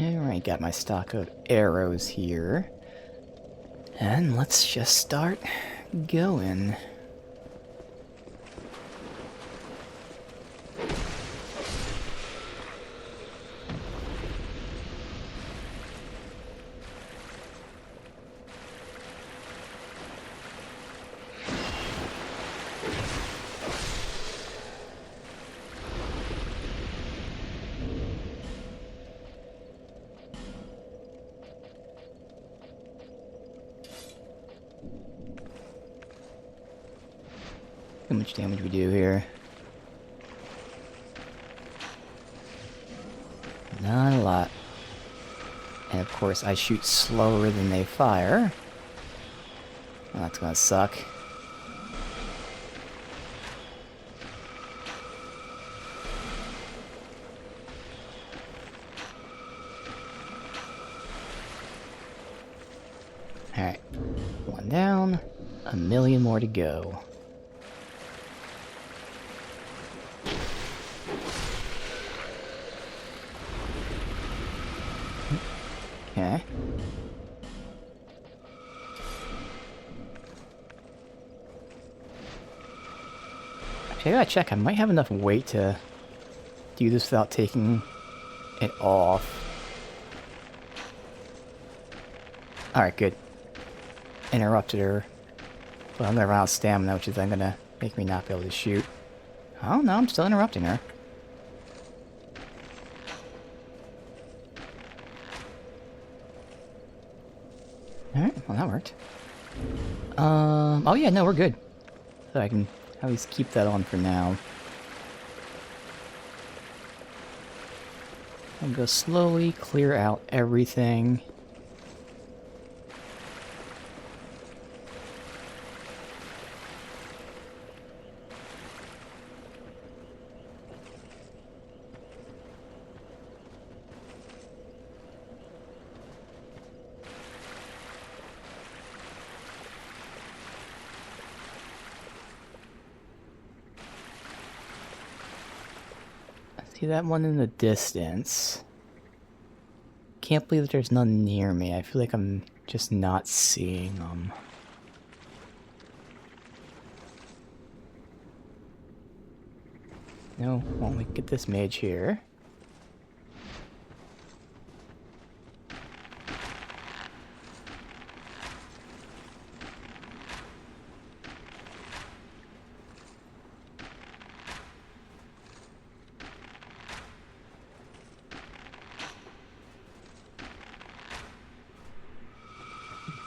Alright, got my stock of arrows here. And let's just start going. How much damage we do here? Not a lot. And of course I shoot slower than they fire. Well, that's gonna suck. Alright. One down. A million more to go. Okay. Actually, I gotta check. I might have enough weight to do this without taking it off. Alright, good. Interrupted her. But I'm gonna run out of stamina, which is then gonna make me not be able to shoot. Oh no, I'm still interrupting her. Alright, well that worked. Oh yeah, no, we're good. So I can at least keep that on for now. I'll go slowly clear out everything. See that one in the distance. Can't believe that there's none near me. I feel like I'm just not seeing them. No, won't we get this mage here?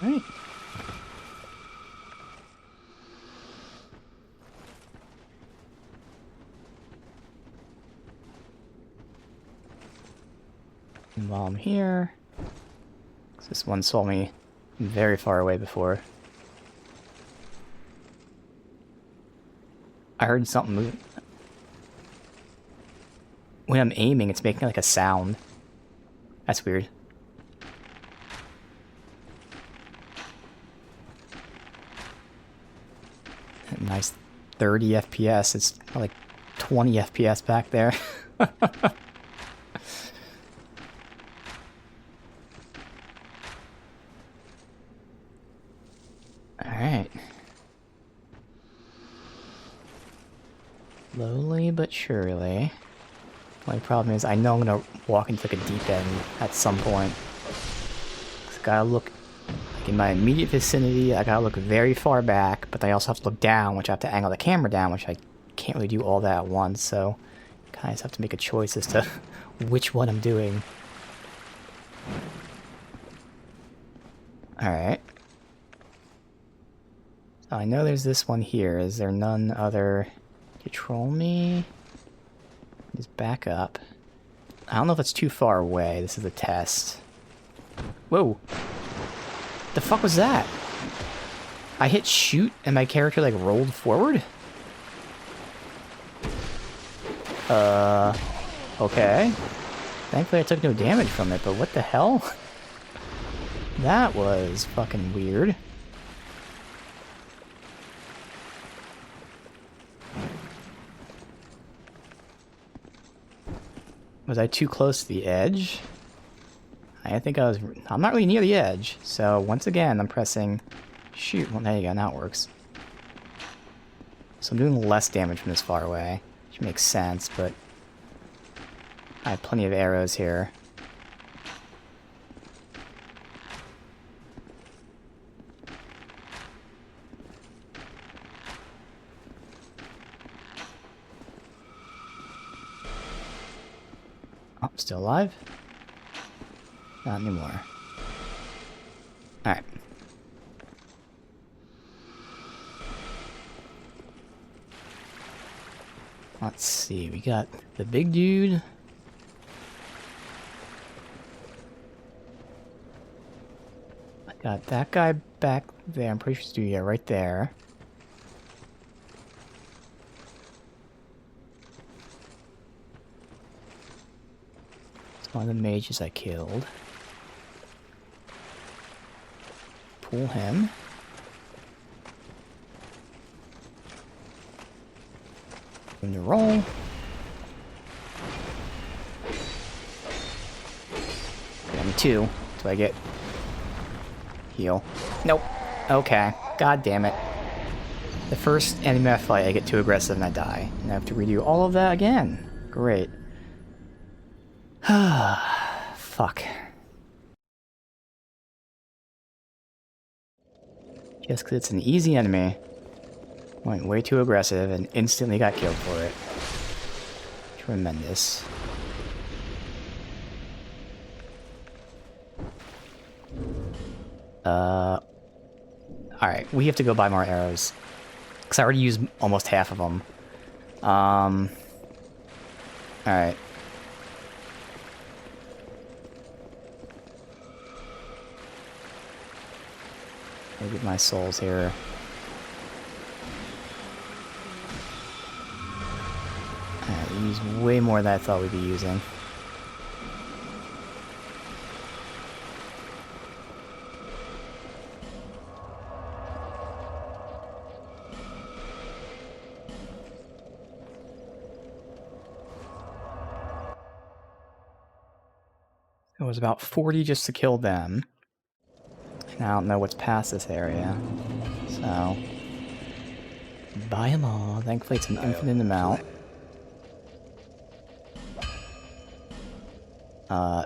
Right. And while I'm here, this one saw me very far away before. I heard something moving. When I'm aiming, it's making like a sound. That's weird. Nice 30 FPS. It's like 20 FPS back there. Alright. Slowly but surely. My problem is I know I'm gonna walk into like a deep end at some point. I gotta look like in my immediate vicinity. I gotta look very far back, but I also have to look down, which I have to angle the camera down, which I can't really do all that at once. So, kind of just have to make a choice as to which one I'm doing. All right. So I know there's this one here. Is there none other? Control me. Just back up. I don't know if it's too far away. This is a test. Whoa. The fuck was that? I hit shoot and my character like rolled forward? Okay. Thankfully I took no damage from it, but what the hell? That was fucking weird. Was I too close to the edge? I think I'm not really near the edge, so once again, I'm pressing shoot. Well, there you go, now it works. So I'm doing less damage from this far away, which makes sense, but I have plenty of arrows here. Oh, still alive? Not anymore. Alright. Let's see, we got the big dude. I got that guy back there, I'm pretty sure it's dude, yeah, right there. It's one of the mages I killed. Pull him. Going to roll. And 2. Do I get heal? Nope. Okay. God damn it. The first enemy I fight, I get too aggressive and I die. And I have to redo all of that again. Great. Fuck. Just because it's an easy enemy. Went way too aggressive and instantly got killed for it. Tremendous. Alright, we have to go buy more arrows. Because I already used almost half of them. Alright. I'll get my souls here. Alright, we use way more than I thought we'd be using. It was about 40 just to kill them. And I don't know what's past this area. So... buy them all. Thankfully it's an infinite amount.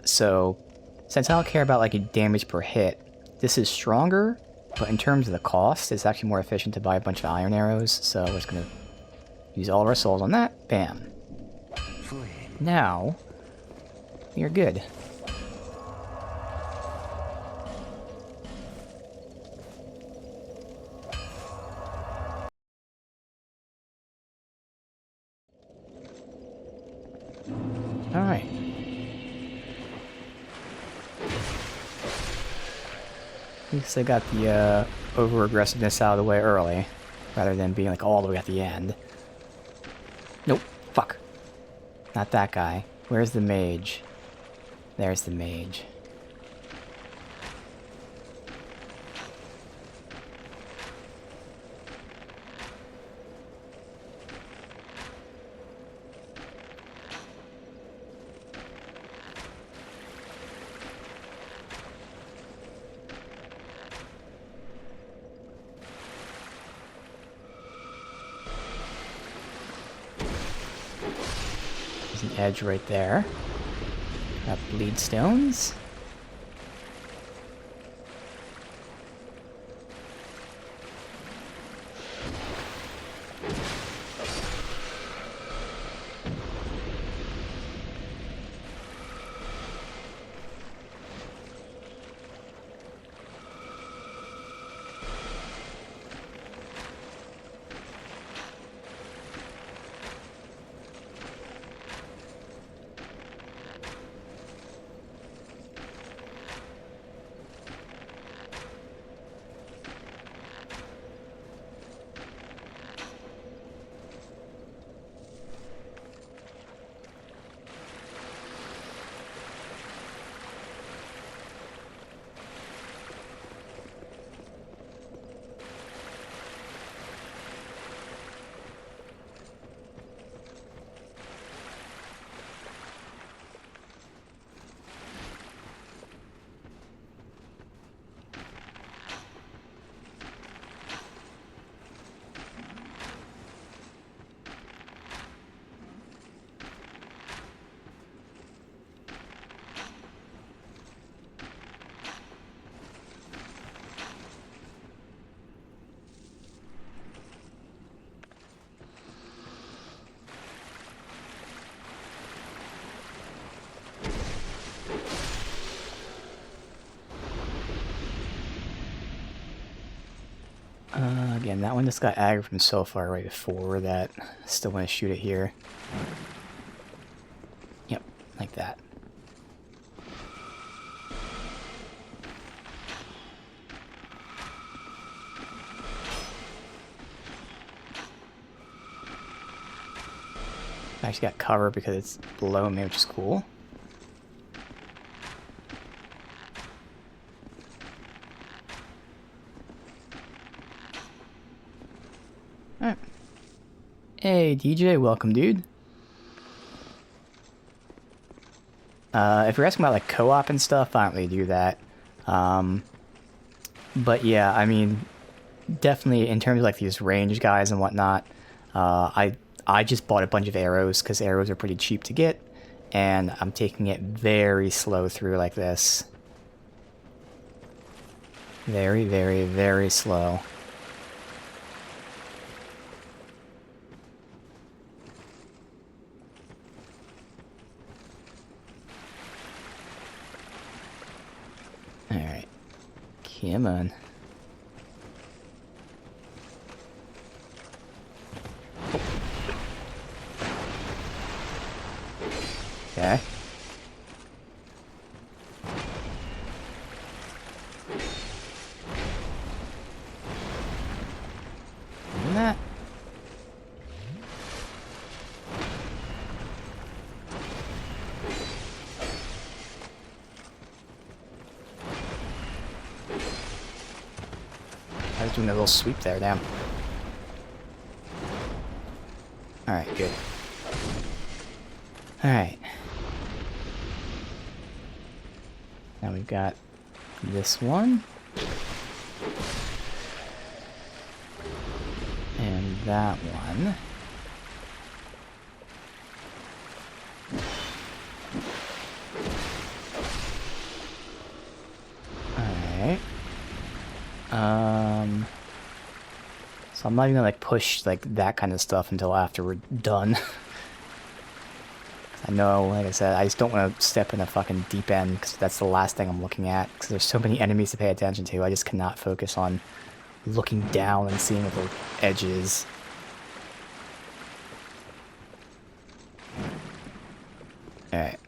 So... since I don't care about like damage per hit, this is stronger, but in terms of the cost, it's actually more efficient to buy a bunch of iron arrows, so we're just gonna use all of our souls on that. Bam. Now... you're good. Alright. At least I got the over-aggressiveness out of the way early, rather than being like all the way at the end. Nope. Fuck. Not that guy. Where's the mage? There's the mage. There's an edge right there. Got bleed stones. Again, that one just got aggroed from so far right before that I still want to shoot it here. Yep, like that. I actually got cover because it's below me, which is cool. Alright. Hey, DJ, welcome, dude. If you're asking about, like, co-op and stuff, I don't really do that. But yeah, I mean, definitely in terms of, like, these range guys and whatnot, I just bought a bunch of arrows, because arrows are pretty cheap to get, and I'm taking it very slow through like this. Very, very, very slow. Alright. Come on. Okay. Doing that. I was doing a little sweep there, damn. Alright, good. Alright. Now we've got this one. And that one. Alright. So I'm not even gonna like push like that kind of stuff until after we're done. I know, like I said, I just don't want to step in a fucking deep end because that's the last thing I'm looking at. Because there's so many enemies to pay attention to. I just cannot focus on looking down and seeing what the edge is. Alright.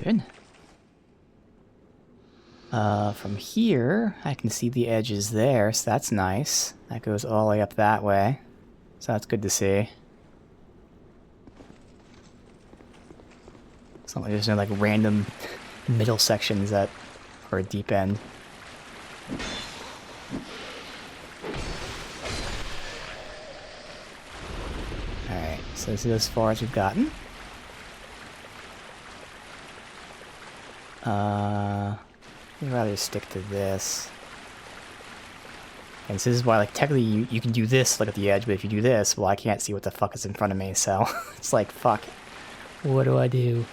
Good. From here, I can see the edges there, so that's nice. That goes all the way up that way. So that's good to see. It's not like there's no like random middle sections that are a deep end. Alright, so this is as far as we've gotten. I'd rather stick to this. And so this is why, like, technically you can do this, look at the edge, but if you do this, well, I can't see what the fuck is in front of me, so it's like, fuck. What do I do?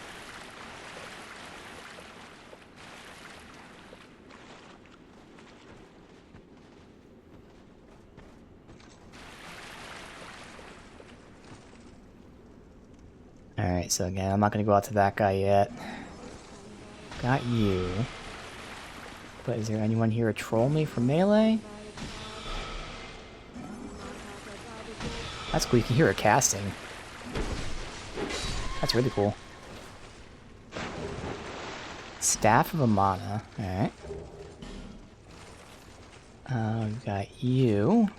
Alright, so again, I'm not gonna go out to that guy yet. Got you. But is there anyone here to troll me for melee? That's cool, you can hear her casting. That's really cool. Staff of Amana, alright. We've got you.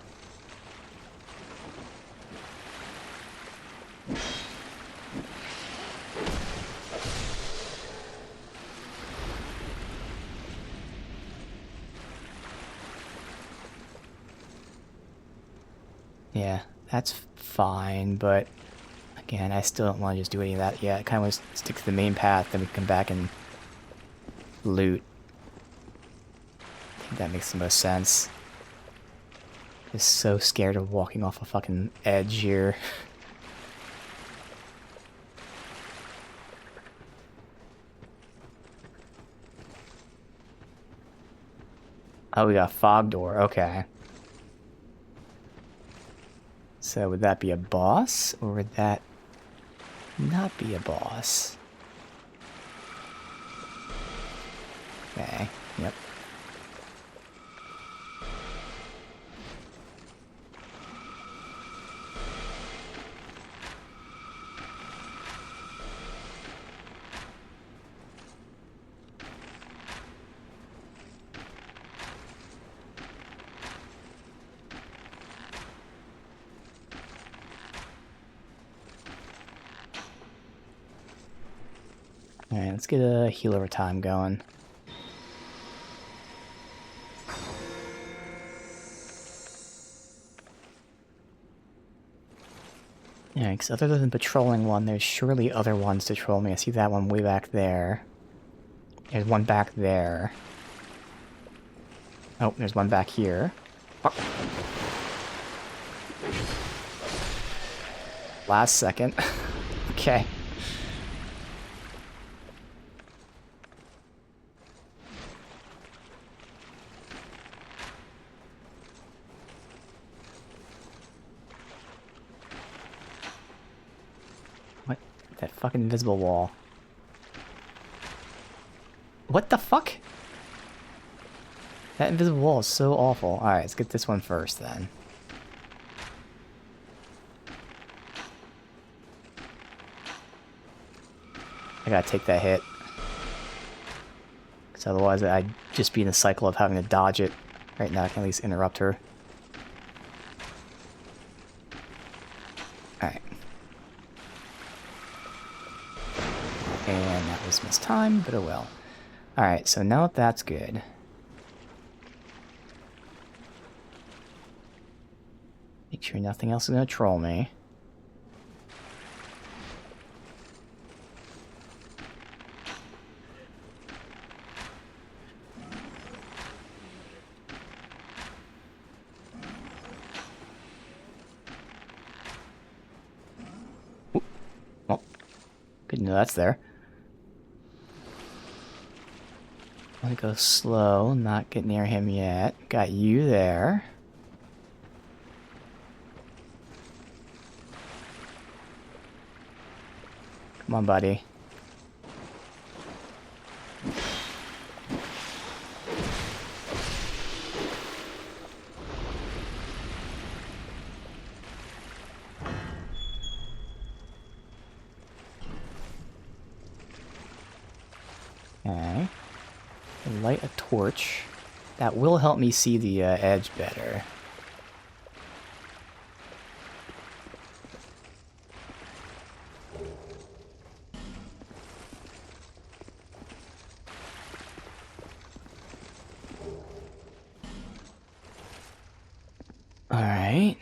Yeah, that's fine, but again, I still don't want to just do any of that yet. I kind of want to stick to the main path, then we can come back and loot. That makes the most sense. Just so scared of walking off a fucking edge here. Oh, we got a fog door. Okay. So would that be a boss, or would that not be a boss? Okay. Yep. Alright, let's get a heal over time going. Yeah, because other than patrolling one, there's surely other ones to troll me. I see that one way back there. There's one back there. Oh, there's one back here. Oh. Last second. Okay. What? That fucking invisible wall. What the fuck? That invisible wall is so awful. Alright, let's get this one first then. I gotta take that hit. Because otherwise I'd just be in a cycle of having to dodge it. Right now I can at least interrupt her. Alright. And that was missed time, but oh well. Alright, so now that that's good. Make sure nothing else is gonna troll me. Well, good to know that's there. I'm gonna go slow, not get near him yet. Got you there. Come on, buddy. Okay. Light a torch. That will help me see the edge better. Alright.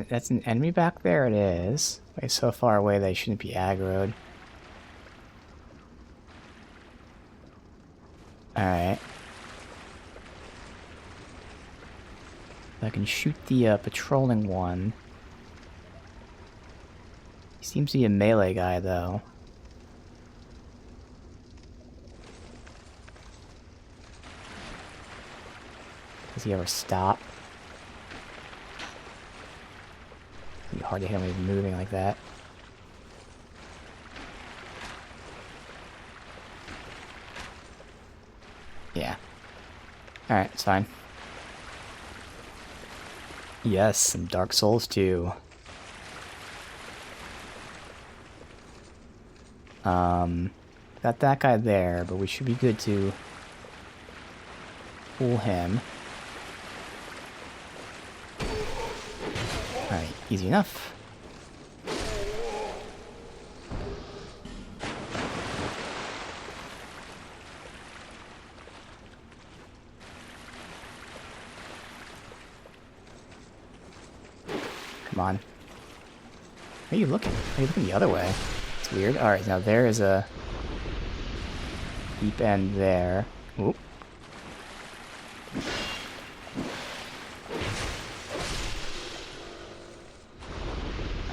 That's an enemy back there? It is. Wait, so far away they shouldn't be aggroed. Alright. I can shoot the patrolling one. He seems to be a melee guy, though. Does he ever stop? It'd be hard to hit him when he's moving like that. Yeah. Alright, it's fine. Yes, some Dark Souls 2. Got that guy there, but we should be good to pull him. Alright, easy enough. come on. Where are you looking? Are you looking the other way? It's weird. Alright, now there is a deep end there. Oop.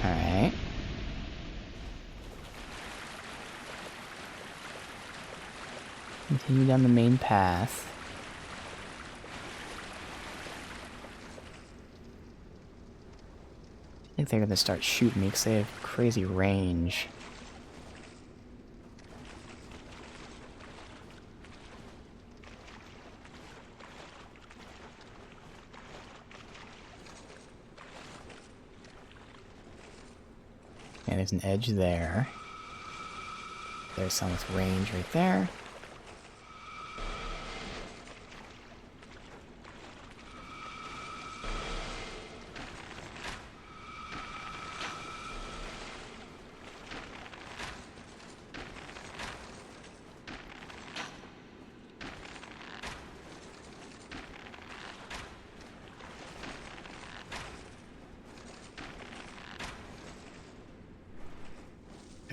Alright. Continue down the main path. I think they're gonna start shooting me because they have crazy range. And there's an edge there. There's some with range right there.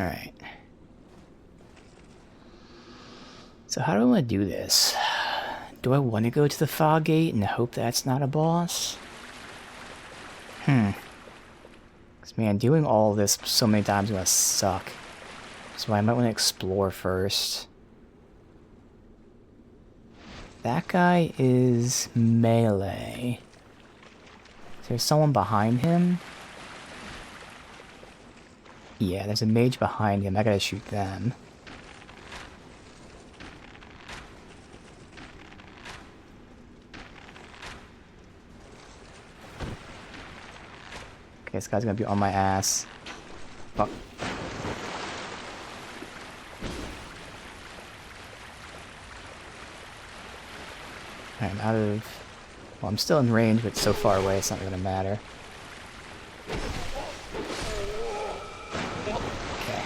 Alright. So how do I want to do this? Do I want to go to the fog gate and hope that's not a boss? Because, man, doing all this so many times is going to suck. So I might want to explore first. That guy is melee. Is there someone behind him? Yeah, there's a mage behind him. I gotta shoot them. Okay, this guy's gonna be on my ass. Fuck. Alright, I'm out of... Well, I'm still in range, but so far away it's not gonna matter. Okay.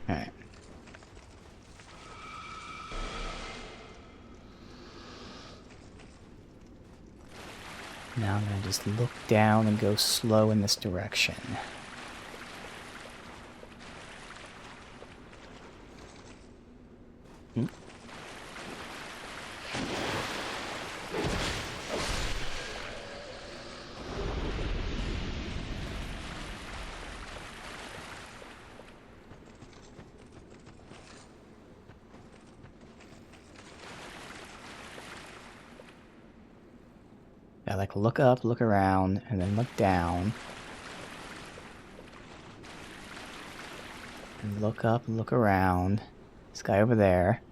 Alright. Now I'm gonna just look down and go slow in this direction. I like look up, look around, and then look down. And look up, look around. This guy over there.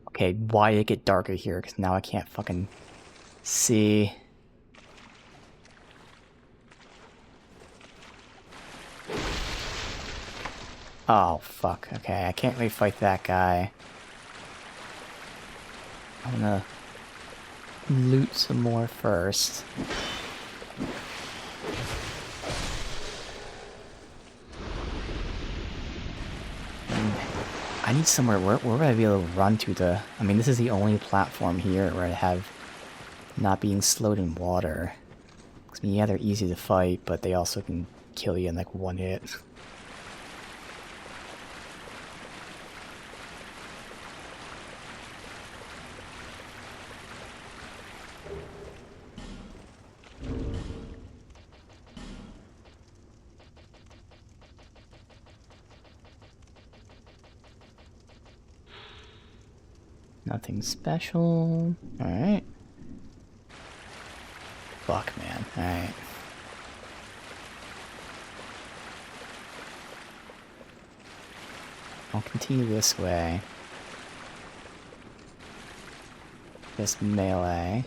Okay, why did it get darker here? Because now I can't fucking see. Oh, fuck. Okay, I can't really fight that guy. I'm gonna loot some more first. I need somewhere where would I be able to run to the... I mean, this is the only platform here where I have not being slowed in water. I mean, yeah, they're easy to fight, but they also can kill you in like one hit. Nothing special. Alright. Fuck, man. Alright. I'll continue this way. Just melee.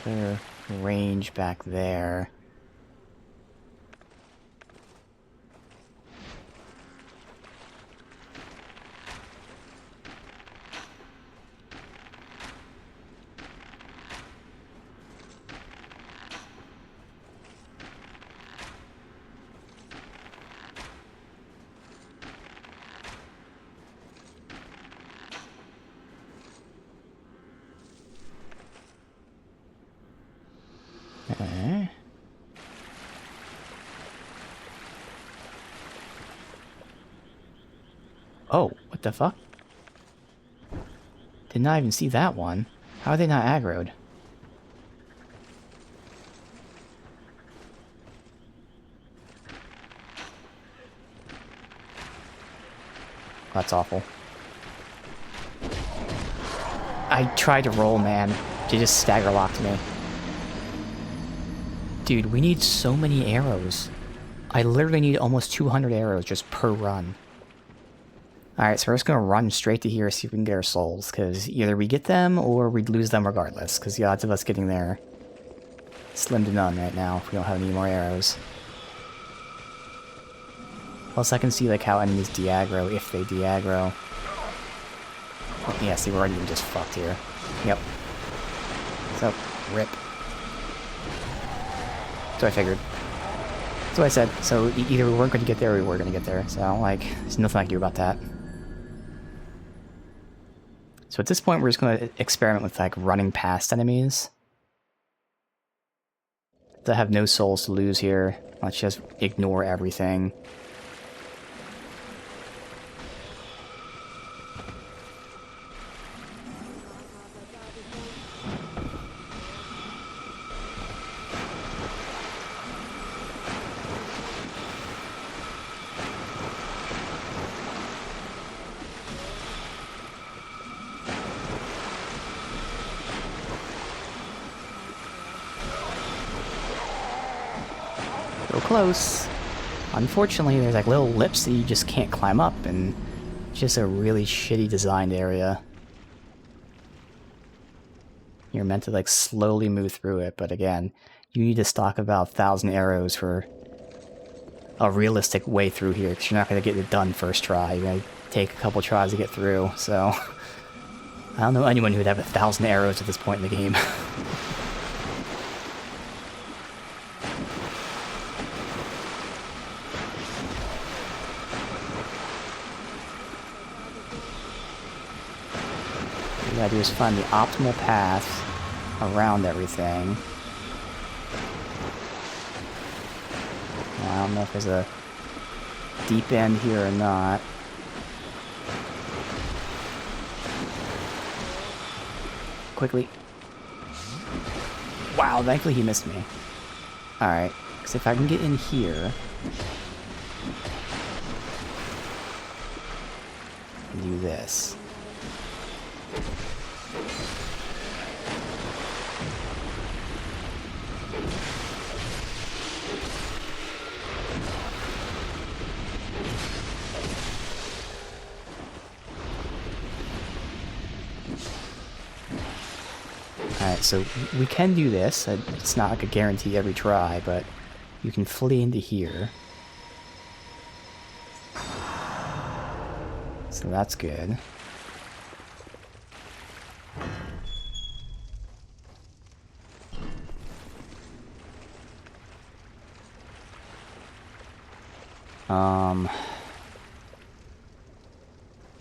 clear range back there. Okay. Oh, what the fuck? Did not even see that one. How are they not aggroed? That's awful. I tried to roll, man. They just stagger locked me. Dude, we need so many arrows. I literally need almost 200 arrows just per run. Alright, so we're just gonna run straight to here, see if we can get our souls, because either we get them or we'd lose them regardless, because the odds of us getting there slim to none right now if we don't have any more arrows. Plus I can see like how enemies de-aggro, if they de-aggro. Yeah, see, we're already just fucked here. Yep. So, rip. So I figured. So I said, so either we weren't going to get there or we were going to get there. So, like, there's nothing I can do about that. So at this point, we're just going to experiment with, like, running past enemies. That have no souls to lose here. Let's just ignore everything. Close. Unfortunately, there's like little lips that you just can't climb up, and it's just a really shitty designed area. You're meant to like slowly move through it, but again, you need to stock about 1,000 arrows for a realistic way through here, because you're not going to get it done first try. You're going to take a couple tries to get through, so I don't know anyone who would have 1,000 arrows at this point in the game. What I do is find the optimal path around everything. I don't know if there's a deep end here or not. Quickly. Wow, thankfully he missed me. Alright, because if I can get in here... and do this. Alright, so we can do this. It's not like a guarantee every try, but you can flee into here. So that's good.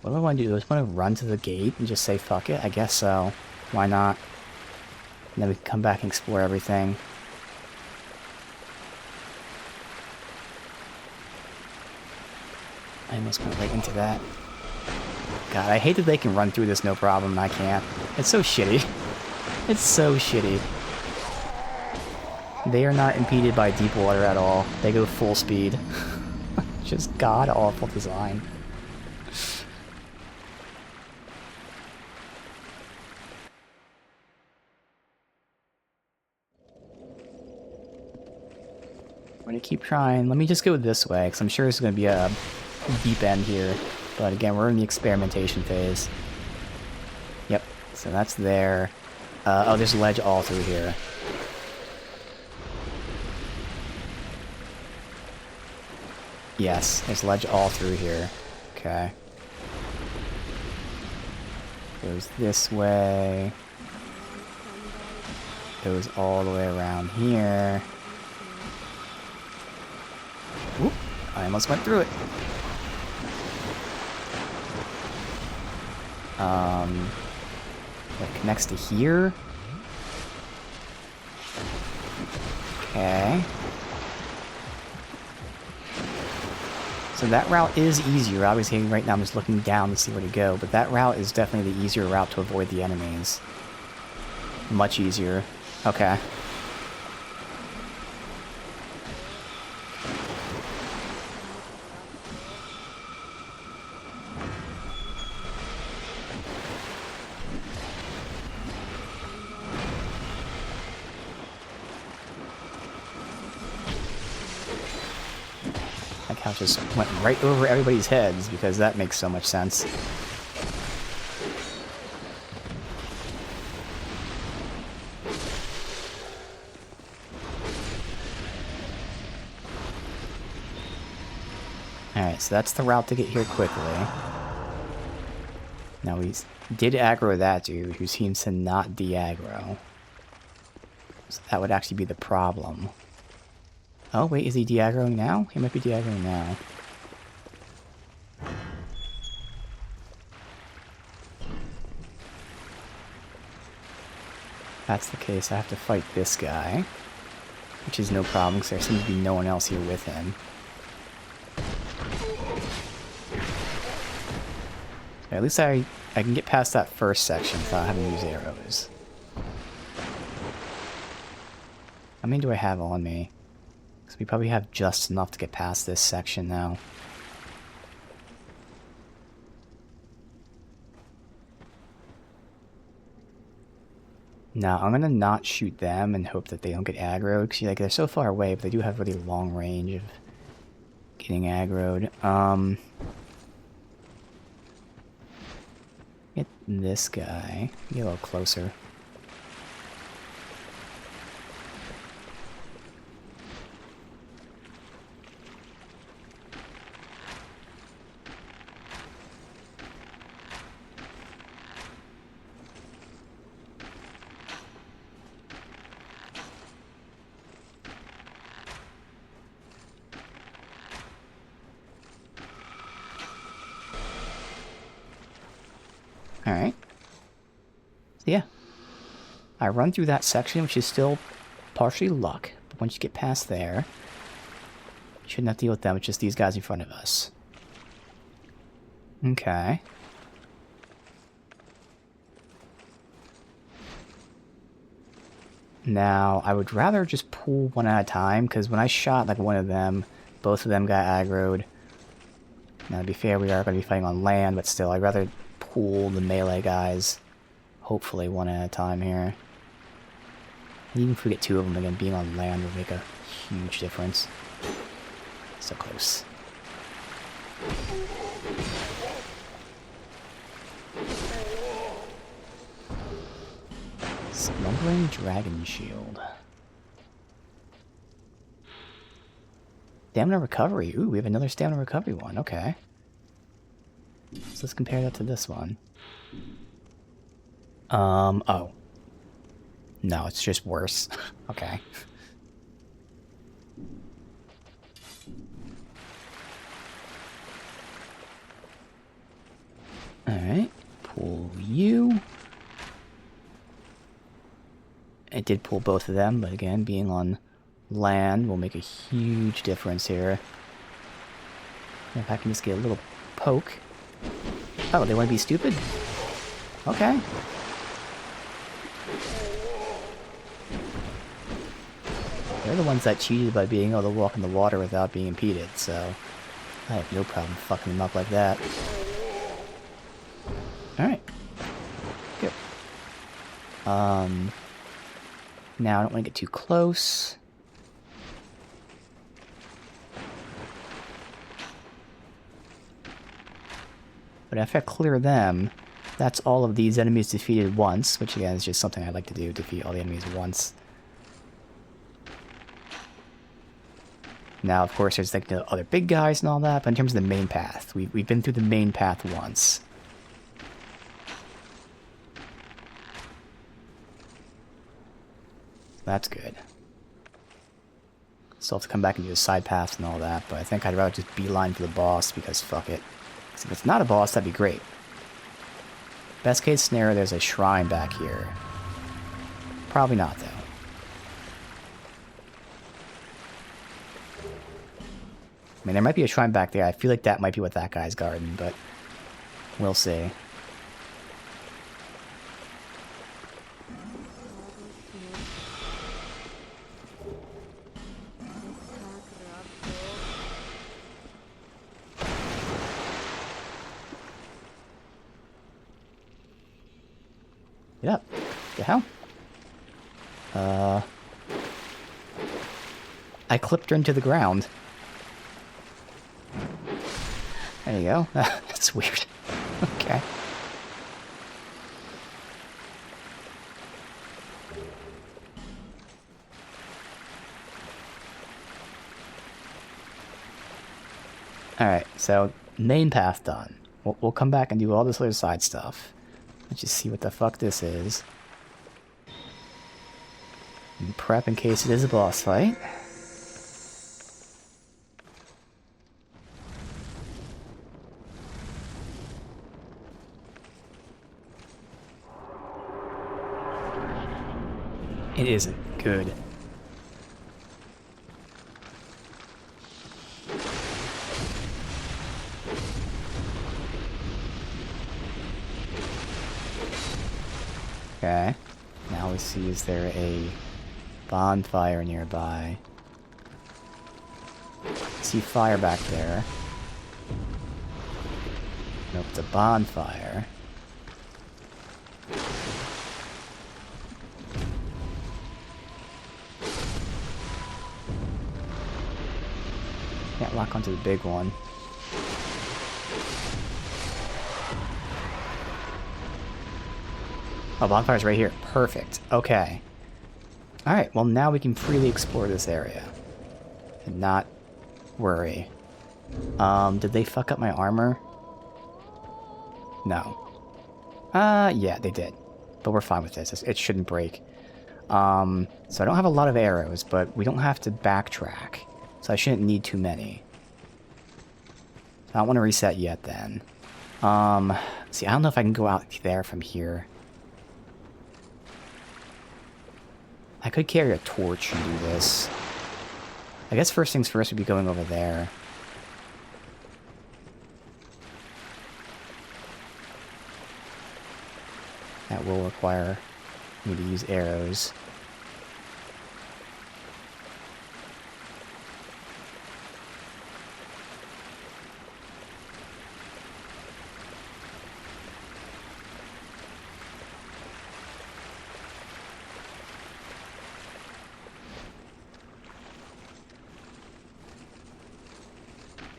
What do I want to do? Do I just want to run to the gate and just say fuck it? I guess so. Why not? And then we can come back and explore everything. I almost went right into that. God, I hate that they can run through this no problem and I can't. It's so shitty. It's so shitty. They are not impeded by deep water at all. They go full speed. Just god-awful design. I'm gonna keep trying. Let me just go this way, because I'm sure there's gonna be a deep end here. But again, we're in the experimentation phase. Yep, so that's there. Oh, there's ledge all through here. Yes, there's ledge all through here. Okay. Goes this way. Goes all the way around here. Whoop! I almost went through it. It connects to here. Okay. So that route is easier. Obviously, right now I'm just looking down to see where to go, but that route is definitely the easier route to avoid the enemies. Much easier. Okay. That cow just went right over everybody's heads because that makes so much sense. Alright, so that's the route to get here quickly. Now we did aggro that dude, who seems to not de-aggro. So that would actually be the problem. Oh, wait, is he de-aggroing now? He might be de-aggroing now. If that's the case, I have to fight this guy. Which is no problem, because there seems to be no one else here with him. At least I can get past that first section without having to use arrows. How many do I have on me? Because we probably have just enough to get past this section now. Now, I'm gonna not shoot them and hope that they don't get aggroed, because like, they're so far away, but they do have really long range of getting aggroed. Get this guy. Get a little closer. Alright. So yeah. I run through that section, which is still partially luck. But once you get past there, you shouldn't have to deal with them. It's just these guys in front of us. Okay. Now, I would rather just pull one at a time, because when I shot like one of them, both of them got aggroed. Now, to be fair, we are going to be fighting on land, but still, I'd rather pull the melee guys, hopefully one at a time here. And even if we get two of them, again, being on land will make a huge difference. So close. Smuggling Dragon Shield. Stamina recovery. Ooh, we have another stamina recovery one. Okay. So let's compare that to this one. Oh. No, it's just worse. Okay. Alright. Pull you. It did pull both of them, but again, being on land will make a huge difference here. If I can just get a little poke. Oh, they want to be stupid? Okay. They're the ones that cheated by being able to walk in the water without being impeded, so I have no problem fucking them up like that. Alright. Good. Now I don't want to get too close. But if I clear them, that's all of these enemies defeated once, which again is just something I like to do, defeat all the enemies once. Now, of course, there's like the other big guys and all that, but in terms of the main path, we've been through the main path once. That's good. Still have to come back and do the side paths and all that, but I think I'd rather just beeline for the boss because fuck it. If it's not a boss, that'd be great. Best case scenario, there's a shrine back here. Probably not, though. I mean, there might be a shrine back there. I feel like that might be what that guy's guarding, but we'll see. Yep. The hell? I clipped her into the ground. There you go. That's weird. Okay. Alright, so main path done. We'll come back and do all this other side stuff. Let's just see what the fuck this is. And prep in case it is a boss fight. It isn't good. Okay. Now we see, is there a bonfire nearby? I see fire back there. Nope, it's a bonfire. Can't lock onto the big one. Oh, bonfire's right here. Perfect. Okay. Alright, well now we can freely explore this area. And not worry. Did they fuck up my armor? No. Yeah, they did. But we're fine with this. It shouldn't break. So I don't have a lot of arrows, but we don't have to backtrack. So I shouldn't need too many. I don't want to reset yet then. See, I don't know if I can go out there from here. I could carry a torch and do this. I guess first things first would be going over there. That will require me to use arrows.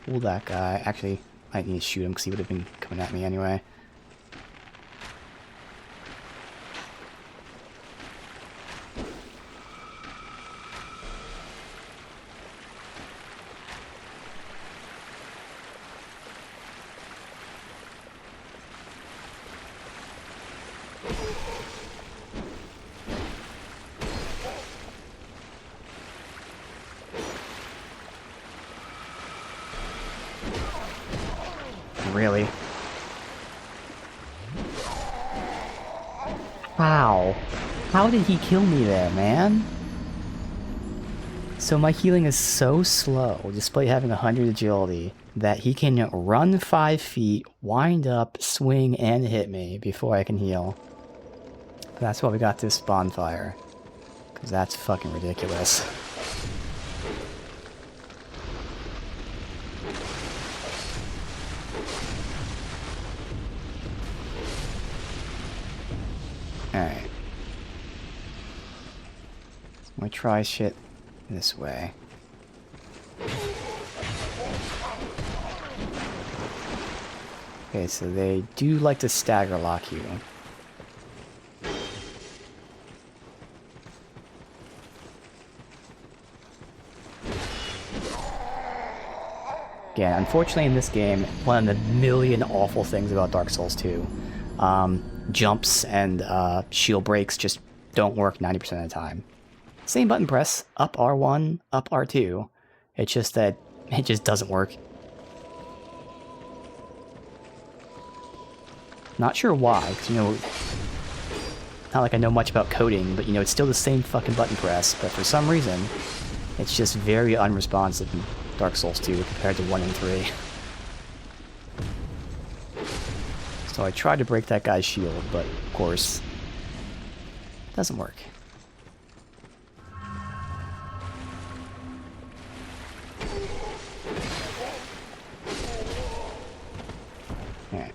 Fool that guy. Actually, I need to shoot him because he would have been coming at me anyway. Really? Wow. How did he kill me there, man? So my healing is so slow, despite having 100 agility, that he can run 5 feet, wind up, swing, and hit me before I can heal. That's why we got this bonfire. Because that's fucking ridiculous. Alright. I'm gonna try shit this way. Okay, so they do like to stagger lock you. Yeah, unfortunately in this game, one of the million awful things about Dark Souls 2, jumps and shield breaks just don't work 90% of the time. Same button press, up R1, up R2. It's just that it just doesn't work. Not sure why, because, you know, not like I know much about coding, but, you know, it's still the same fucking button press, but for some reason, it's just very unresponsive in Dark Souls 2 compared to 1 and 3. So I tried to break that guy's shield, but, of course, it doesn't work. Alright.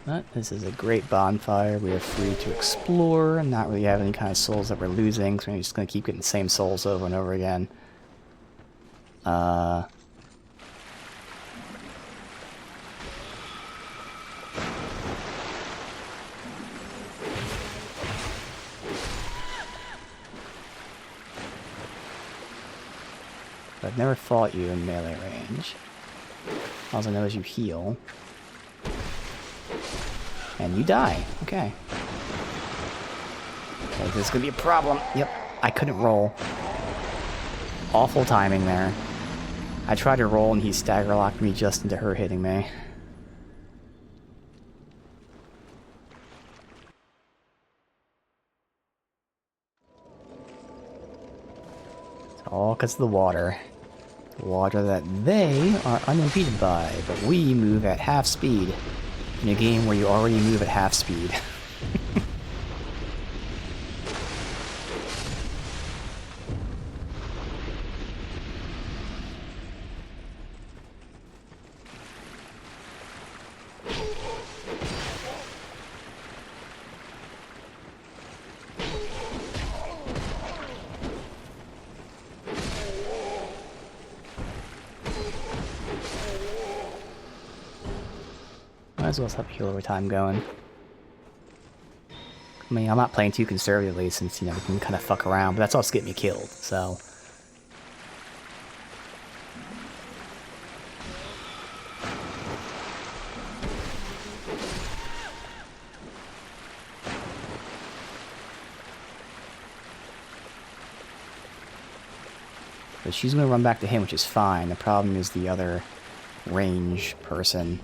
But this is a great bonfire. We are free to explore and not really have any kind of souls that we're losing, so we're just going to keep getting the same souls over and over again. I've never fought you in melee range. All I know is you heal. And you die. Okay. Okay, this is gonna be a problem. Yep, I couldn't roll. Awful timing there. I tried to roll and he stagger locked me just into her hitting me. It's all because of the water. The water that they are unimpeded by, but we move at half speed. In a game where you already move at half speed. Might as well have heal over time going. I mean, I'm not playing too conservatively since, you know, we can kind of fuck around, but that's also getting me killed, so... But she's gonna run back to him, which is fine. The problem is the other range person.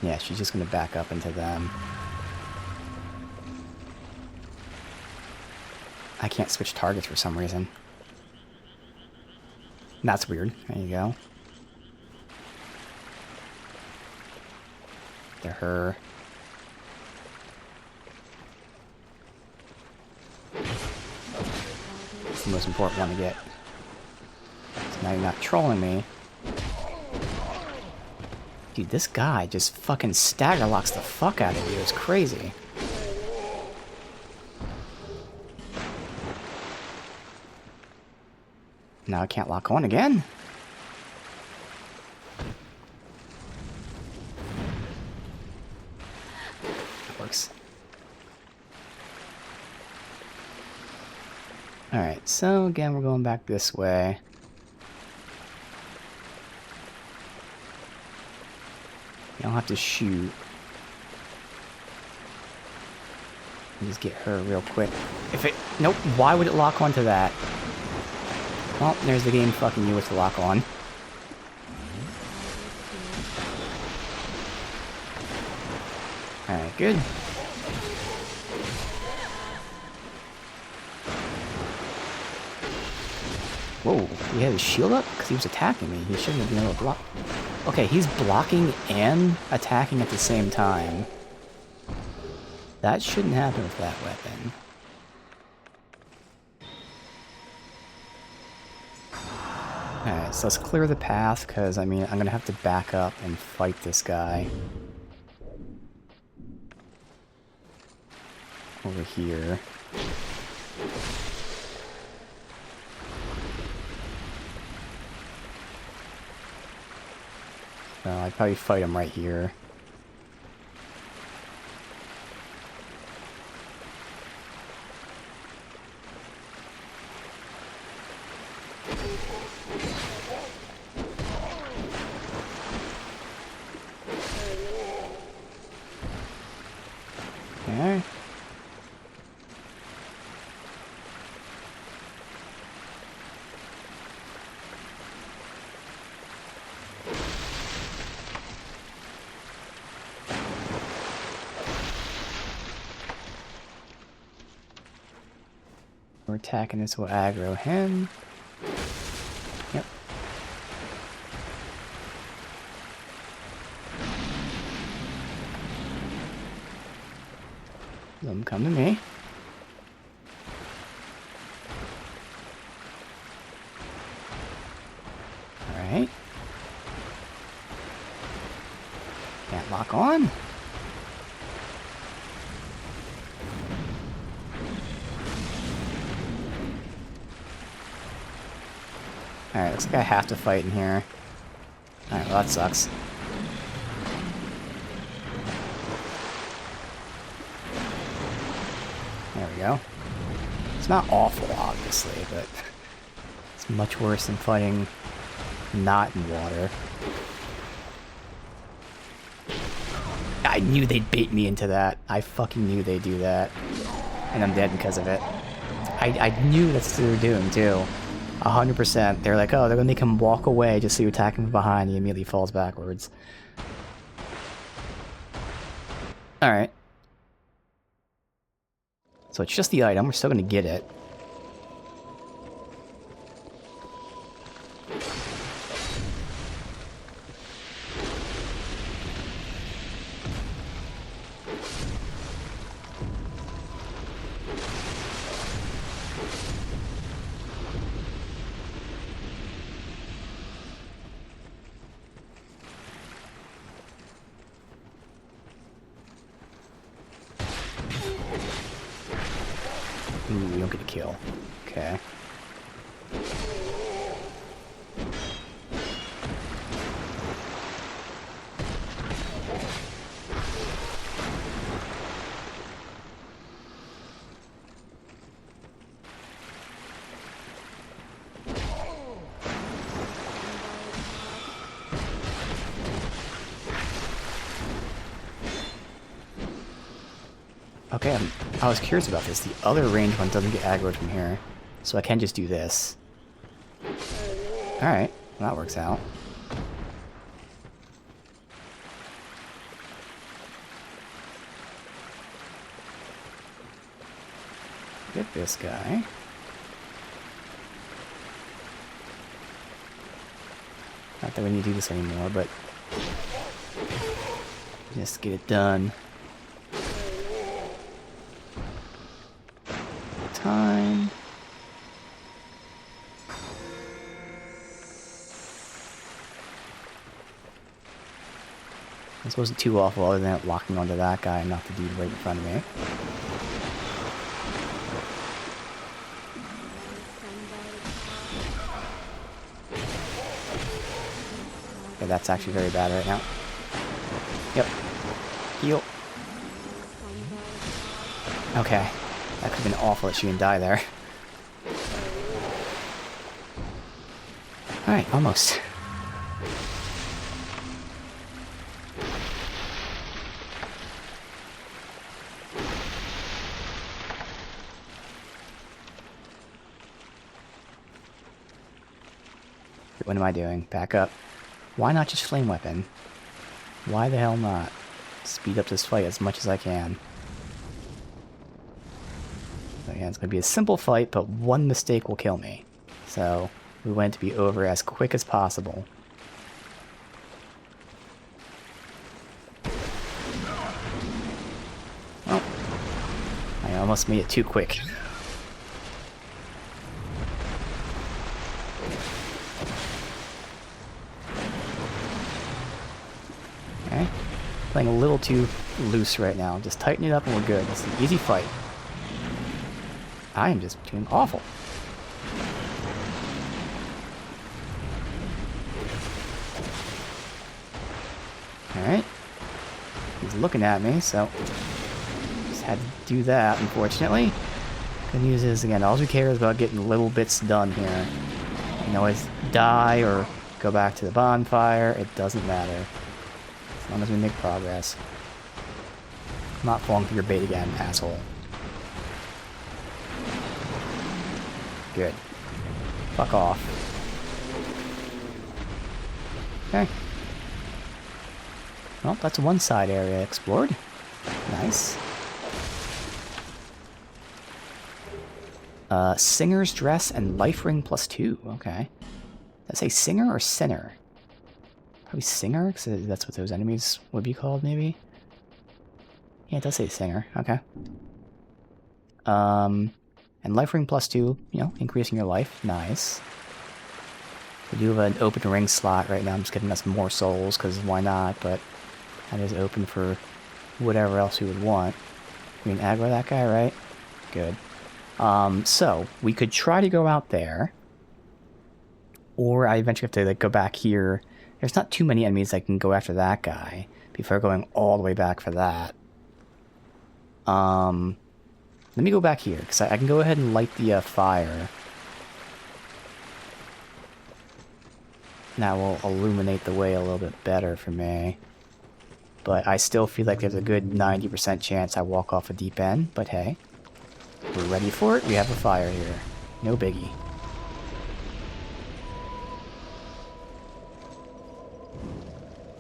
Yeah, she's just gonna back up into them. I can't switch targets for some reason. That's weird. There you go. To her. It's the most important one to get. So now you're not trolling me. Dude, this guy just fucking stagger locks the fuck out of you. It's crazy. Now I can't lock on again. That works. Alright, so again, we're going back this way. You don't have to shoot. Just get her real quick. If it... Nope, why would it lock onto that? Well, there's the game fucking you with the lock on. Alright, good. Whoa, he had his shield up? Because he was attacking me. He shouldn't have been able to block. Okay, he's blocking and attacking at the same time. That shouldn't happen with that weapon. Alright, so let's clear the path, because, I mean, I'm gonna have to back up and fight this guy. Over here. So I'd probably fight him right here. Okay. We're attacking this will aggro him. Yep. Let him come to me. Alright. Can't lock on. Alright, looks like I have to fight in here. Alright, well that sucks. There we go. It's not awful, obviously, but it's much worse than fighting not in water. I knew they'd bait me into that. I fucking knew they'd do that. And I'm dead because of it. I knew that's what they were doing, too. 100%. They're like, oh, they're gonna make him walk away just so you attack him from behind. He immediately falls backwards. Alright. So it's just the item. We're still gonna get it. Ooh, we don't get a kill. Okay. Okay, I was curious about this. The other ranged one doesn't get aggroed from here, so I can just do this. Alright, well, that works out. Get this guy. Not that we need to do this anymore, but just get it done. Time. This wasn't too awful other than it locking onto that guy and not the dude right in front of me. Okay, that's actually very bad right now. Yep. Heal. Okay. That could have been awful that she didn't die there. Alright, almost. What am I doing? Back up. Why not just flame weapon? Why the hell not? Speed up this fight as much as I can. So yeah, it's going to be a simple fight, but one mistake will kill me. So we want it to be over as quick as possible. Oh, I almost made it too quick. playing a little too loose right now. Just tighten it up and we're good. It's an easy fight. I am just doing awful. Alright. He's looking at me, so just had to do that, unfortunately. Good news is, again, all we care is about getting little bits done here. You can always die or go back to the bonfire. It doesn't matter. As long as we make progress. I'm not falling for your bait again, asshole. Good. Fuck off. Okay. Well, that's one side area explored. Nice. Singer's dress and life ring +2. Okay. Did I say singer or sinner? Probably singer, because that's what those enemies would be called, maybe? Yeah, it does say singer. Okay. And life ring +2, you know, increasing your life. Nice. We do have an open ring slot right now. I'm just getting us more souls, because why not? But that is open for whatever else we would want. We can aggro that guy, right? Good. So, we could try to go out there. Or I eventually have to like, go back here. There's not too many enemies that can go after that guy before going all the way back for that. Let me go back here, because I can go ahead and light the fire. That will illuminate the way a little bit better for me. But I still feel like there's a good 90% chance I walk off a deep end, but hey. We're ready for it. We have a fire here. No biggie.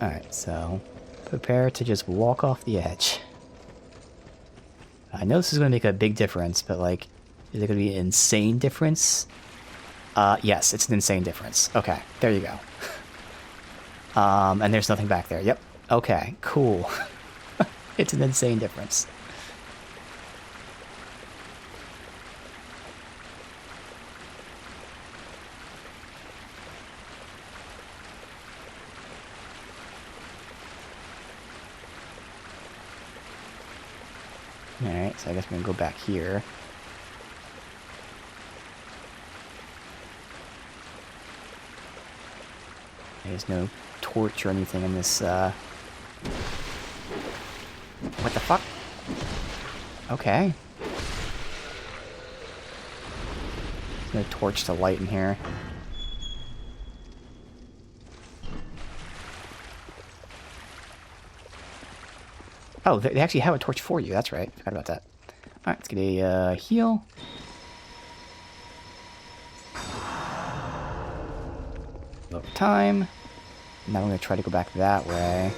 Alright, so prepare to just walk off the edge. I know this is going to make a big difference, but like, is it going to be an insane difference? Yes, it's an insane difference. Okay, there you go. And there's nothing back there. Yep. Okay, cool. It's an insane difference. Alright, so I guess we're gonna go back here. There's no torch or anything in this, What the fuck? Okay. There's no torch to light in here. Oh, they actually have a torch for you. That's right. Forgot about that. Alright, let's get a heal. Over time. Now I'm going to try to go back that way.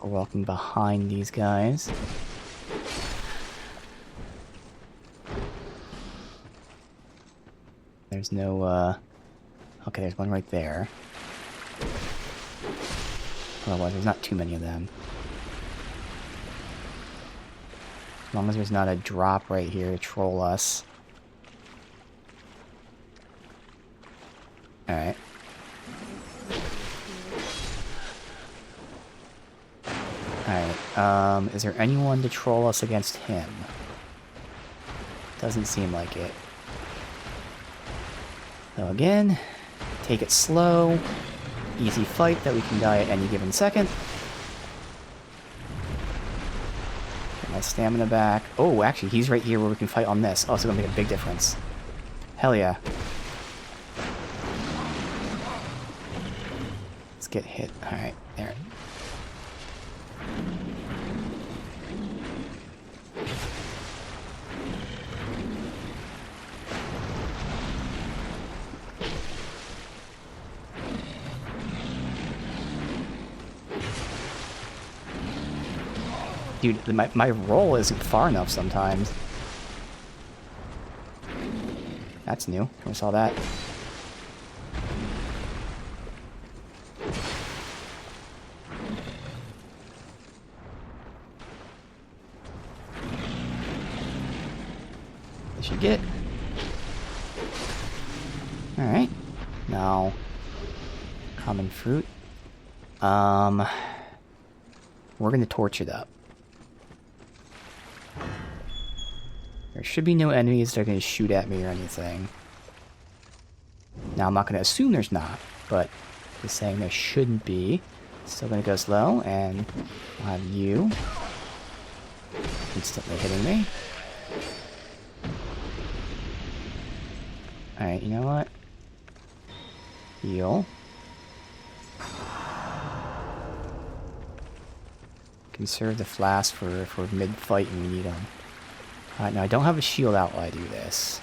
We're walking behind these guys. There's no, okay, there's one right there. Otherwise, there's not too many of them. As long as there's not a drop right here to troll us. Alright. Alright, is there anyone to troll us against him? Doesn't seem like it. So again, take it slow. Easy fight that we can die at any given second. Get my stamina back. Oh, actually, he's right here where we can fight on this. Oh, it's gonna make a big difference. Hell yeah. Let's get hit. Alright, there. Dude, my roll isn't far enough sometimes. That's new. Never saw that. Alright. Now, common fruit. We're gonna torch it up. There should be no enemies that are gonna shoot at me or anything. Now, I'm not gonna assume there's not, but just saying there shouldn't be. Still gonna go slow, and I'll have you instantly hitting me. Alright, you know what? Heal. Conserve the flask for mid-fight when we need them. Alright, now I don't have a shield out while I do this.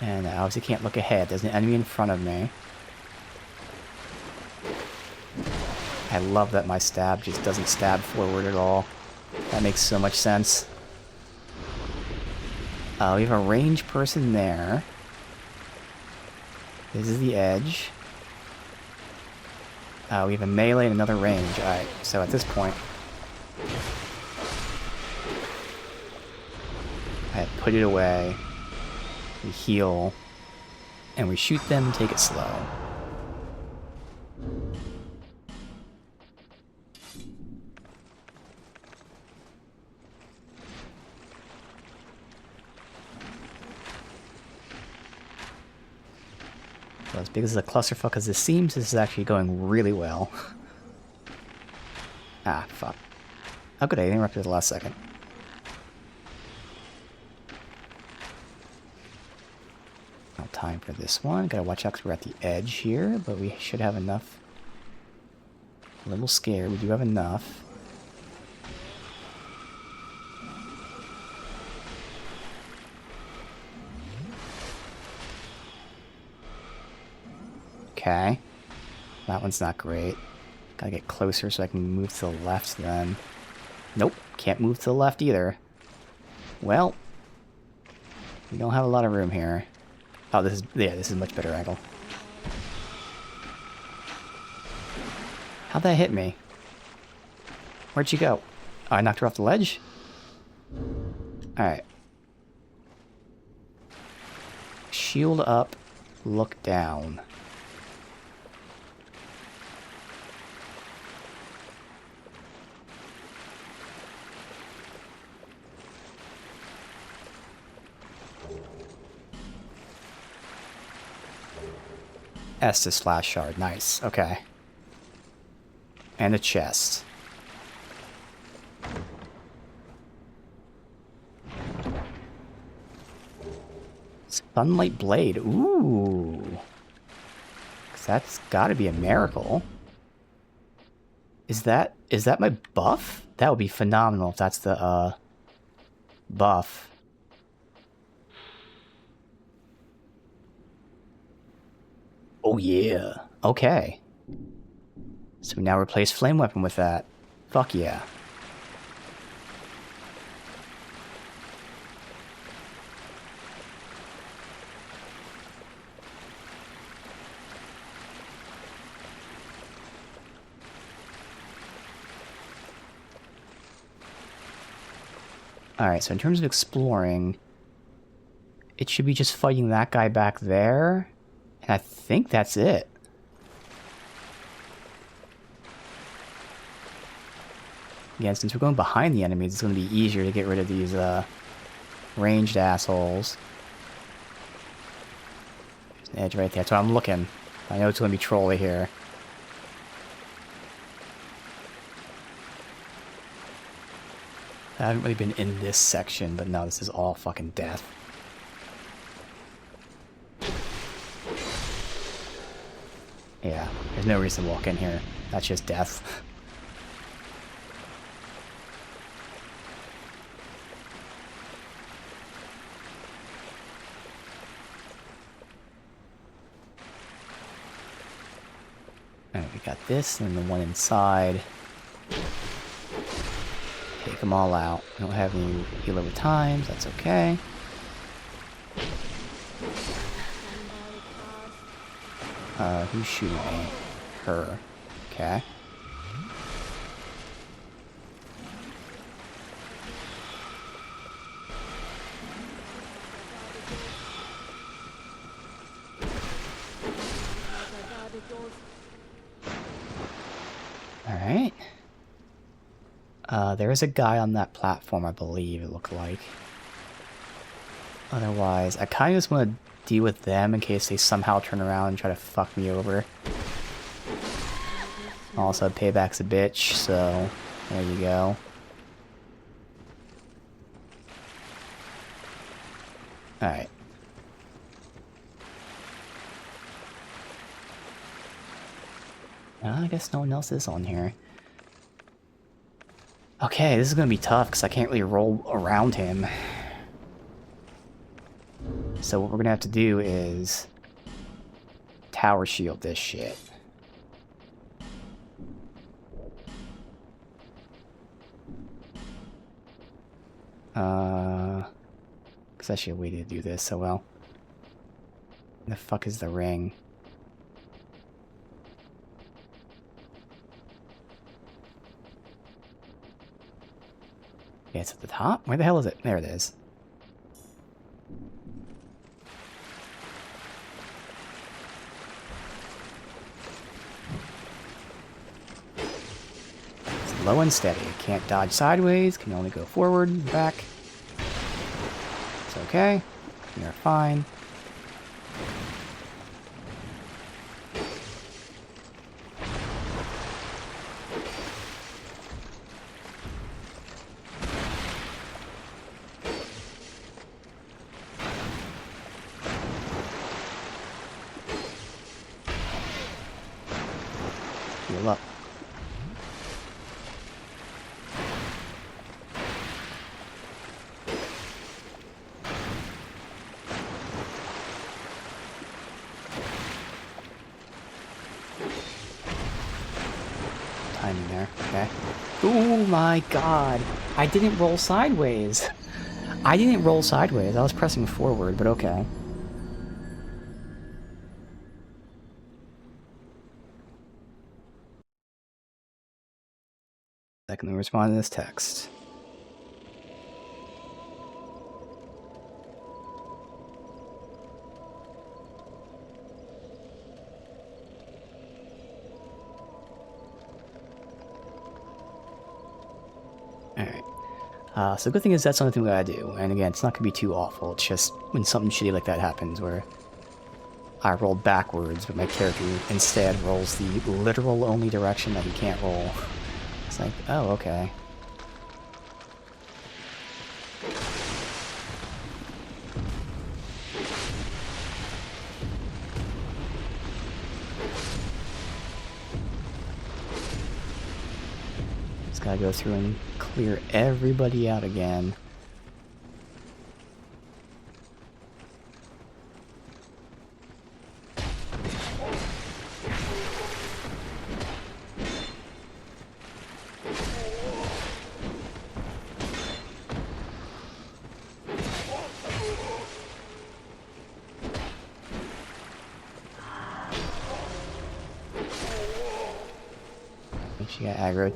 And I obviously can't look ahead. There's an enemy in front of me. I love that my stab just doesn't stab forward at all. That makes so much sense. We have a ranged person there. This is the edge. We have a melee and another range. Alright, so at this point, I put it away. We heal. And we shoot them, take it slow. So as big as a clusterfuck as this seems, this is actually going really well. Ah, fuck. How could I interrupt at the last second? No time for this one. Gotta watch out because we're at the edge here, but we should have enough. A little scared. We do have enough. Okay. That one's not great. Gotta get closer so I can move to the left then. Nope, can't move to the left either. Well, we don't have a lot of room here. Oh, this is a much better angle. How'd that hit me? Where'd you go? Oh, I knocked her off the ledge? Alright. Shield up, look down. Estus Flash Shard, nice, okay. And a chest. Sunlight Blade, ooh. That's gotta be a miracle. Is that my buff? That would be phenomenal if that's the, buff. Oh yeah. Okay. So we now replace Flame Weapon with that. Fuck yeah. Alright, so in terms of exploring, it should be just fighting that guy back there. And I think that's it. Again, since we're going behind the enemies, it's going to be easier to get rid of these ranged assholes. There's an edge right there. That's why I'm looking. I know it's going to be trolly here. I haven't really been in this section, but no, this is all fucking death. Yeah, there's no reason to walk in here. That's just death. Alright, we got this, and the one inside. Take them all out. We don't have any heal over times, that's okay. Who's shooting me? Her. Okay. There is a guy on that platform, I believe it looked like. Otherwise, I kind of just want to deal with them in case they somehow turn around and try to fuck me over. Also, payback's a bitch, so there you go. Alright. I guess no one else is on here. Okay, this is gonna be tough because I can't really roll around him. So what we're gonna have to do is tower shield this shit. Because actually a way to do this so well. The fuck is the ring? Yeah, it's at the top? Where the hell is it? There it is. It's low and steady. Can't dodge sideways, can only go forward and back. It's okay. You're fine. Heal up. Timing there, okay. Oh my god! I didn't roll sideways! I didn't roll sideways, I was pressing forward, but okay. Secondly, respond to this text. Alright. So good thing is that's the only thing we gotta do. And again, it's not gonna be too awful. It's just when something shitty like that happens where I rolled backwards, but my character instead rolls the literal only direction that he can't roll. It's like, oh, okay. Just gotta go through and clear everybody out again. She got aggroed.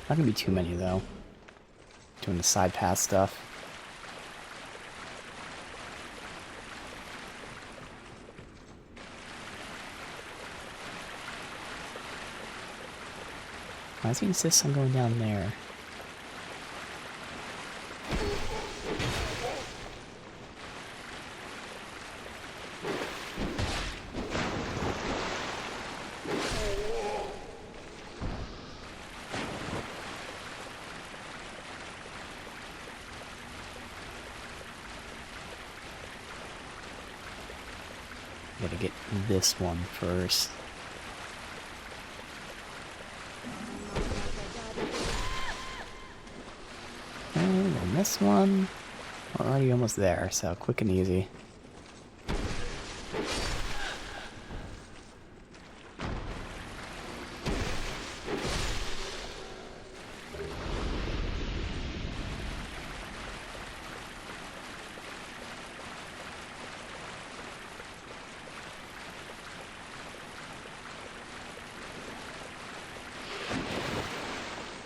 Not gonna be too many though. Doing the side path stuff. Why does he insist on going down there? Gotta get this one first. And then this one. We're already almost there, so quick and easy.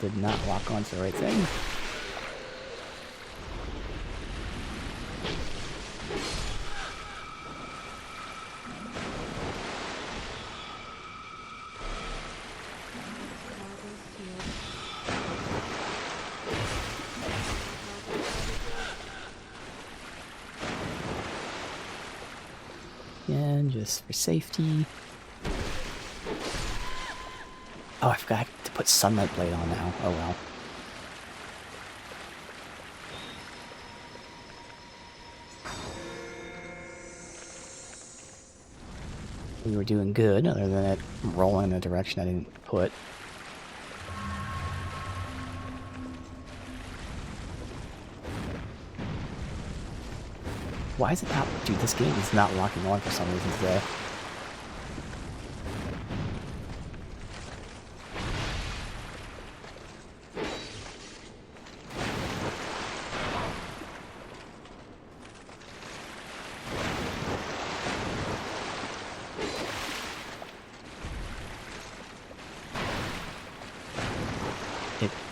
did not lock onto the right thing. And just for safety. Oh, I forgot to put Sunlight Blade on now. Oh well. We were doing good, other than it rolling in a direction I didn't put. Why is it not... Dude, this game is not locking on for some reason today.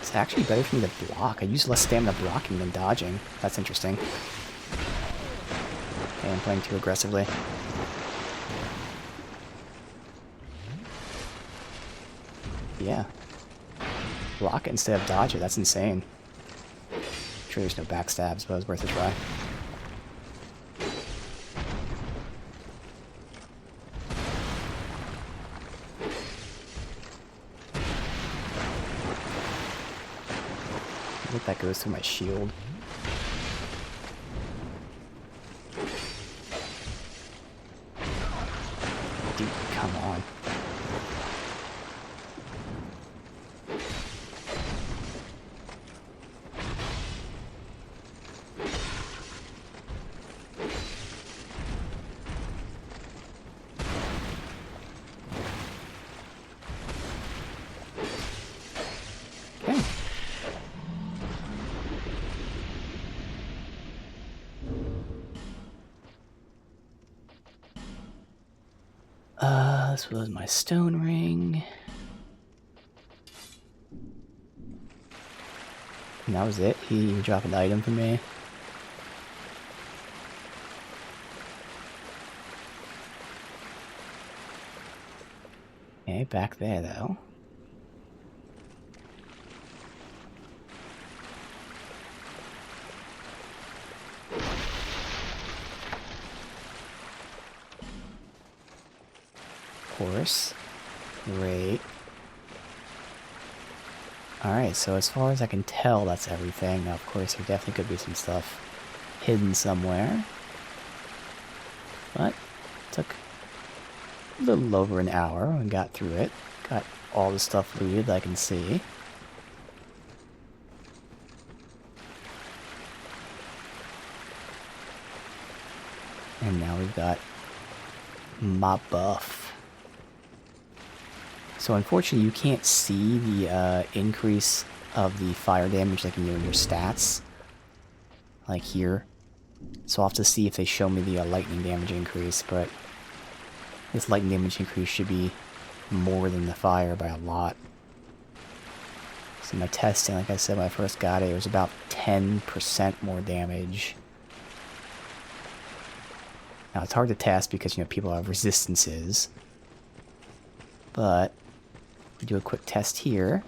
It's actually better for me to block. I use less stamina blocking than dodging. That's interesting. Okay, I'm playing too aggressively. Yeah. Block it instead of dodge it. That's insane. I'm sure there's no backstabs, but it was worth a try. I think that goes through my shield. Dude, come on. Okay. This was my stone ring. And that was it. He dropped an item for me. Okay, back there though. Course. Great. Alright, so as far as I can tell, that's everything. Now, of course, there definitely could be some stuff hidden somewhere. But it took a little over an hour and got through it. Got all the stuff looted I can see. And now we've got my buff. So unfortunately you can't see the increase of the fire damage like in your stats. Like here. So I'll have to see if they show me the lightning damage increase, but this lightning damage increase should be more than the fire by a lot. So my testing, like I said when I first got it was about 10% more damage. Now it's hard to test because, you know, people have resistances. But we do a quick test here.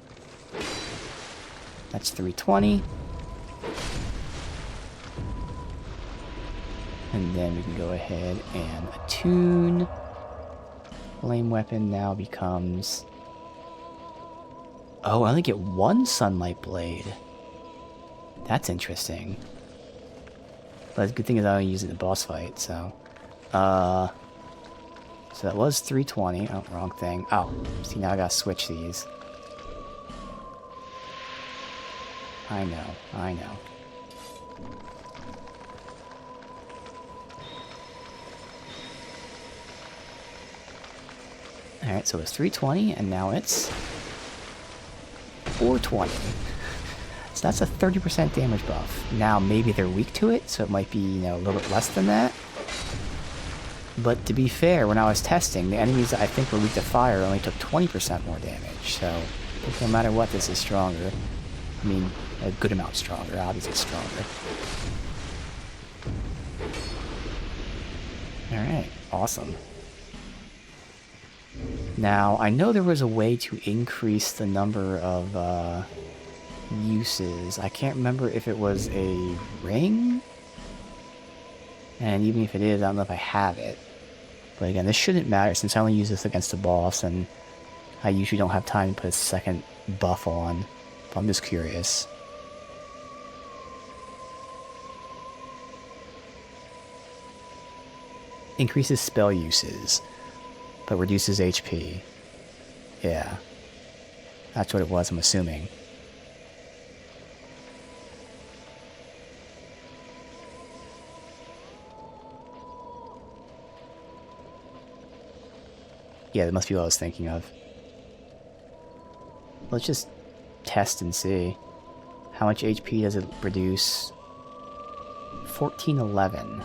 That's 320. And then we can go ahead and attune. Flame weapon now becomes... Oh, I only get one Sunlight Blade. That's interesting. But the good thing is I only use it in the boss fight, so... So that was 320. Oh, wrong thing. Oh, see, now I gotta switch these. I know, I know. Alright, so it was 320, and now it's 420. So that's a 30% damage buff. Now, maybe they're weak to it, so it might be, you know, a little bit less than that. But to be fair, when I was testing, the enemies that I think were weak to fire only took 20% more damage, so think no matter what, this is stronger. I mean, a good amount stronger, obviously stronger. Alright, awesome. Now, I know there was a way to increase the number of uses. I can't remember if it was a ring? And even if it is, I don't know if I have it. But again, this shouldn't matter since I only use this against the boss, and I usually don't have time to put a second buff on. But I'm just curious. Increases spell uses, but reduces HP. Yeah. That's what it was, I'm assuming. Yeah, that must be what I was thinking of. Let's just test and see. How much HP does it reduce? 1411.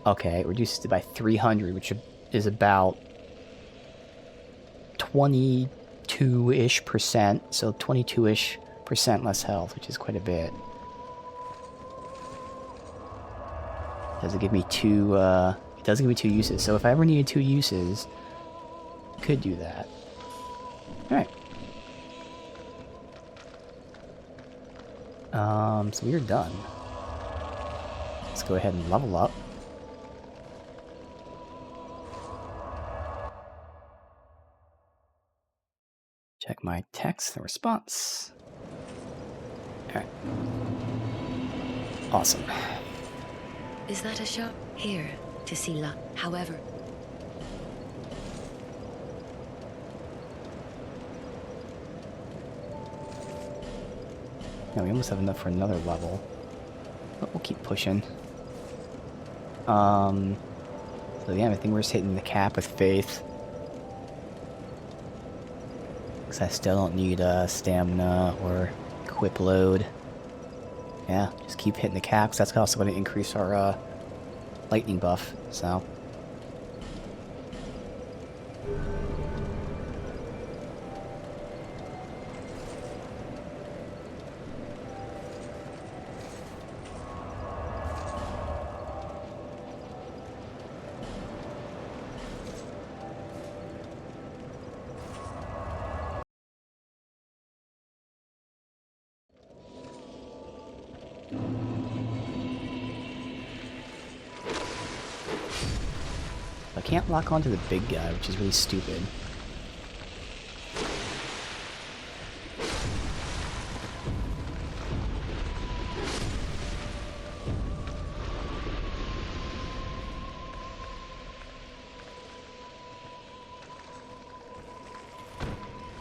Okay, it reduces it by 300, which is about 22-ish percent, so 22-ish percent less health, which is quite a bit. Does it give me two, it does give me 2 uses, so if I ever needed 2 uses, I could do that. Alright. So we're done. Let's go ahead and level up. Check my text and response. Alright. Awesome. Is that a shop? Here, to see luck. However... Now we almost have enough for another level. But we'll keep pushing. So yeah, I think we're just hitting the cap with Faith. Because I still don't need stamina or equip load. Yeah, just keep hitting the cap, 'cause that's also going to increase our lightning buff, so... I can't lock onto the big guy, which is really stupid.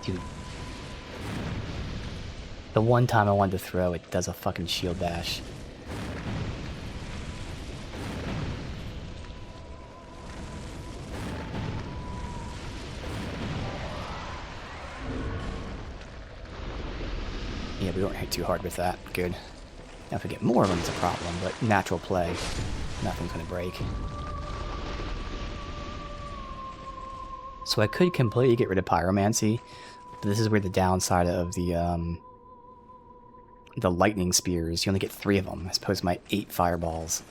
Dude. The one time I wanted to throw, it does a fucking shield dash. Yeah, we don't hit too hard with that. Good. Now if we get more of them, it's a problem, but natural play. Nothing's gonna break. So I could completely get rid of Pyromancy, but this is where the downside of the lightning spears. You only get 3 of them, as opposed to my 8 fireballs.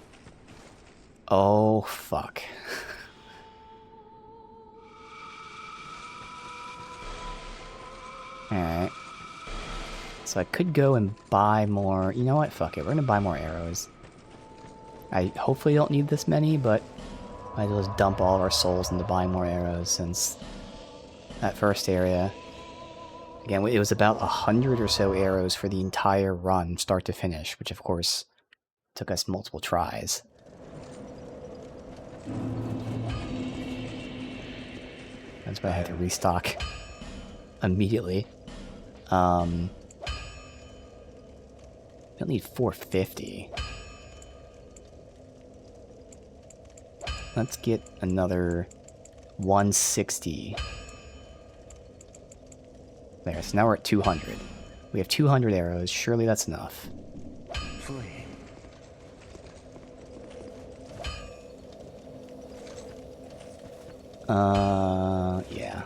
Oh, fuck. Alright. So I could go and buy more... You know what? Fuck it. We're gonna buy more arrows. I hopefully don't need this many, but might as well just dump all of our souls into buying more arrows, since that first area... Again, it was about 100 or so arrows for the entire run, start to finish, which of course took us multiple tries. That's why I had to restock immediately. Don't need 450. Let's get another 160. There, so now we're at 200. We have 200 arrows, surely that's enough. Yeah.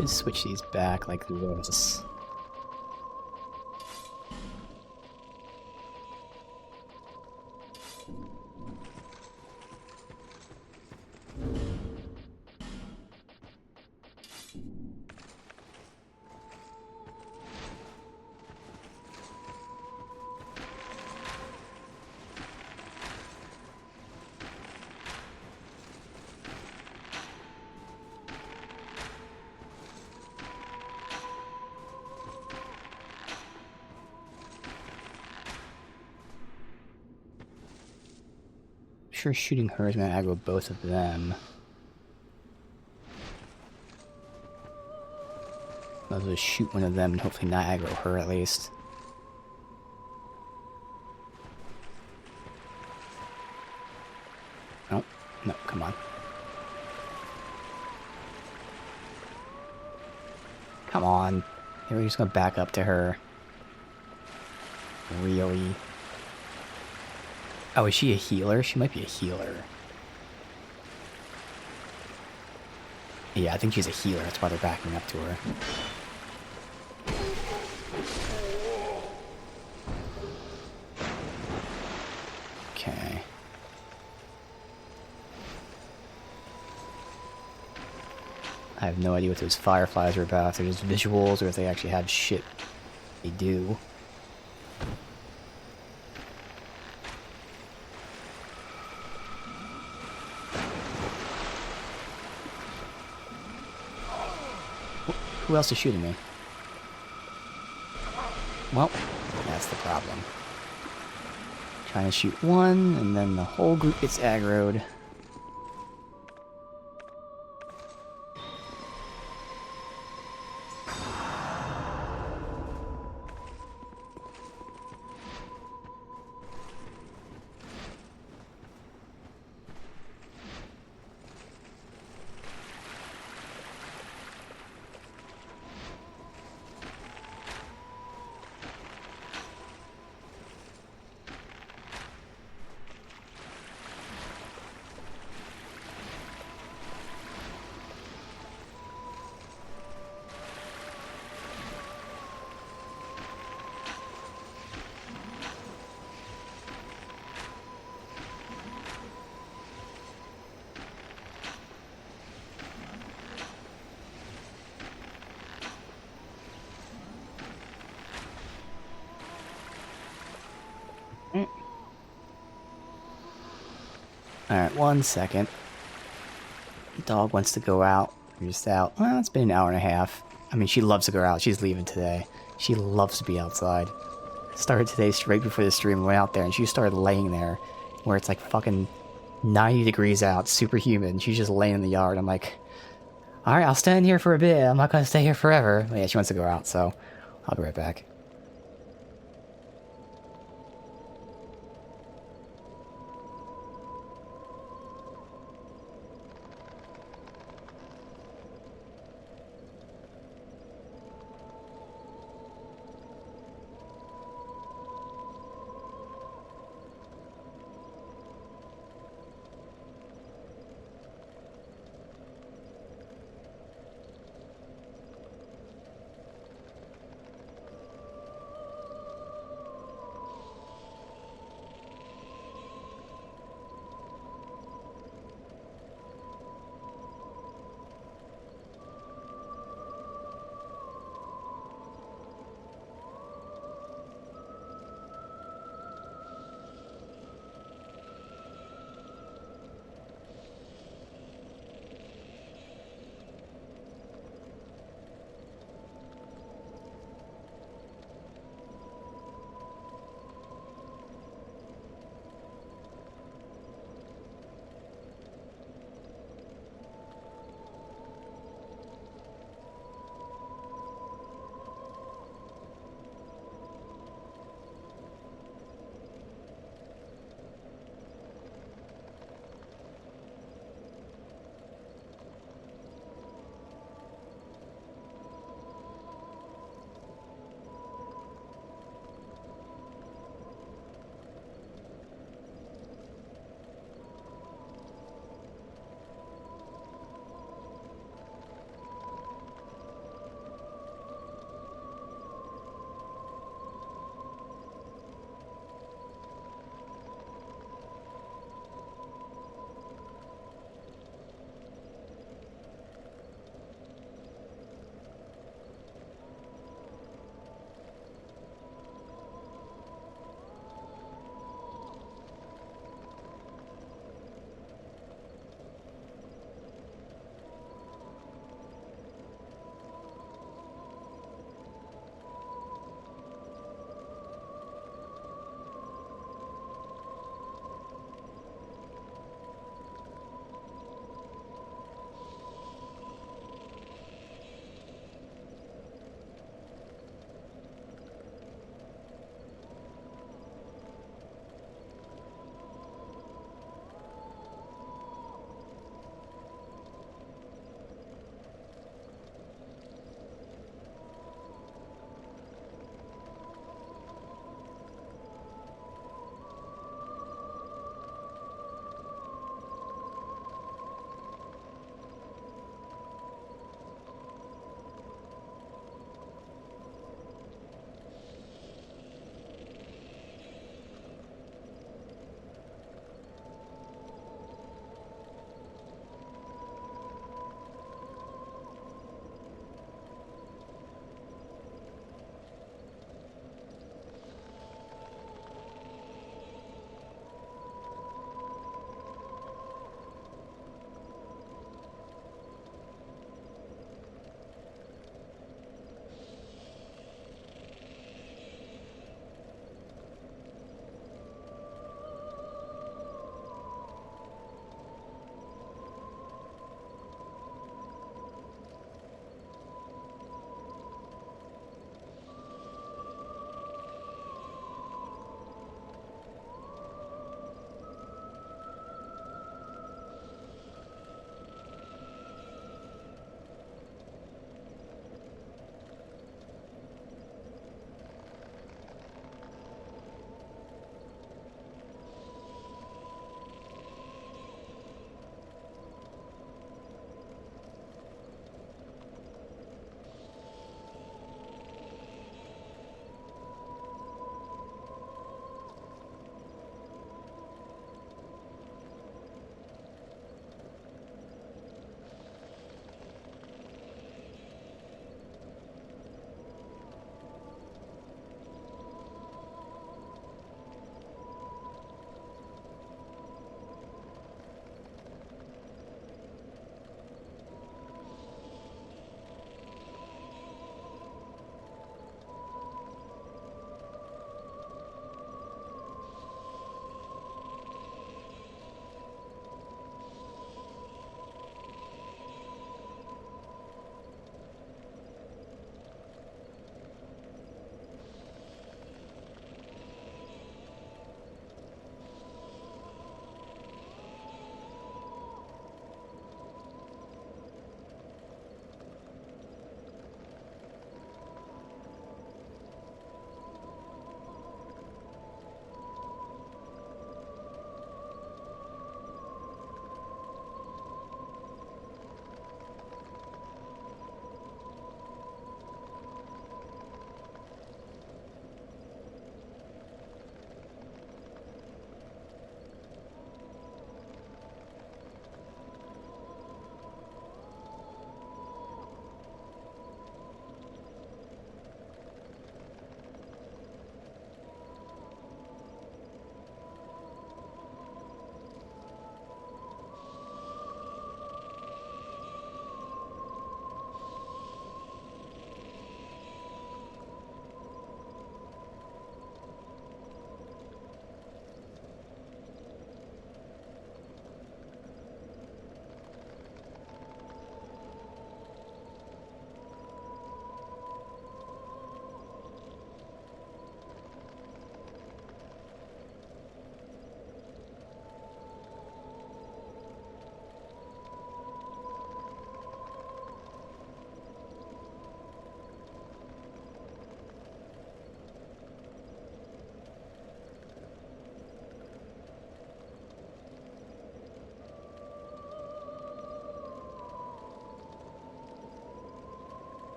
Just switch these back like this. Sure, shooting her is gonna aggro both of them. I'll just shoot one of them and hopefully not aggro her at least. Nope. No, come on. Come on. We're just gonna back up to her. Really? Oh, is she a healer? She might be a healer. Yeah, I think she's a healer. That's why they're backing up to her. Okay. I have no idea what those fireflies are about. If they're just visuals or if they actually have shit they do. Who else is shooting me? Well, that's the problem. Trying to shoot one, and then the whole group gets aggroed. Alright, 1 second. Dog wants to go out. We're just out. Well, it's been an hour and a half. I mean, she loves to go out. She's leaving today. She loves to be outside. Started today straight before the stream, went out there, and she started laying there where it's like fucking 90 degrees out, super humid. She's just laying in the yard. I'm like, alright, I'll stand here for a bit. I'm not gonna stay here forever. But yeah, she wants to go out, so I'll be right back.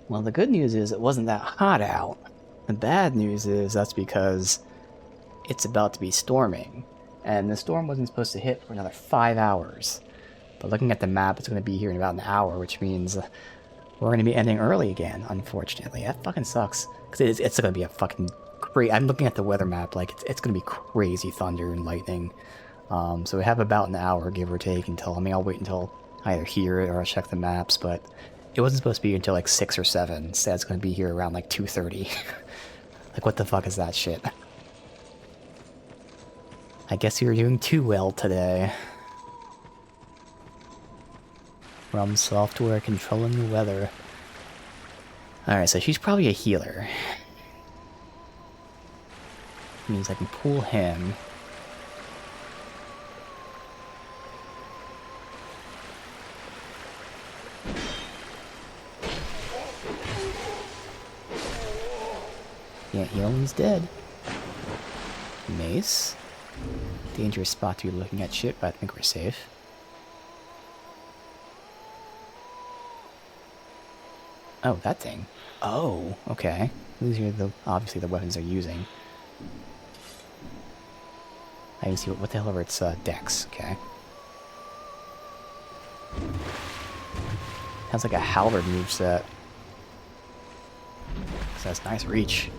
Well, the good news is it wasn't that hot out. The bad news is that's because it's about to be storming. And the storm wasn't supposed to hit for another 5 hours. But looking at the map, it's going to be here in about an hour, which means we're going to be ending early again, unfortunately. That fucking sucks. Because it's going to be a fucking crazy... I'm looking at the weather map, like, it's going to be crazy thunder and lightning. So we have about an hour, give or take, until... I mean, I'll wait until I either hear it or I'll check the maps, but it wasn't supposed to be until, like, 6 or 7. Instead, it's going to be here around, like, 2:30. Like, what the fuck is that shit? I guess you're doing too well today. From software controlling the weather. Alright, so she's probably a healer. Means I can pull him. Can't heal him, he's dead. Mace. Dangerous spot to be looking at shit, but I think we're safe. Oh, that thing. Oh, okay. These are the obviously the weapons they're using. I didn't see what the hell are its decks. Okay. Sounds like a halberd moveset. So that's nice reach.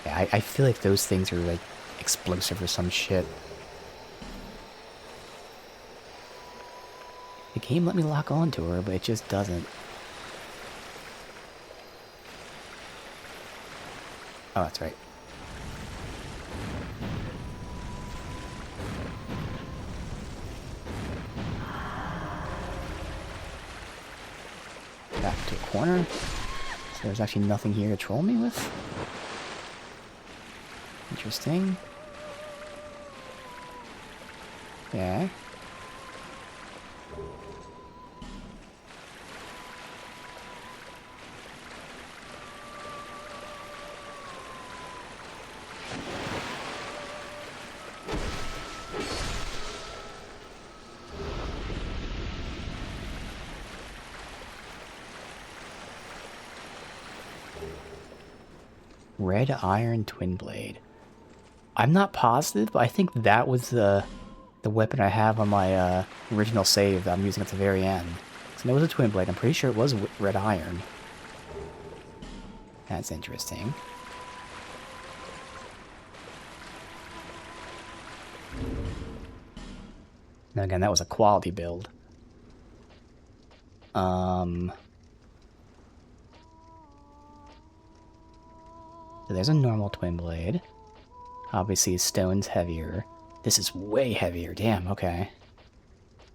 Yeah, I feel like those things are like explosive or some shit. The game let me lock onto her, but it just doesn't. Oh, that's right. Back to a corner. So there's actually nothing here to troll me with. Interesting. Okay. Red Iron Twin Blade. I'm not positive, but I think that was the weapon I have on my original save that I'm using at the very end. So it was a Twin Blade. I'm pretty sure it was Red Iron. That's interesting. Now again, that was a quality build. So there's a normal Twin Blade. Obviously, stone's heavier. This is way heavier. Damn, okay.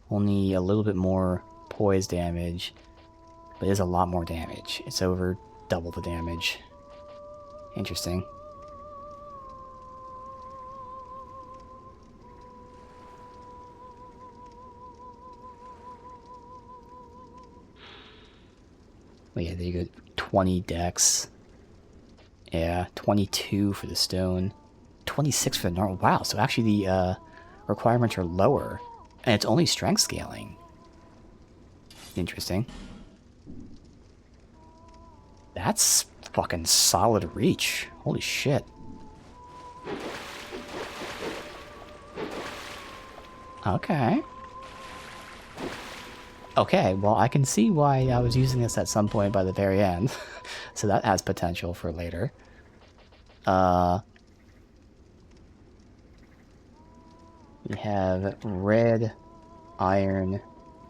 Only a little bit more poise damage, but it is a lot more damage. It's over double the damage. Interesting. But yeah, there you go. 20 dex. Yeah, 22 for the stone. 26 for the normal. Wow, so actually the requirements are lower. And it's only strength scaling. Interesting. That's fucking solid reach. Holy shit. Okay. Okay, well, I can see why I was using this at some point by the very end. So that has potential for later. We have Red Iron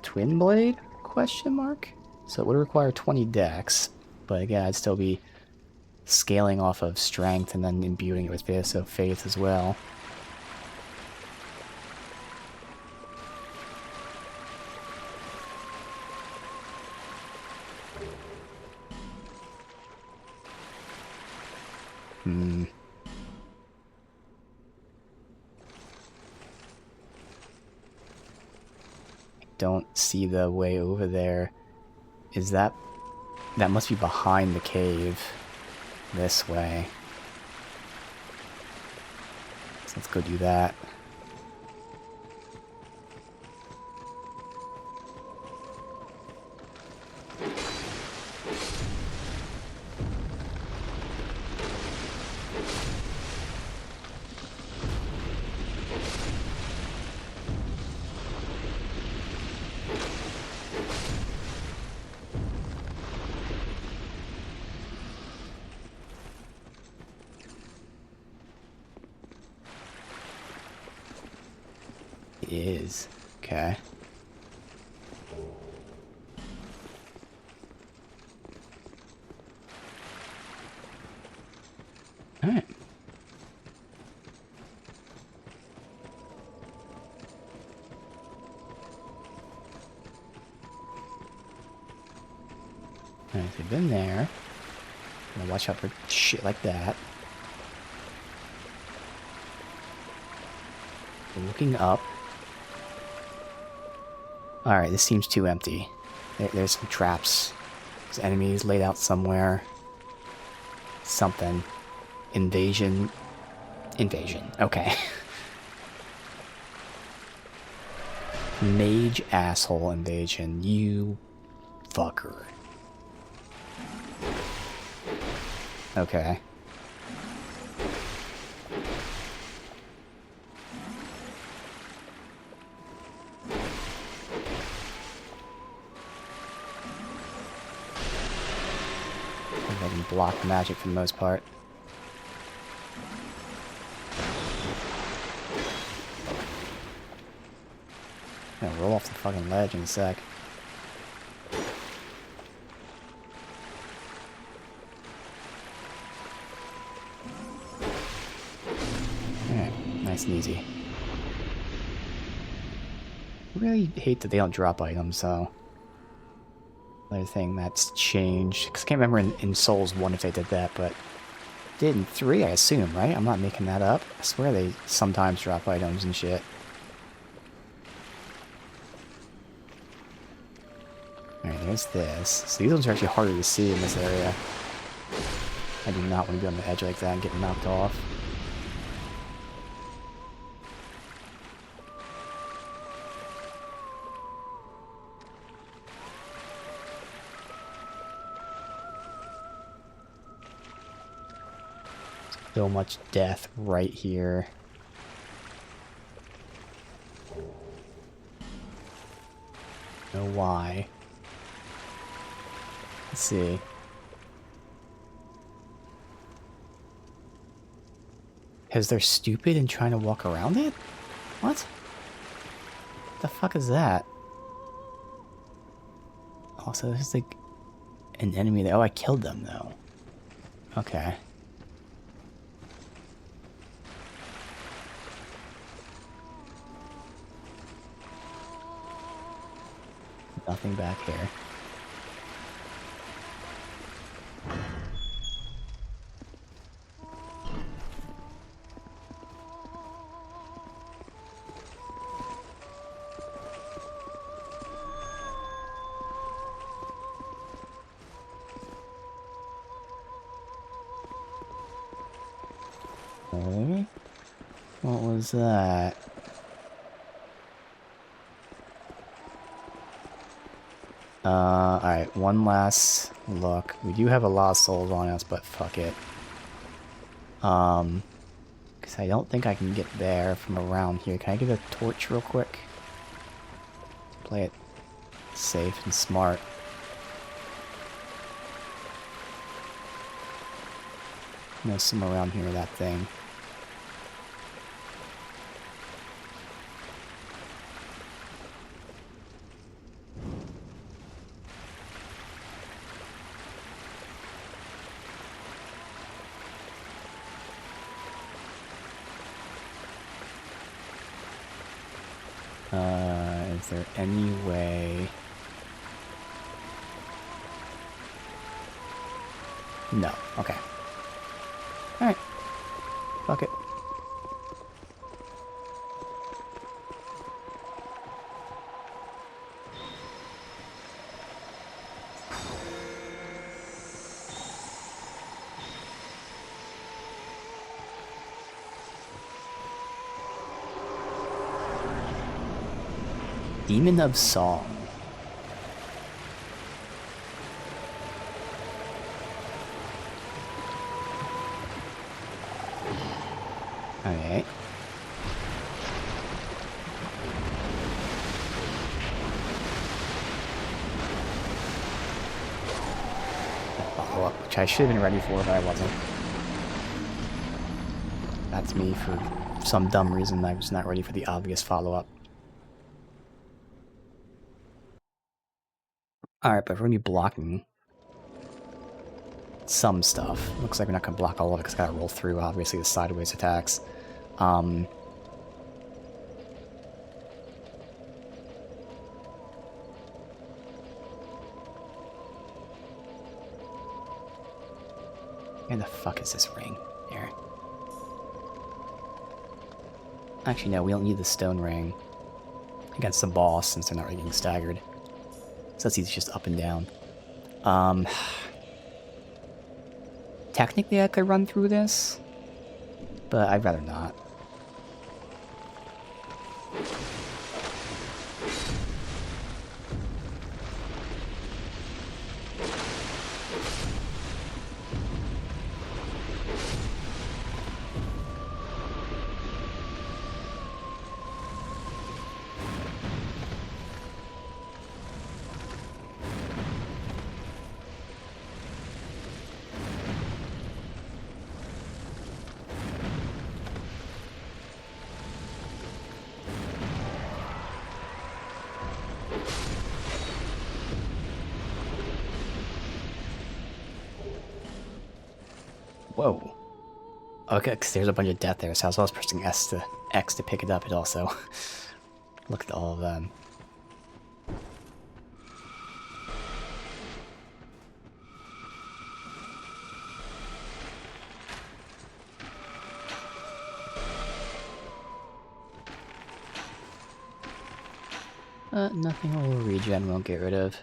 Twin Blade? Question mark? So it would require 20 dex, but again, I'd still be scaling off of strength and then imbuing it with faith as well. Don't see the way over there. Is that... that must be behind the cave. This way. So let's go do that. It is. Okay. Alright. Alright, so we've been there. Gonna watch out for shit like that. We're looking up. Alright, this seems too empty. There's some traps. There's enemies laid out somewhere. Something. Invasion. Invasion. Okay. Mage asshole invasion. You fucker. Okay. I can block magic for the most part. I'm gonna roll off the fucking ledge in a sec. Alright, nice and easy. I really hate that they don't drop items, so... Another thing that's changed. Because I can't remember in Souls 1 if they did that, but... Did in 3, I assume, right? I'm not making that up. I swear they sometimes drop items and shit. Alright, there's this. So these ones are actually harder to see in this area. I do not want to be on the edge like that and get knocked off. So much death right here. Know why. Let's see. Because they're stupid and trying to walk around it? What? The fuck is that? Also, there's like an enemy there. Oh, I killed them though. Okay. Nothing back here. Okay. What was that? Alright, one last look. We do have a lot of souls on us, but fuck it. Because I don't think I can get there from around here. Can I get a torch real quick? Play it safe and smart. There's some around here with that thing. Is there any way... No. Okay. Alright. Fuck it. Demon of Song. Okay. Follow-up, which I should have been ready for, but I wasn't. That's me for some dumb reason. I was not ready for the obvious follow-up. Alright, but we're gonna be blocking some stuff. Looks like we're not gonna block all of it because gotta roll through, obviously, the sideways attacks. Where the fuck is this ring? There. Actually, no, we don't need the stone ring against the boss since they're not really getting staggered. So that's easy, just up and down. Technically I could run through this, but I'd rather not. Whoa. Okay, because there's a bunch of death there, so as I was pressing X to pick it up, it also looked at all of them. Nothing a little regen won't get rid of.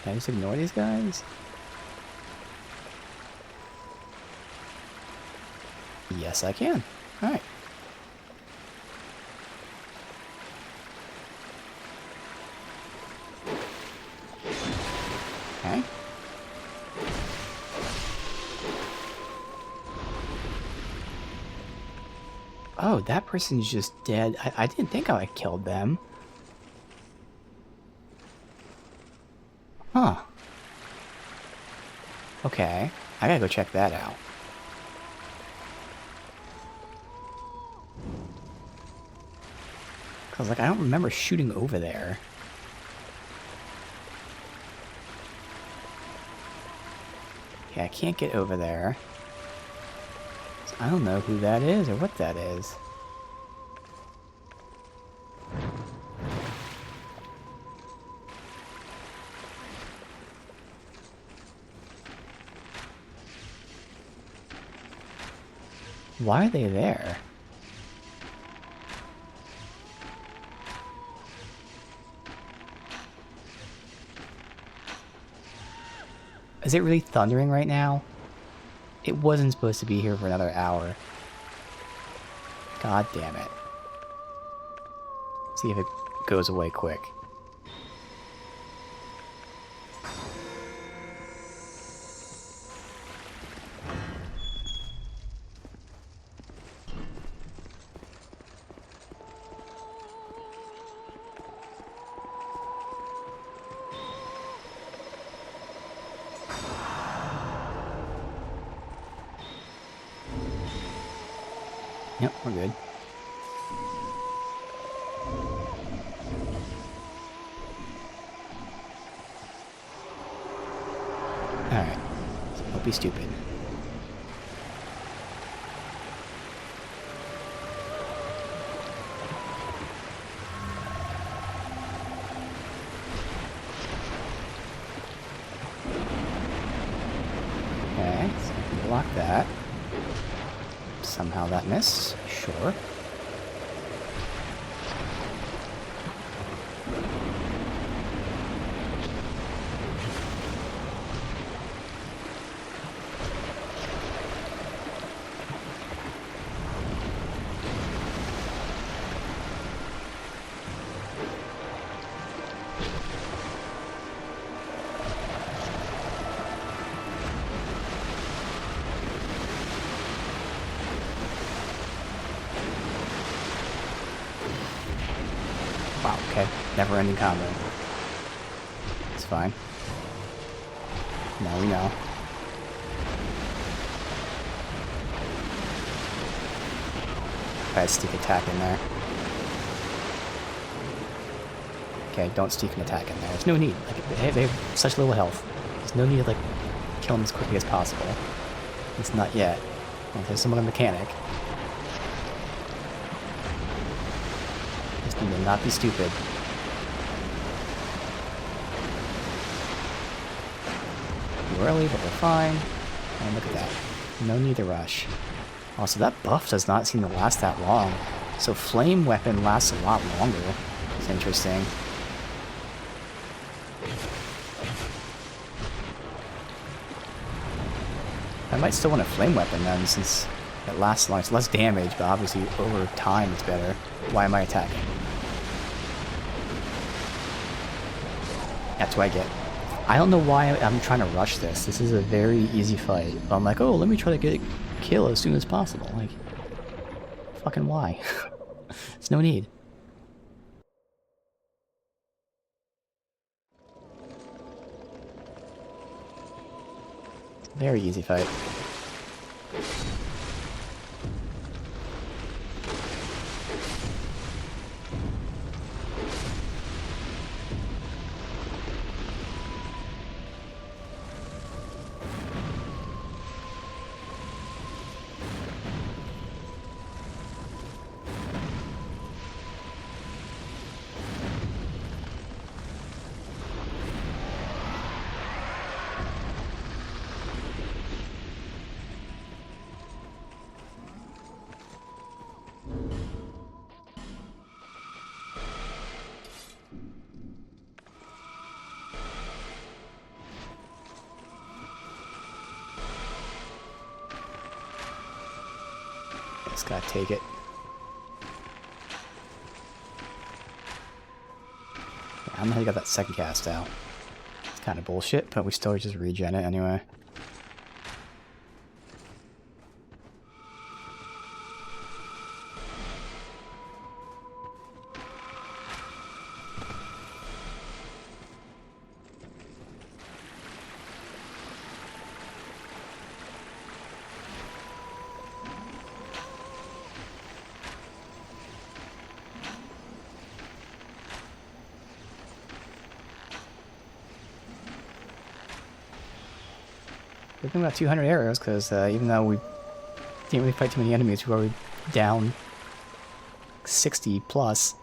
Can I just ignore these guys? Yes, I can. Alright. Okay. Oh, that person's just dead. I didn't think I killed them. Huh. Okay. I gotta go check that out. Cause like I don't remember shooting over there. Okay, I can't get over there. So I don't know who that is or what that is. Why are they there? Is it really thundering right now? It wasn't supposed to be here for another hour. God damn it. See if it goes away quick. Yep, we're good. Alright. Don't be stupid. Okay, so we can block that. Somehow that missed. Sure. Okay, never-ending combo. It's fine. Now we know. Try a sneak attack in there. Okay, don't sneak an attack in there. There's no need. Like, they have such little health. There's no need to, like, kill them as quickly as possible. At least not yet. Well, there's some other mechanic. Just need to not be stupid. Too early, but we're fine. And look at that. No need to rush. Also, that buff does not seem to last that long. So flame weapon lasts a lot longer. It's interesting. I might still want a flame weapon then, since it lasts long. It's less damage, but obviously over time it's better. Why am I attacking? That's what I get. I don't know why I'm trying to rush this. This is a very easy fight. But I'm like, oh, let me try to get a kill as soon as possible. Like, fucking why? There's no need. Very easy fight. Just gotta take it. I don't know how you got that second cast out. It's kind of bullshit, but we still just regen it anyway. We've got 200 arrows, because even though we didn't really fight too many enemies, we were already down 60 plus.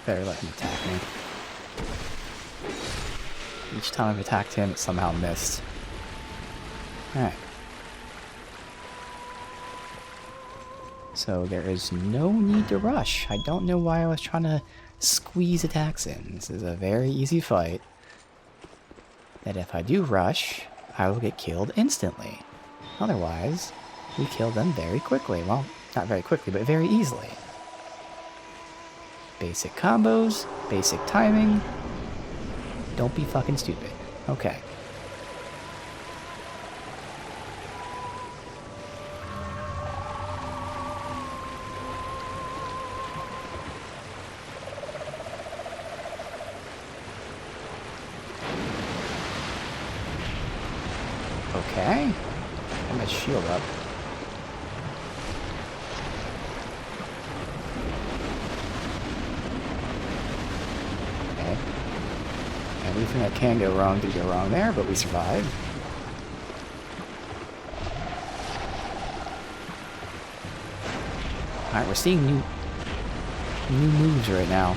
Better let him attack me. Each time I've attacked him, it somehow missed. Alright. So there is no need to rush. I don't know why I was trying to squeeze attacks in. This is a very easy fight. That if I do rush, I will get killed instantly. Otherwise, we kill them very quickly. Well, not very quickly, but very easily. Basic combos, basic timing. Don't be fucking stupid. Okay. Okay. Get my shield up. Everything that can go wrong did go wrong there, but we survived. Alright, we're seeing new moves right now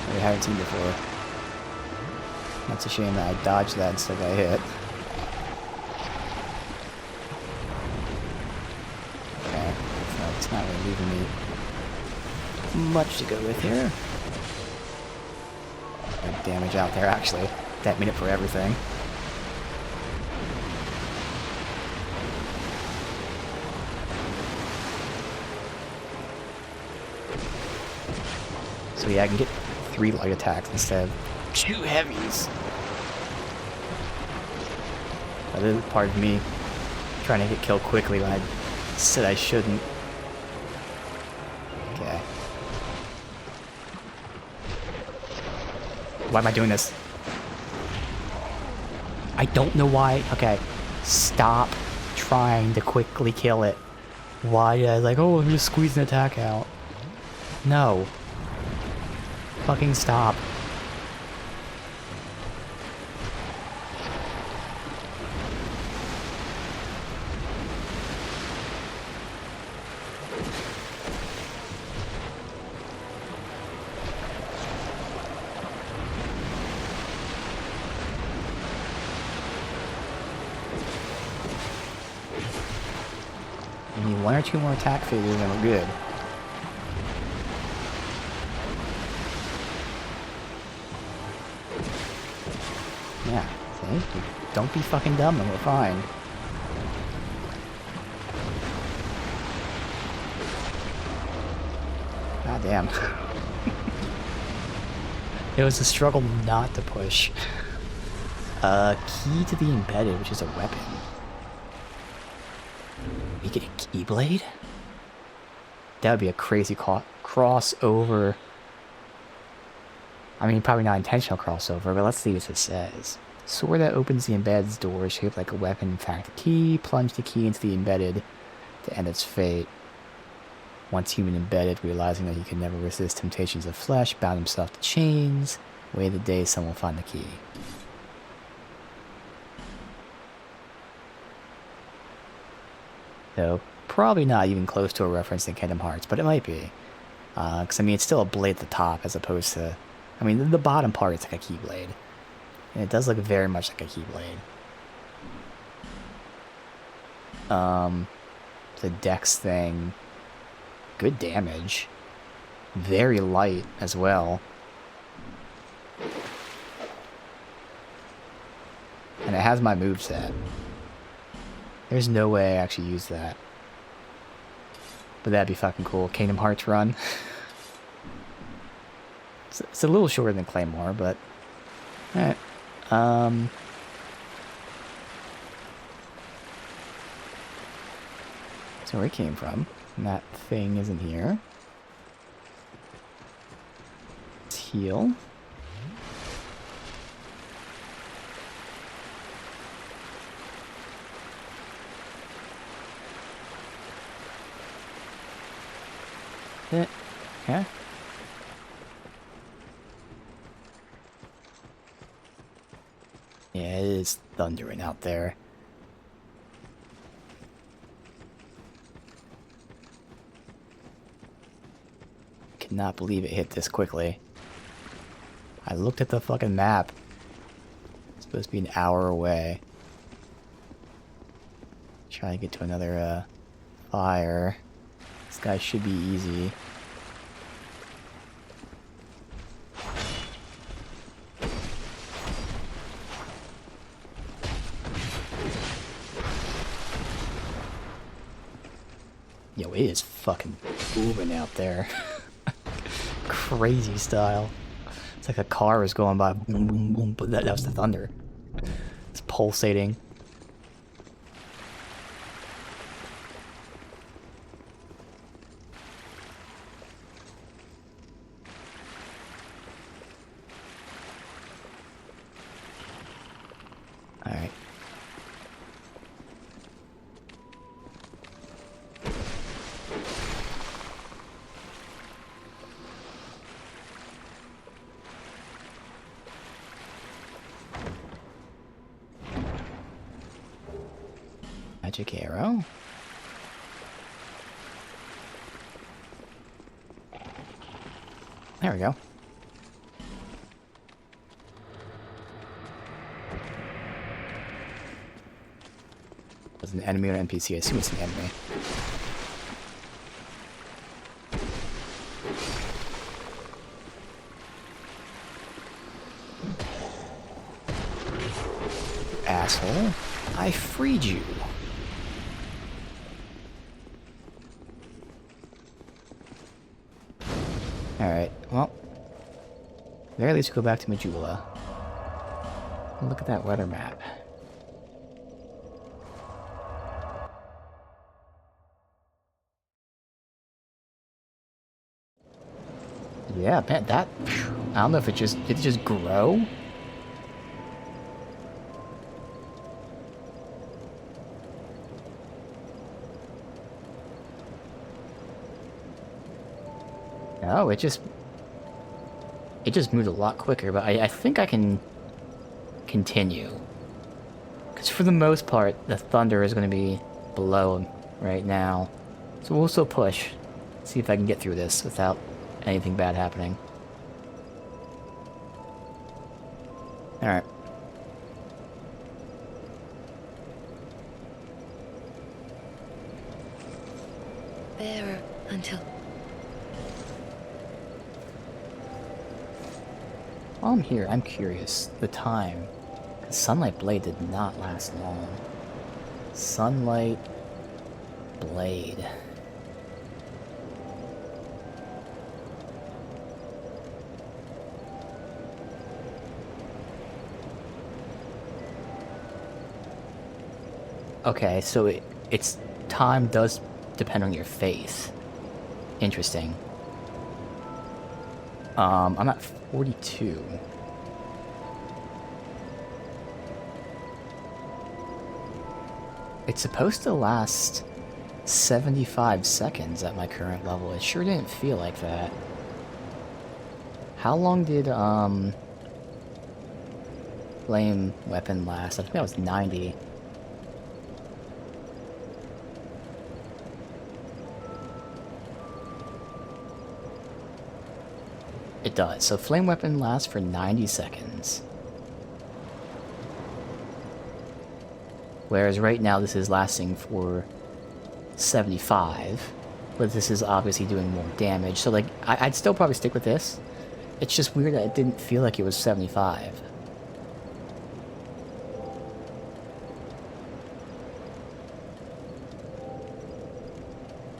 that we haven't seen before. That's a shame that I dodged that instead of I hit. Okay, so it's not really leaving me much to go with here. Damage out there, actually. That minute for everything. So yeah, I can get 3 light attacks instead of 2 heavies. That is part of me trying to get killed quickly when I said I shouldn't. Okay. Why am I doing this? I don't know why. Okay. Stop trying to quickly kill it. Why? Like, oh, I'm just squeezing an attack out. No. Fucking stop. We need 1 or 2 more attack phases and we're good. Yeah, see? Don't be fucking dumb and we're fine. God damn. It was a struggle not to push. Key to the embedded, which is a weapon. We get a Keyblade? That would be a crazy crossover. I mean, probably not intentional crossover, but let's see what it says. Sword that opens the embedded's door, shaped like a weapon. In fact, a key. Plunge the key into the embedded to end its fate. Once human embedded, realizing that he could never resist temptations of flesh, bound himself to chains. Wait the day someone will find the key. So, probably not even close to a reference to Kingdom Hearts, but it might be. Because, I mean, it's still a blade at the top as opposed to... I mean, the bottom part is like a Keyblade. And it does look very much like a Keyblade. The Dex thing... Good damage. Very light as well. And it has my moveset. There's no way I actually use that. But that'd be fucking cool. Kingdom Hearts run. It's a little shorter than Claymore, but... Alright. So where it came from. And that thing isn't here. Let's heal. Yeah. Yeah, it is thundering out there. Cannot believe it hit this quickly. I looked at the fucking map. It's supposed to be an hour away. Try to get to another fire. This guy should be easy. Yo, it is fucking booming out there. Crazy style. It's like a car was going by, boom, boom, boom, but that was the thunder. It's pulsating. Alright. Magic arrow. There we go. Was an enemy or an NPC? I assume it's an enemy. Asshole. I freed you. Alright, well, very least, go back to Majula. Look at that weather map. Yeah, man, that... I don't know if did it just grow? No, it just moved a lot quicker, but I think I can continue. Because for the most part, the thunder is going to be below right now. So we'll still push. See if I can get through this without anything bad happening. Alright. Bearer until... While I'm here, I'm curious. The time. Sunlight Blade did not last long. Sunlight Blade. Okay, so its time does depend on your faith. Interesting. I'm at 42. It's supposed to last 75 seconds at my current level. It sure didn't feel like that. How long did, flame weapon last? I think that was 90. It does. So flame weapon lasts for 90 seconds. Whereas right now this is lasting for 75. But this is obviously doing more damage. So like, I'd still probably stick with this. It's just weird that it didn't feel like it was 75.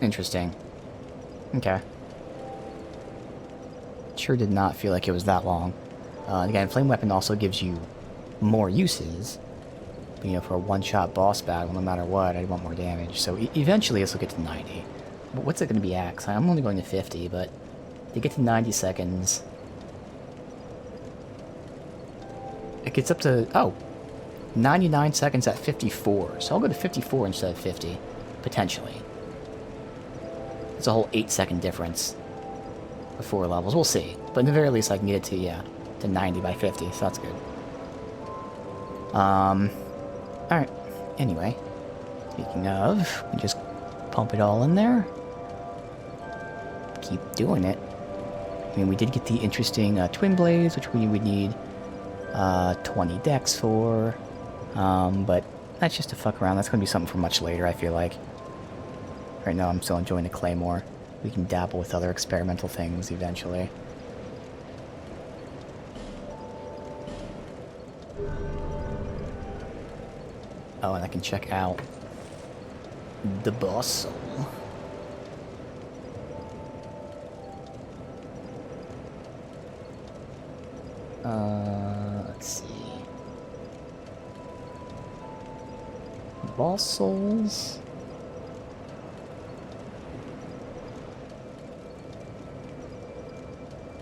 Interesting. Okay. Sure did not feel like it was that long. Again, Flame Weapon also gives you more uses. But, you know, for a one-shot boss battle, no matter what, I want more damage. So eventually this will get to 90. But what's it going to be at? 'Cause I'm only going to 50, but to get to 90 seconds... It gets up to, 99 seconds at 54. So I'll go to 54 instead of 50, potentially. It's a whole 8-second difference. The 4 levels, we'll see. But in the very least I can get it to, yeah, to 90 by 50, so that's good. Alright. Anyway, speaking of, we just pump it all in there. Keep doing it. I mean, we did get the interesting Twin Blades, which we would need 20 decks for. But that's just to fuck around. That's going to be something for much later, I feel like. Right now I'm still enjoying the Claymore. We can dabble with other experimental things eventually. Oh, and I can check out the boss soul. Let's see. Boss souls?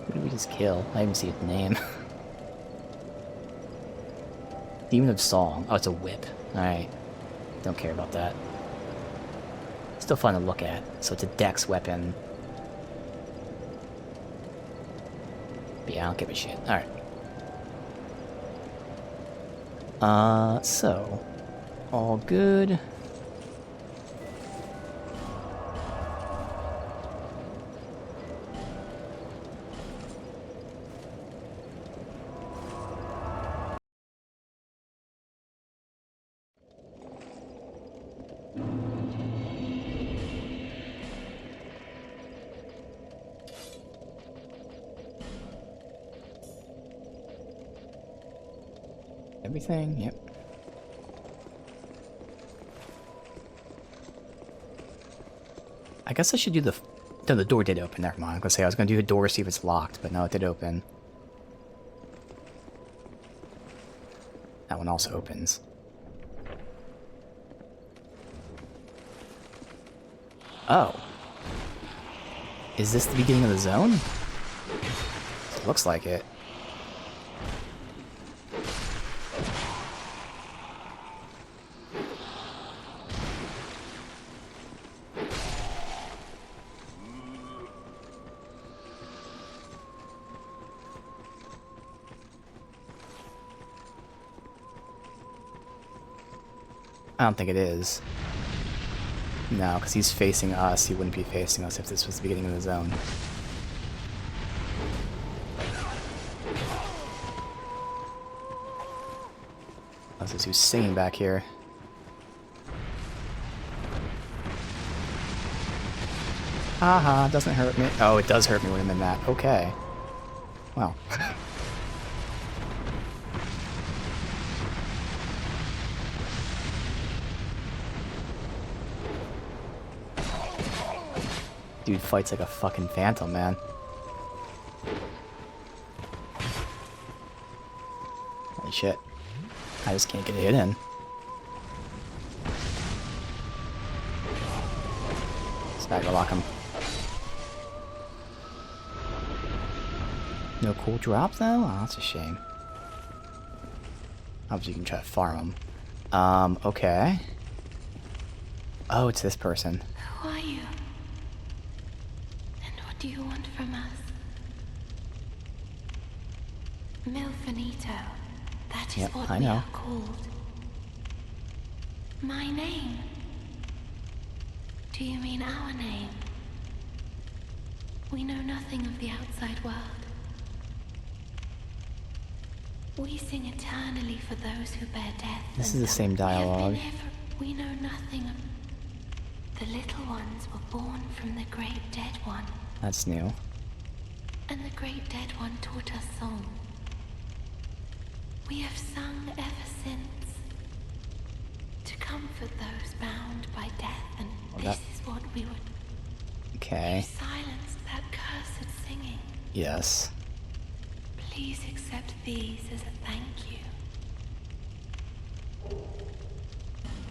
Who did we just kill? I didn't see his name. Demon of Song. Oh, it's a whip. Alright. Don't care about that. Still fun to look at. So it's a dex weapon. But yeah, I don't give a shit. Alright. So... all good. Everything? Yep. I guess I should do the... No, the door did open. Never mind. I was gonna say I was gonna do the door, see if it's locked, but no, it did open. That one also opens. Oh. Is this the beginning of the zone? It looks like it. I don't think it is. No, because he's facing us. He wouldn't be facing us if this was the beginning of the zone. Oh, this is who's singing back here. Haha, doesn't hurt me. Oh, it does hurt me when I'm in that. Okay. Well. Dude fights like a fucking phantom, man. Holy shit. I just can't get a hit in. Stagger lock him. No cool drop though? Oh, that's a shame. Obviously you can try to farm him. Okay. Oh, it's this person. Who are you? And what do you want from us? Milfinito. That is Yep, what I we know. are called. My name? Do you mean our name? We know nothing of the outside world. We sing eternally for those who bear death. This is the same dialogue. We know nothing of... The little ones were born from the great dead one. That's new. And the great dead one taught us song. We have sung ever since. To comfort those bound by death, and this is what we would... Okay. Silence that cursed singing. Yes. Please accept these as a thank you.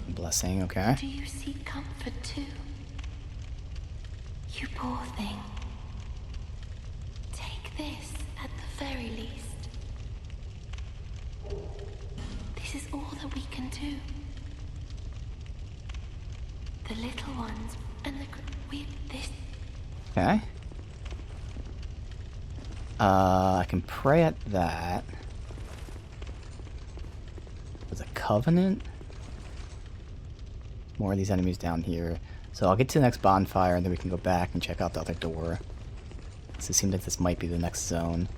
Blessing, okay. Do you seek comfort too? You poor thing. Take this at the very least. This is all that we can do. The little ones and this. Okay. I can pray at that. There's a covenant? More of these enemies down here. So I'll get to the next bonfire and then we can go back and check out the other door. So it seems like this might be the next zone.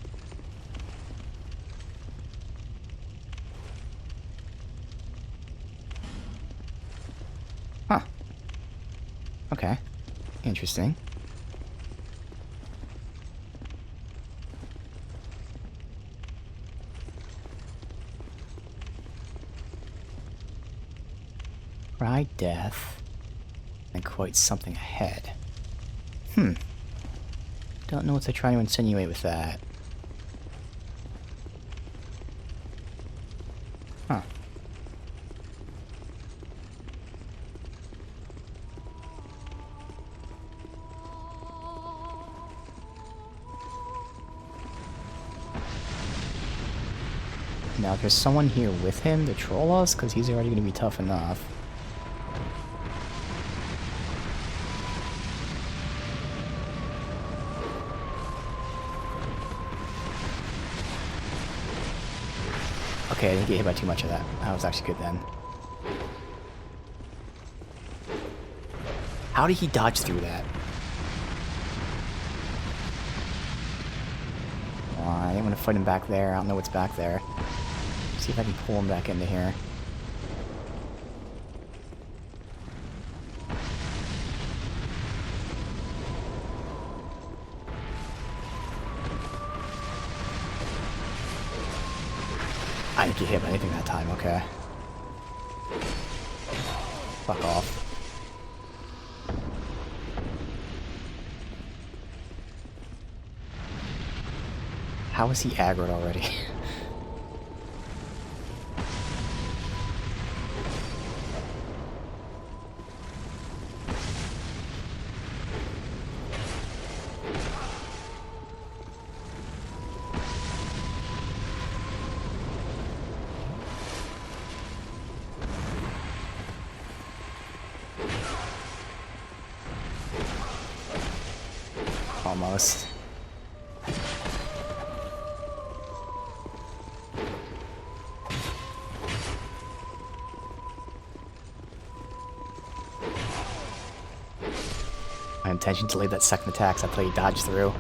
Huh. Okay. Interesting. Cry death, and quite something ahead. Don't know what they're trying to insinuate with that. Huh. Now, if there's someone here with him to troll us, because he's already going to be tough enough. Okay, I didn't get hit by too much of that. That was actually good then. How did he dodge through that? I didn't want to fight him back there. I don't know what's back there. See if I can pull him back into here. I didn't get hit by anything that time, okay. Fuck off. How is he aggroed already? almost. My intention to leave that second attack, so I thought he dodged through.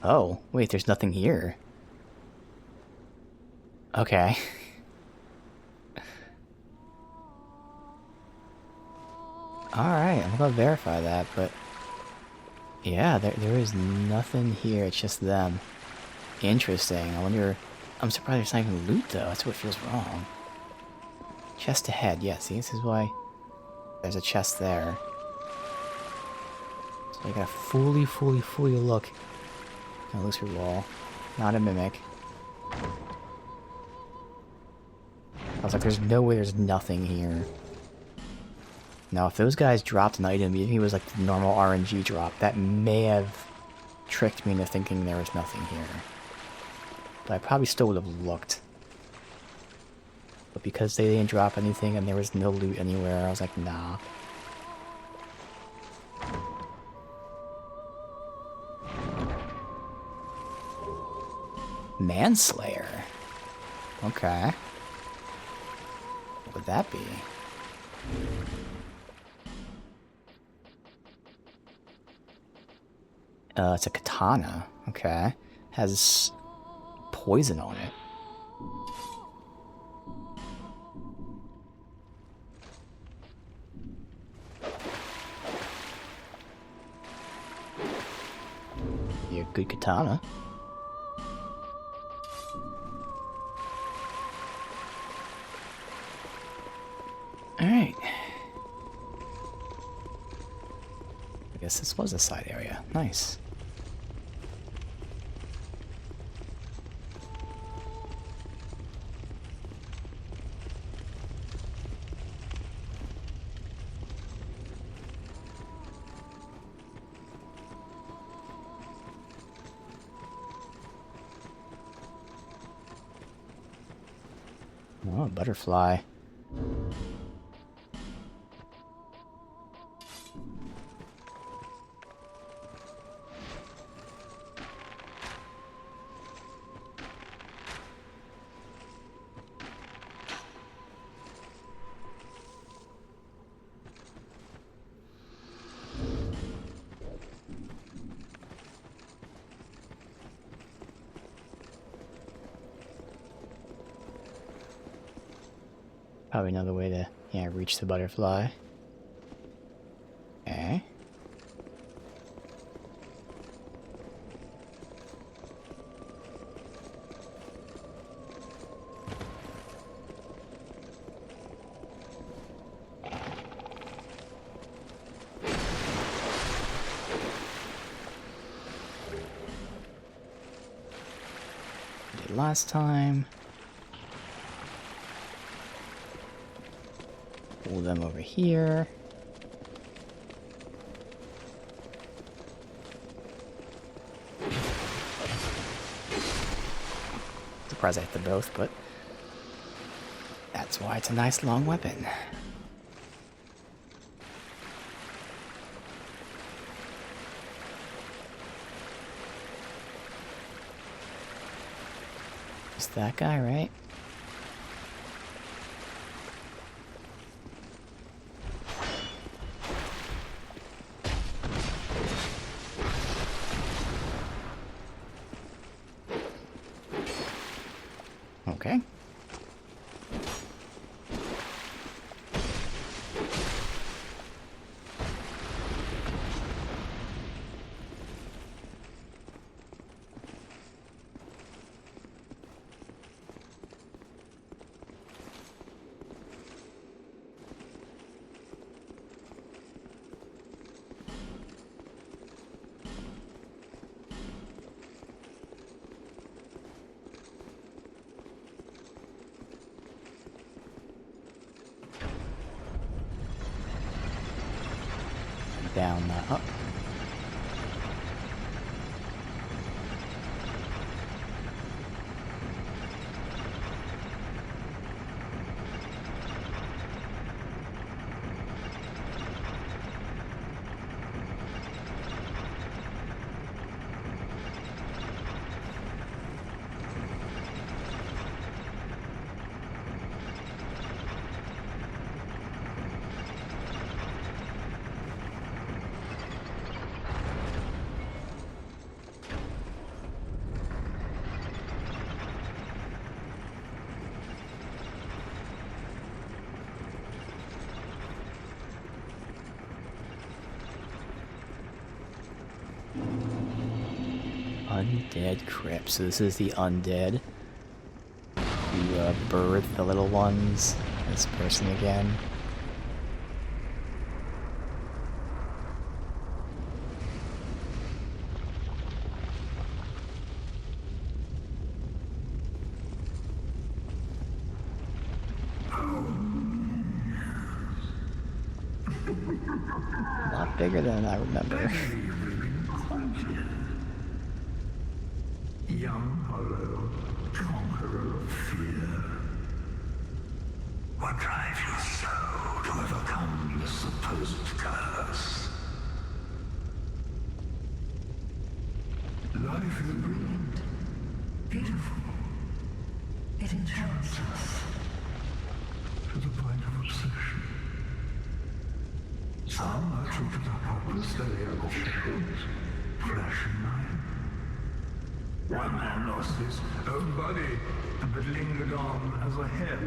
Oh, wait, there's nothing here. Okay. Alright, I'm gonna verify that, but... yeah, there is nothing here, it's just them. Interesting, I wonder... I'm surprised there's not even loot, though, that's what feels wrong. Chest ahead, yeah, see, this is why... there's a chest there. So I gotta fully look. Gonna lose your wall. Not a mimic. I was like, there's no way there's nothing here. Now, if those guys dropped an item, even if it was like the normal RNG drop, that may have tricked me into thinking there was nothing here. But I probably still would have looked. But because they didn't drop anything and there was no loot anywhere, I was like, nah. Manslayer. Okay. What would that be? It's a katana. Okay. Has poison on it. Yeah, good katana. Alright. I guess this was a side area. Nice. Oh, a butterfly. Probably another way to, yeah, reach the butterfly. Okay. Did last time. Pull them over here. Surprised I hit them both, but that's why it's a nice long weapon. It's that guy, right? Okay. down. Oh. Undead crypt. So this is the undead who birthed the little ones. This person again. A lot bigger than I remember. Young Hollow, conqueror of fear. What drives your soul to overcome the supposed curse? Life is brilliant, beautiful. It enchants us to the point of obsession. Some are true to the hopeless, they are the shadows, flashing light. One man lost his own body, but lingered on as a head.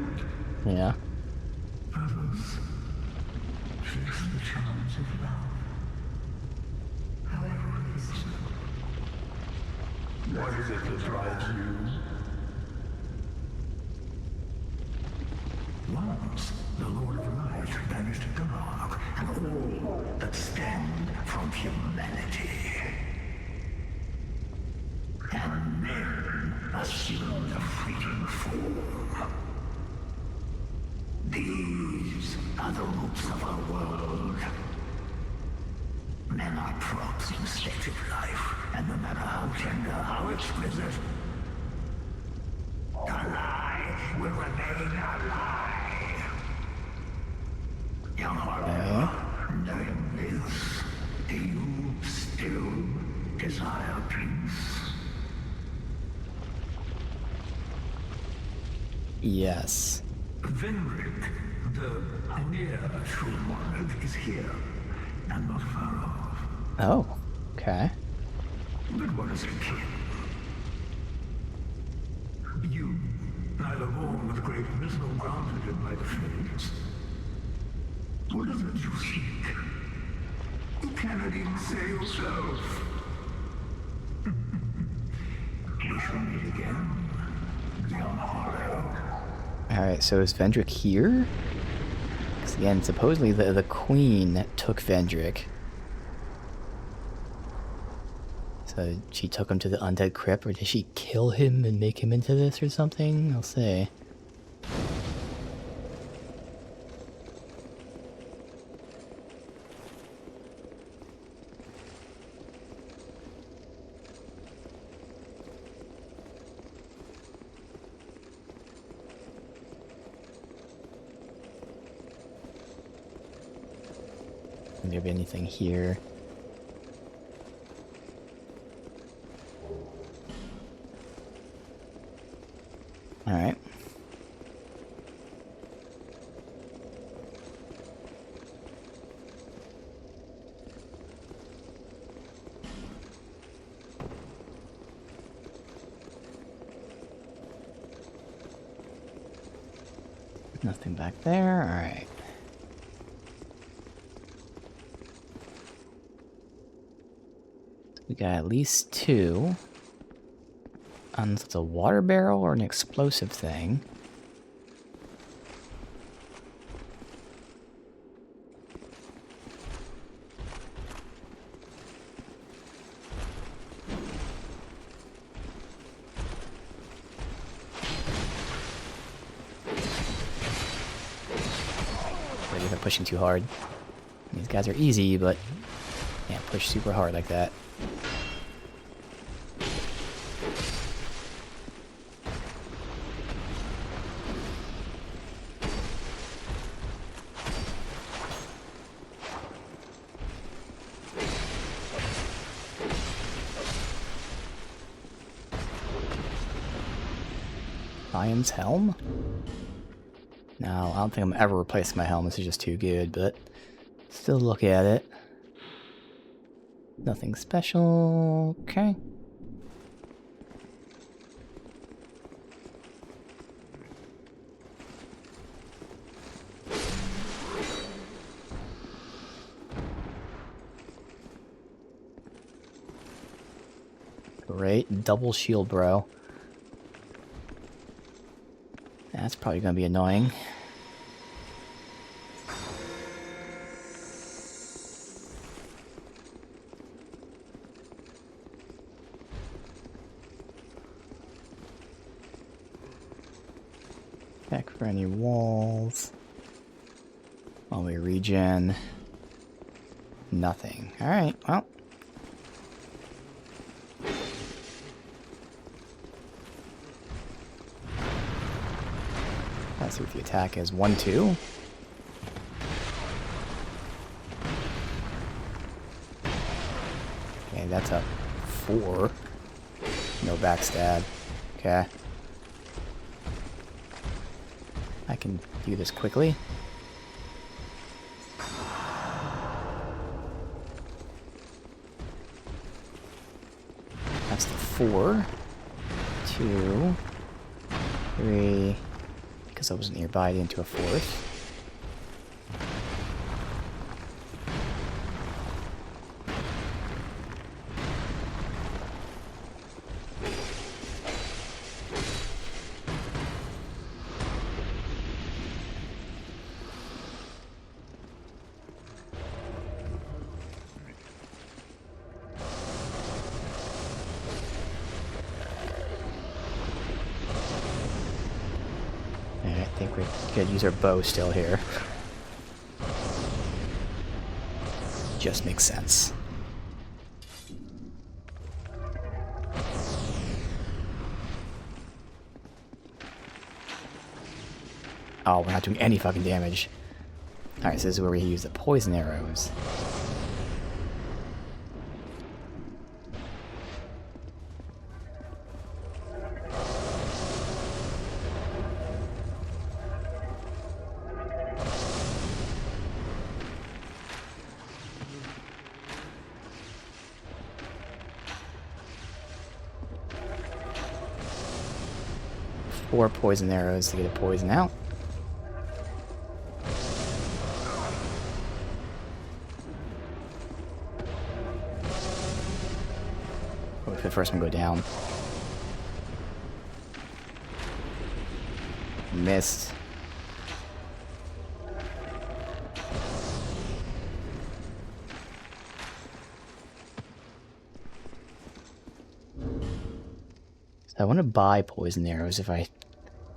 Yeah. Others chase the charms of love. However it is. What is it that drives you? Once, the Lord of Light banished dark and all that stemmed from humanity. And then assumed a fleeting form. These are the roots of our world. Men are props in state of life, and no matter how tender, how exquisite, the lie will remain a lie. Young Hollow, knowing this, do you still desire peace? Yes. Venric, the near true monarch, is here, and not far off. Oh, okay. But what is a kin? You, neither born with great wisdom granted it by the fates. What is it you seek? You cannot even say yourself. We shall meet again, Young Hollow. Alright, so is Vendrick here? Because again, supposedly the queen took Vendrick. So she took him to the undead crypt, or did she kill him and make him into this or something? I'll see. Is there anything here? Alright. Nothing back there, alright. We got at least two. Unless it's a water barrel or an explosive thing. Maybe they're pushing too hard. These guys are easy, but push super hard like that. Lion's Helm? No, I don't think I'm ever replacing my helm. This is just too good, but still look at it. Nothing special. Okay. Great. Double shield, bro. That's probably going to be annoying. Check for any walls. While we regen. Nothing. Alright, well. Let's see what the attack is. 1-2. Okay, that's a 4. No backstab. Okay. I can do this quickly. That's the 4. 2. 3. Because I wasn't nearby, into a 4th. I think we could use our bow still here. Just makes sense. Oh, we're not doing any fucking damage. Alright, so this is where we use the poison arrows. Four poison arrows to get a poison out. Wait for the first one to go down. Missed. So I want to buy poison arrows if I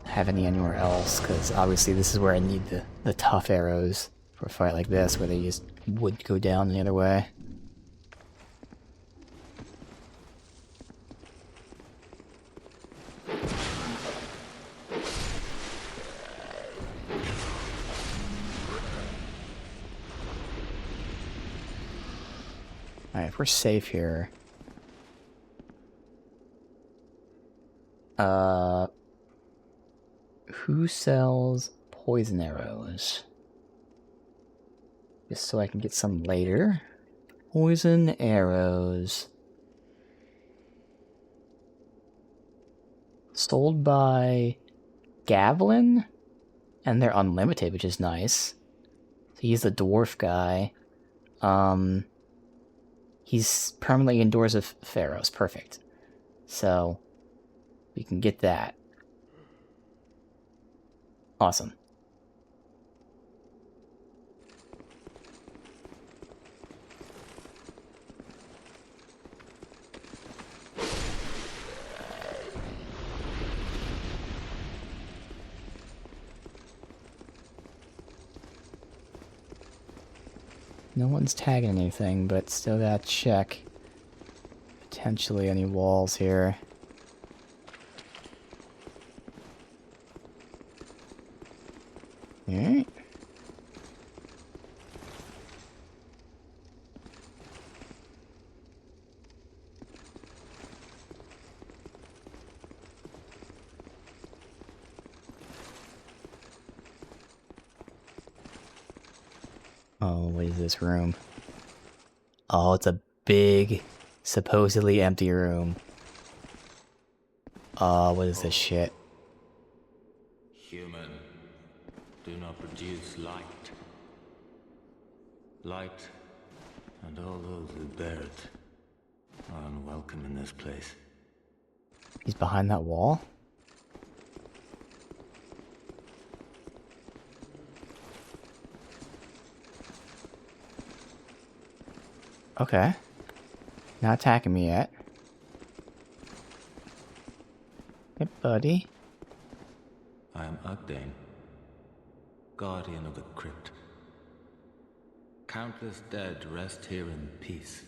have any anywhere else, because obviously this is where I need the tough arrows for a fight like this, where they just would go down the other way. Alright, if we're safe here... who sells poison arrows? Just so I can get some later. Poison arrows. Sold by Gavlin? And they're unlimited, which is nice. So he's the dwarf guy. He's permanently indoors of Pharaohs. Perfect. So, we can get that. Awesome. No one's tagging anything, but still gotta check. Potentially any walls here. Alright. Oh, what is this room? Oh, it's a big, supposedly empty room. Oh, what is this shit? Human, do not produce light. Light, and all those who bear it, are unwelcome in this place. He's behind that wall? Okay. Not attacking me yet. Hey, buddy. I am Ugdane, guardian of the crypt. Countless dead rest here in peace,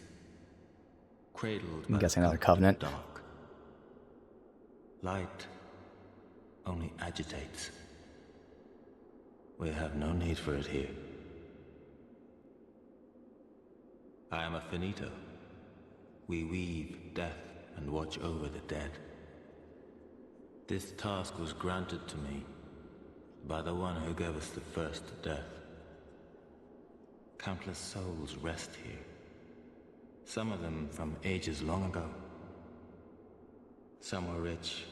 cradled I'm by guessing the another comfort of covenant. dark. Light only agitates. We have no need for it here. I am a finito. We weave death and watch over the dead. This task was granted to me by the one who gave us the first death. Countless souls rest here. Some of them from ages long ago. Some were rich,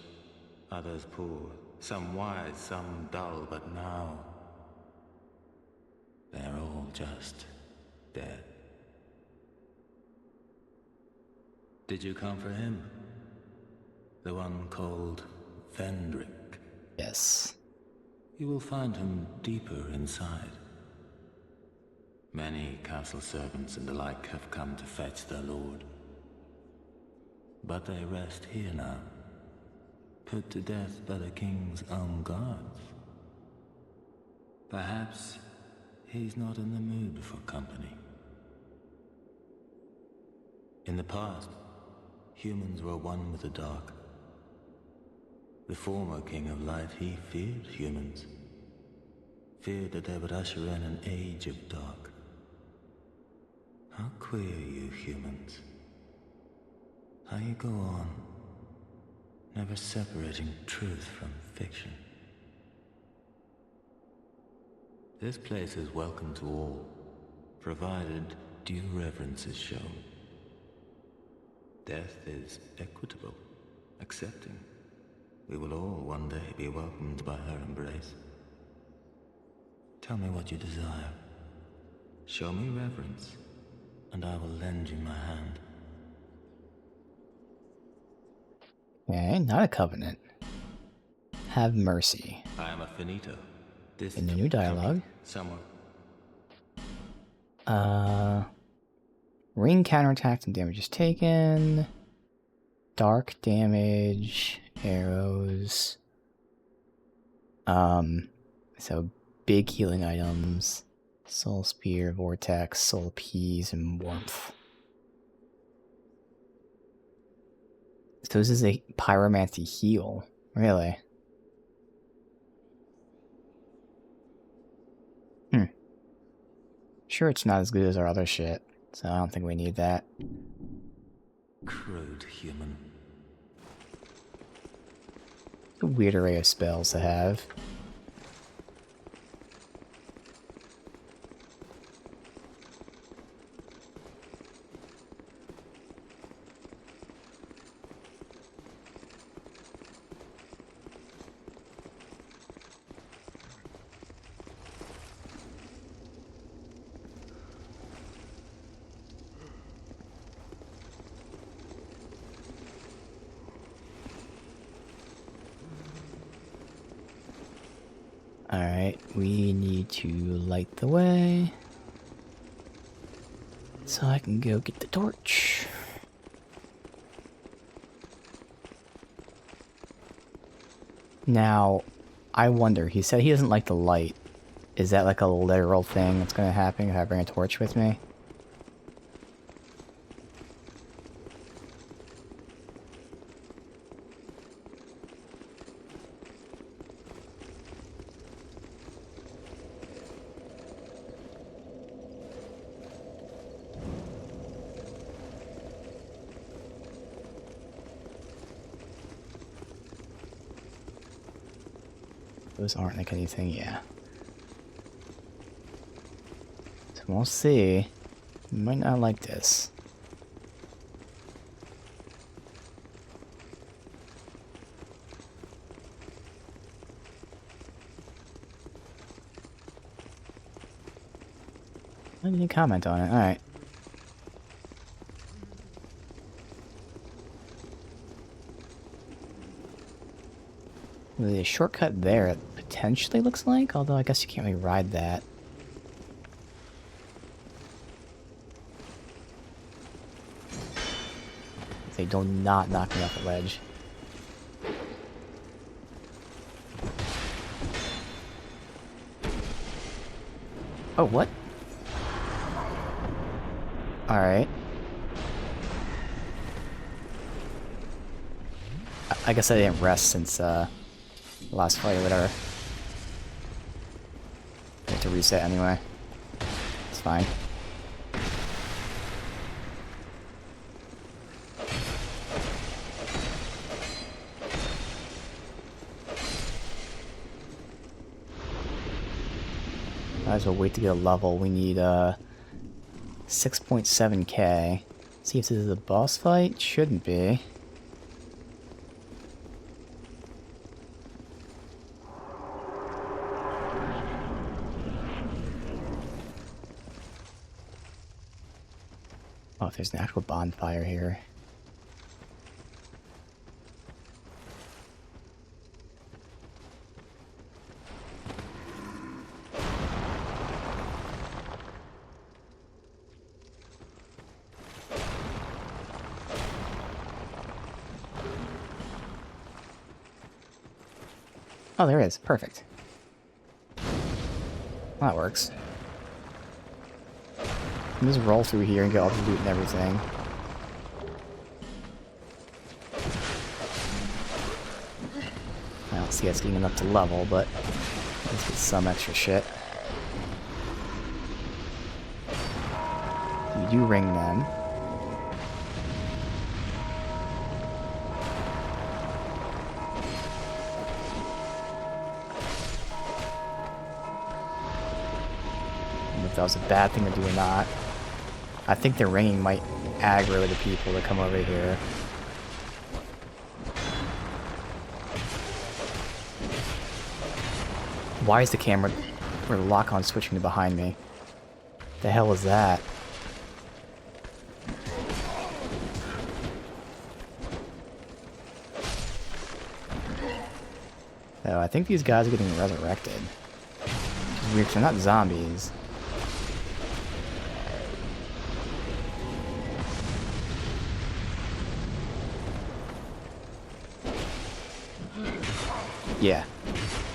others poor, some wise, some dull, but now they're all just dead. Did you come for him? The one called Vendrick? Yes. You will find him deeper inside. Many castle servants and the like have come to fetch their lord. But they rest here now, put to death by the king's own guards. Perhaps he's not in the mood for company. In the past, humans were one with the dark. The former king of light, he feared humans. Feared that they would usher in an age of dark. How queer you humans. How you go on, never separating truth from fiction. This place is welcome to all, provided due reverence is shown. Death is equitable, accepting. We will all one day be welcomed by her embrace. Tell me what you desire. Show me reverence, and I will lend you my hand. Okay, not a covenant. Have mercy. I am a finito. This In the new dialogue. Somewhere. Ring counterattacks and damage is taken. Dark damage, arrows. So big healing items. Soul Spear, Vortex, Soul Peas, and Warmth. So this is a Pyromancy heal. Really? Sure, it's not as good as our other shit, so I don't think we need that. Crude human. A weird array of spells to have. Alright, we need to light the way. So I can go get the torch. Now, I wonder, he said he doesn't like the light. Is that like a literal thing that's gonna happen if I bring a torch with me? Those aren't like anything, yeah. So we'll see. Might not like this. I didn't comment on it. Alright. The shortcut there, it potentially looks like, although I guess you can't really ride that. They do not knock me off the ledge. Oh, what? Alright. I guess I didn't rest since, last fight or whatever. I have to reset anyway. It's fine. Might as well wait to get a level. We need 6.7k. See if this is a boss fight? Shouldn't be. Oh, if there's an actual bonfire here. Oh, there is. Perfect. Well, that works. Just roll through here and get all the loot and everything. I don't see us getting enough to level, but let's get some extra shit. We do ring them. If that was a bad thing to do or not. I think the ringing might aggro the people that come over here. Why is the camera or the lock-on switching to behind me? The hell is that? Oh, I think these guys are getting resurrected. Which is weird, 'cause they're not zombies. Yeah.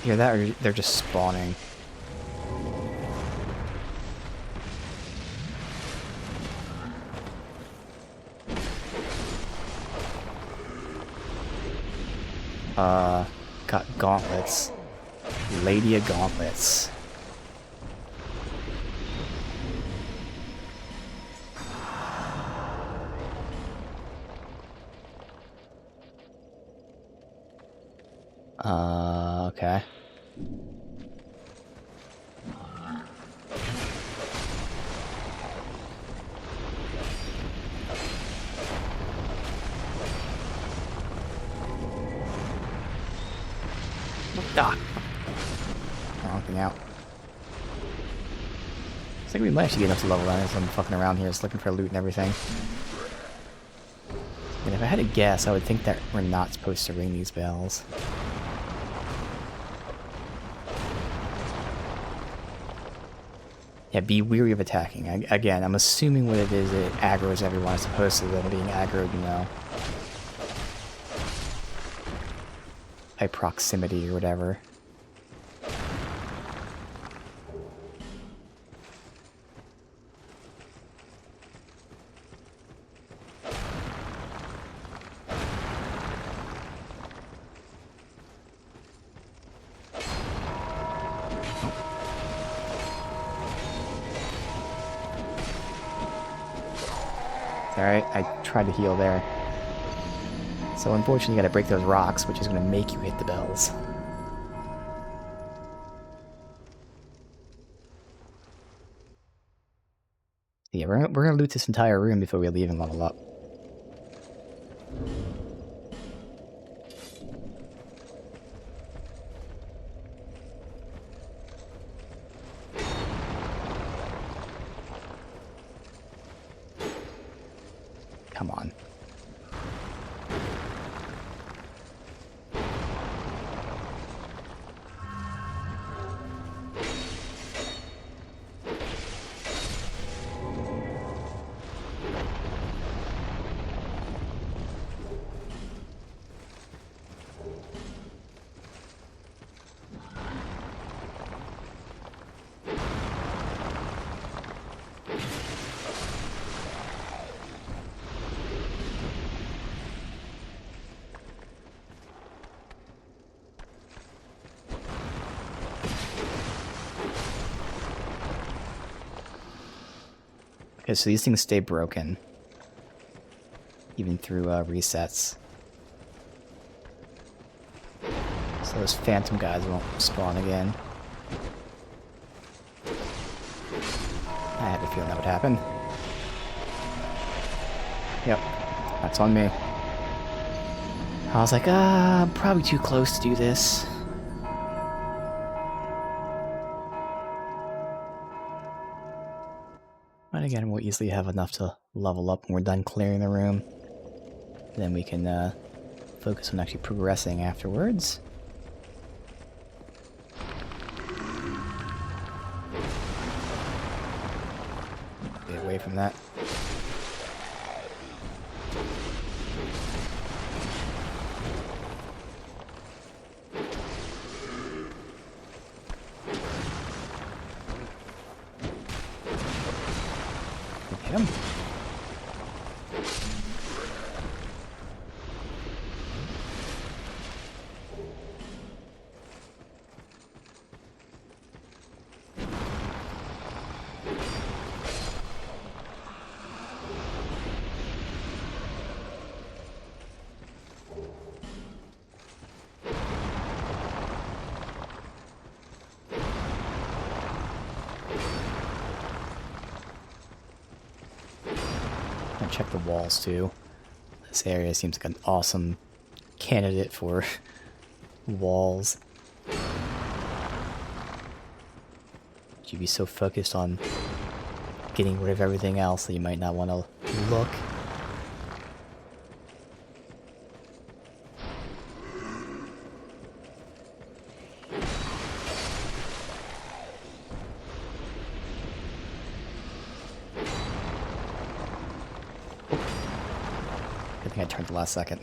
Either that or they're just spawning. Got gauntlets. Lady of gauntlets. Okay. Ah! Wrong thing out. I think we might actually get enough to level that as I'm fucking around here, just looking for loot and everything. And if I had to guess, I would think that we're not supposed to ring these bells. Yeah, be weary of attacking. Again, I'm assuming what it is, it aggroes everyone as opposed to them being aggroed, you know, by proximity or whatever. Alright, I tried to heal there. So unfortunately you gotta break those rocks, which is gonna make you hit the bells. Yeah, we're gonna loot this entire room before we leave and level up. Come on. Okay, so these things stay broken. Even through resets. So those phantom guys won't spawn again. I had a feeling that would happen. Yep, that's on me. I was like, I'm probably too close to do this. But again, we'll easily have enough to level up when we're done clearing the room. Then we can focus on actually progressing afterwards. Get away from that. Hit him. Check the walls too. This area seems like an awesome candidate for walls. You'd be so focused on getting rid of everything else that you might not want to look. I think I turned the last second.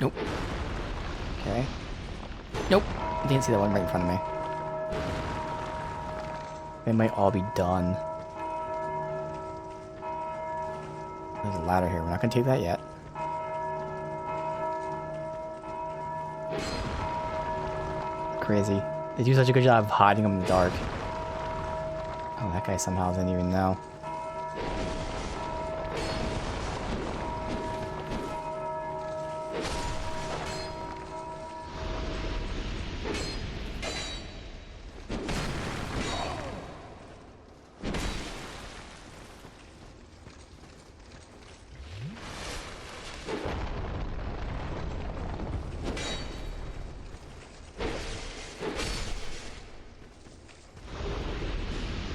Nope. Okay. Nope. I didn't see that one right in front of me. They might all be done. There's a ladder here. We're not going to take that yet. Crazy. They do such a good job of hiding them in the dark. Oh, that guy somehow doesn't even know.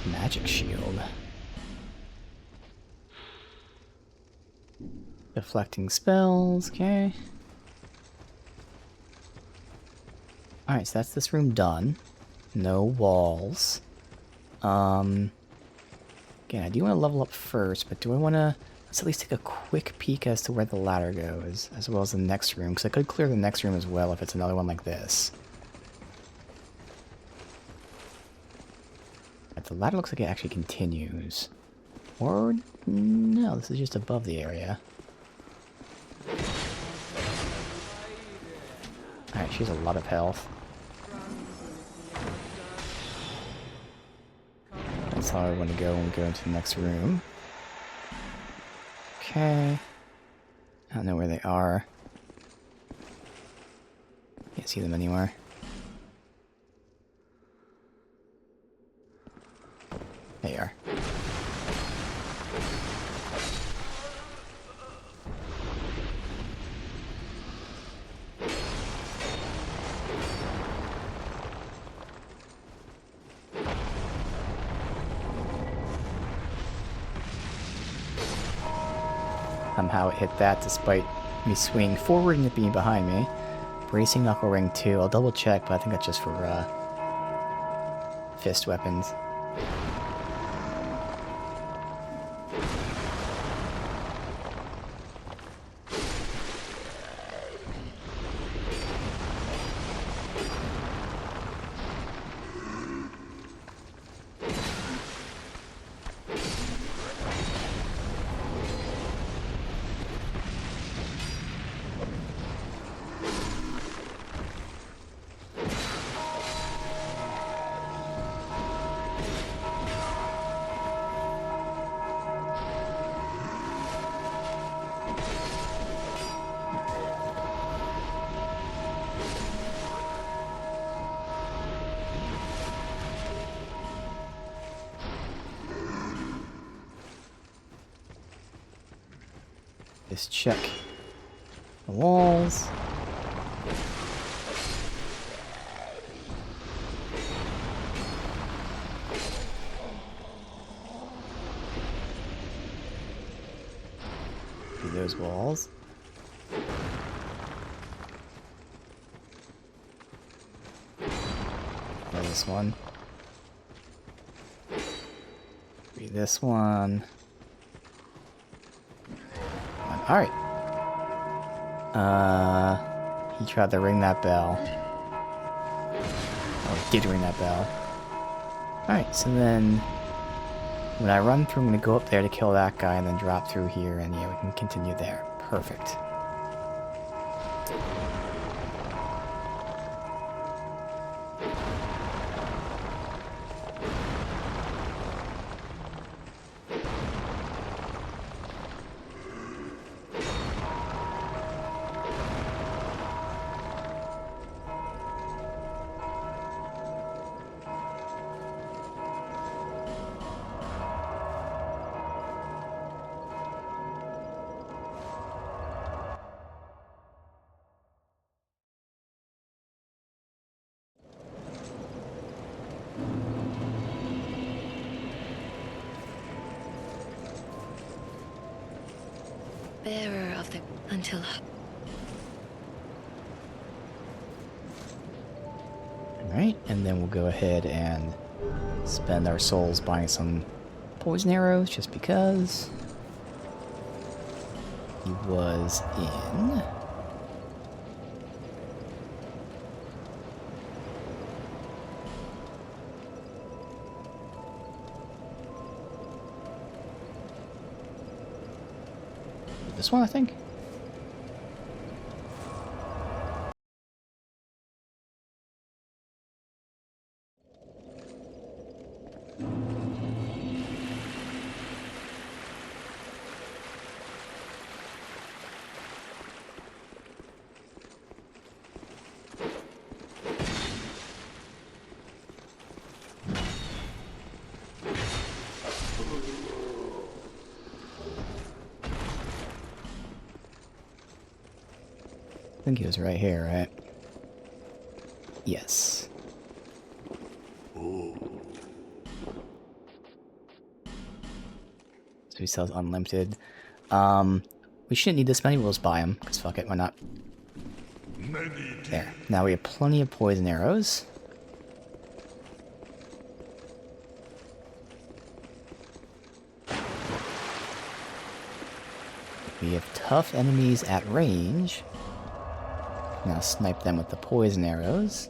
Magic shield. Deflecting spells, okay. Alright, so that's this room done. No walls. Again, I do want to level up first, but do I want to... Let's at least take a quick peek as to where the ladder goes, as well as the next room, because I could clear the next room as well if it's another one like this. The ladder looks like it actually continues. Or, no, this is just above the area. Alright, she has a lot of health. That's how I want to go when we go into the next room. Okay. I don't know where they are. Can't see them anywhere. There you are. Somehow it hit that despite me swinging forward and it being behind me. Bracing Knuckle Ring 2. I'll double check, but I think that's just for fist weapons. Just check the walls. Do those walls. This one. Read this one. Alright. He tried to ring that bell. Oh, he did ring that bell. Alright, so then when I run through, I'm gonna go up there to kill that guy and then drop through here, and yeah, we can continue there. Perfect. Bearer of the... until... Alright, and then we'll go ahead and spend our souls buying some poison arrows, just because he was in... this one, I think? I think he was right here, right? Yes. So he sells unlimited. We shouldn't need this many, we'll just buy them, because fuck it, why not? There. Now we have plenty of poison arrows. We have tough enemies at range. Now snipe them with the poison arrows.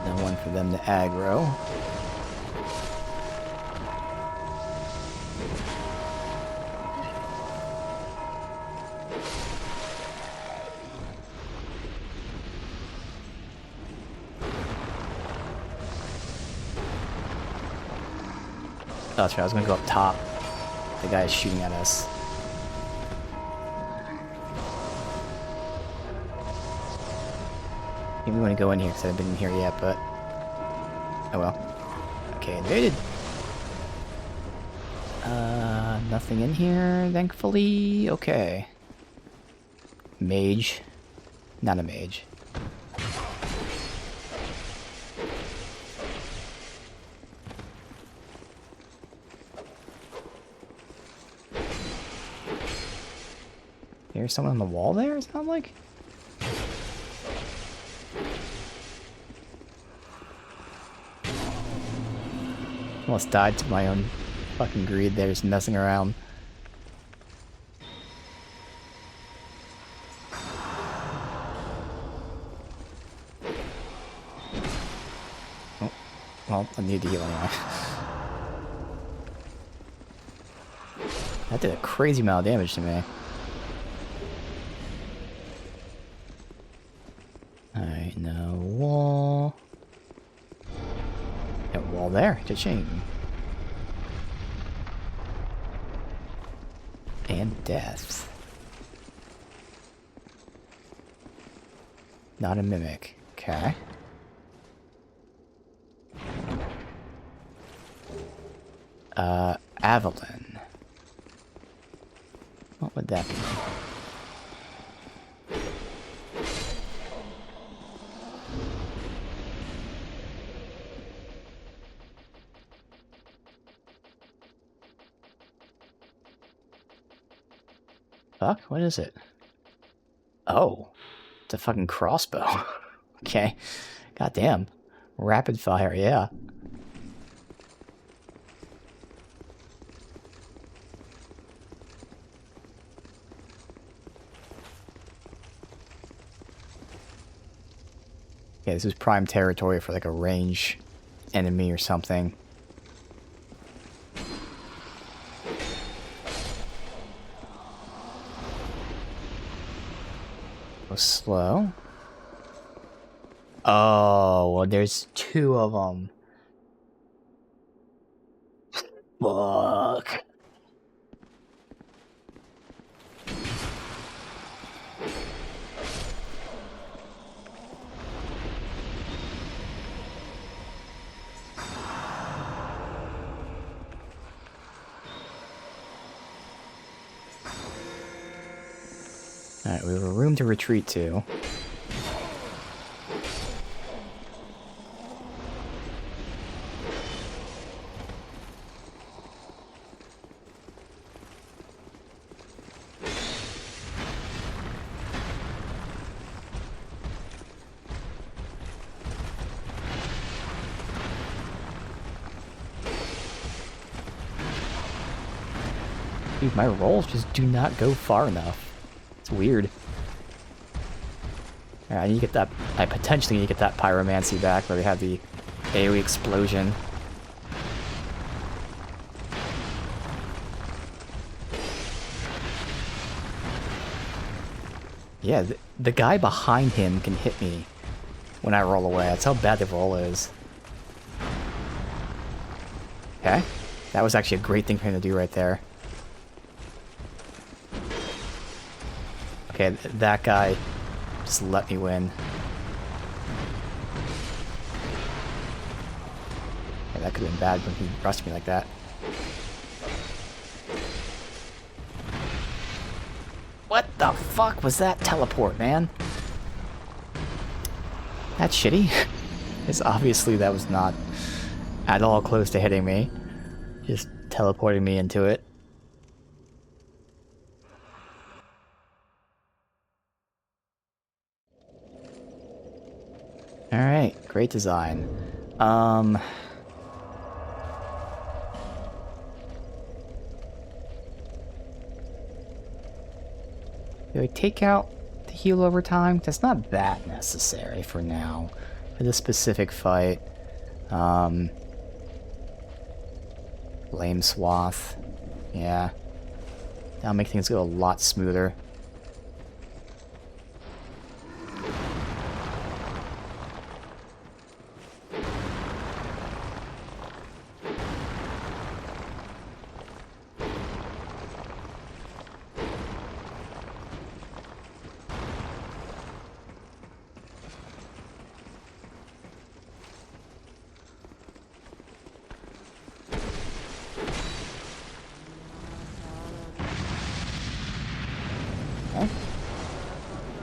Then them to aggro. Oh, that's right, I was gonna go up top. The guy is shooting at us. Maybe we want to go in here because I haven't been in here yet, but... Oh well. Okay, invaded. Nothing in here, thankfully. Okay. Mage. Not a mage. There's someone on the wall there, it sounds like? Almost died to my own fucking greed there, just messing around. Oh, well, I need to heal anyway. That did a crazy amount of damage to me. Alright, no wall. Yeah, wall there, cha-ching. And death. Not a mimic. Okay. Avalon. What would that be? Fuck? What is it? Oh. It's a fucking crossbow. Okay. Goddamn. Rapid fire, yeah. Okay, this is prime territory for like a range enemy or something. Go slow. Oh, well, there's two of them. Fuck. Alright, we have a room to retreat to. Dude, my rolls just do not go far enough. It's weird. Alright, I need to get that. I potentially need to get that pyromancy back where we have the AoE explosion. Yeah, the guy behind him can hit me when I roll away. That's how bad the roll is. Okay. That was actually a great thing for him to do right there. Okay, that guy just let me win. Okay, that could have been bad when he rushed me like that. What the fuck was that teleport, man? That's shitty. Because obviously that was not at all close to hitting me. Just teleporting me into it. Alright, great design. Do I take out the heal over time? That's not that necessary for now. For this specific fight. Flame Swath. Yeah. That'll make things go a lot smoother.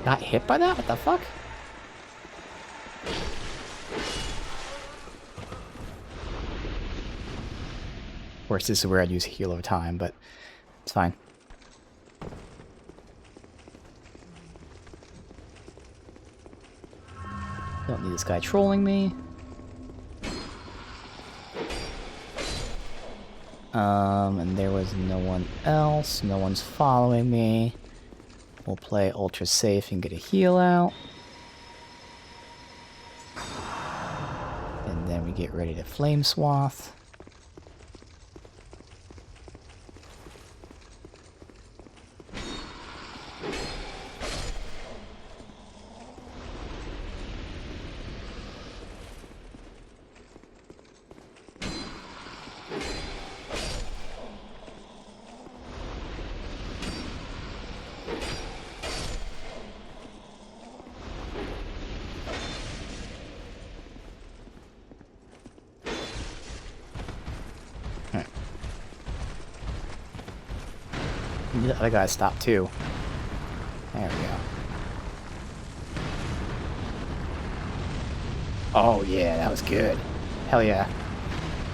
Got hit by that? What the fuck? Of course, this is where I'd use heal over time, but it's fine. Don't need this guy trolling me. And there was no one else. No one's following me. We'll play ultra safe and get a heal out. And then we get ready to Flame Swath. The other guy stopped too. There we go. Oh yeah, that was good. Hell yeah.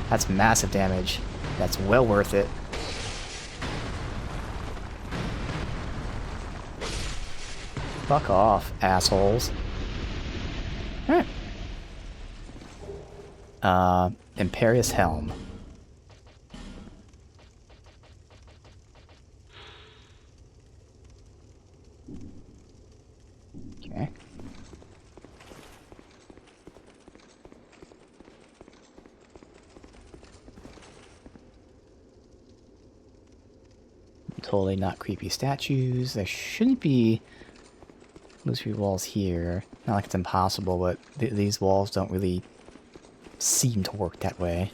That's massive damage. That's well worth it. Fuck off, assholes. Alright. Imperious Helm. Okay. Totally not creepy statues. There shouldn't be illusory walls here. Not like it's impossible, but these walls don't really seem to work that way.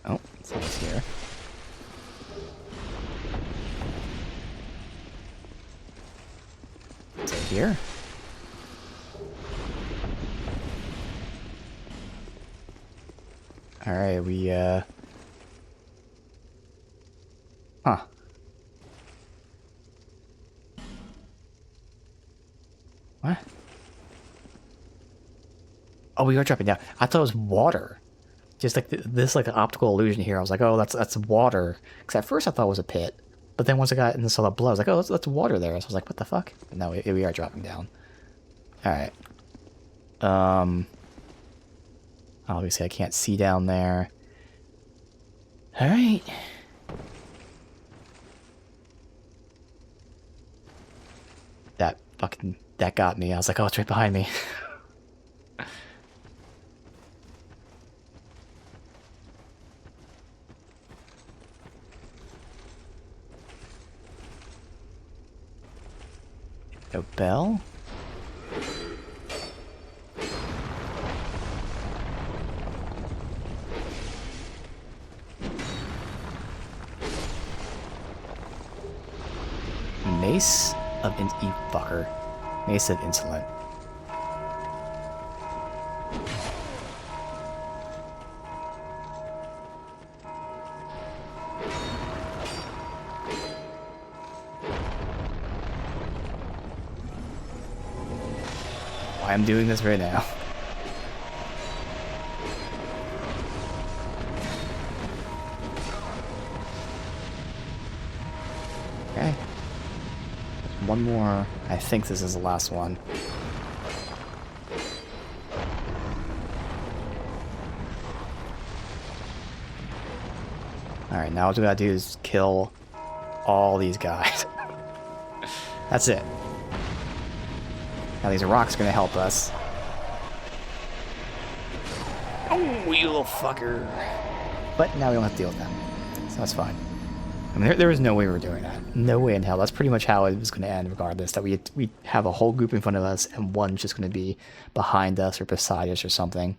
Oh, someone's here. Is it here? Alright, we, Huh. What? Oh, we are dropping down. I thought it was water. Just like this, like an optical illusion here. I was like, oh, that's water. Because at first I thought it was a pit. But then once I got into saw the blood, I was like, oh, that's water there. So I was like, what the fuck? But no, we are dropping down. Alright. Obviously I can't see down there. Alright. That got me. I was like, oh, it's right behind me. No bell? Mace of you fucker. Mace of Insolent. Why I'm doing this right now. Okay. One more. I think this is the last one. Alright, now what we gotta do is kill all these guys. That's it. Now these rocks are gonna help us. Oh, you little fucker. But now we don't have to deal with them. So that's fine. I mean, there was no way we were doing that. No way in hell. That's pretty much how it was going to end regardless. That we have a whole group in front of us and one's just going to be behind us or beside us or something.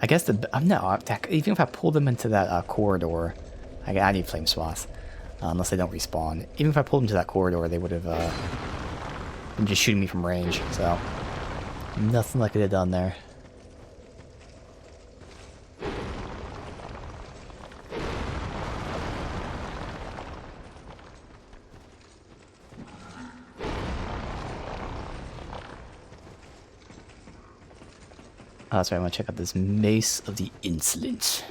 I guess no, even if I pulled them into that corridor, I need Flame Swath. Unless they don't respawn. Even if I pulled them to that corridor, they would have been just shooting me from range. So, nothing I could have done there. Oh, that's right, I'm gonna check out this Mace of the Insolent.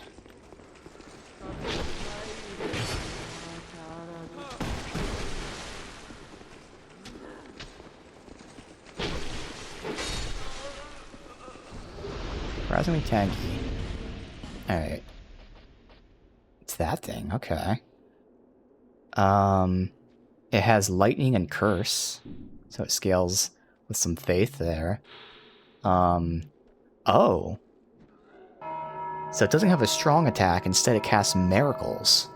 Surprisingly tanky. Alright. It's that thing, okay. It has lightning and curse, so it scales with some faith there. Oh. So it doesn't have a strong attack, instead it casts miracles.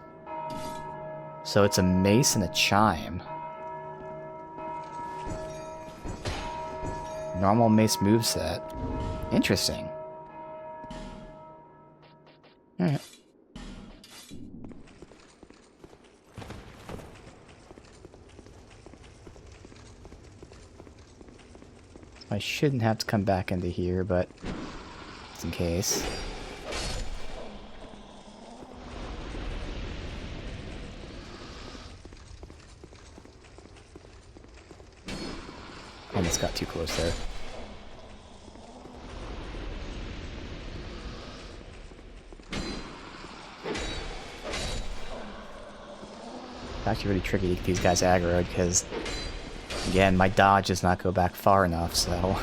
So it's a mace and a chime. Normal mace moveset. Interesting. Alright. I shouldn't have to come back into here, but just in case. Almost got too close there. It's actually really tricky to get these guys aggroed because, again, my dodge does not go back far enough, so...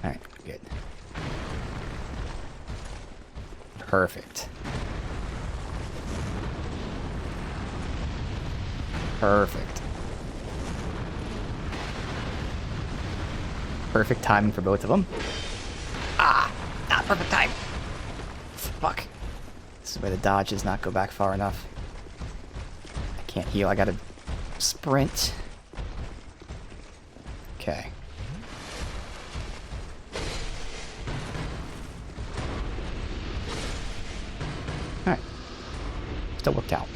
Alright, good. Perfect. Perfect. Perfect timing for both of them. Ah! Not perfect time! Fuck. This is where the dodge does not go back far enough. I can't heal, I gotta sprint. Okay. Alright. Still worked out.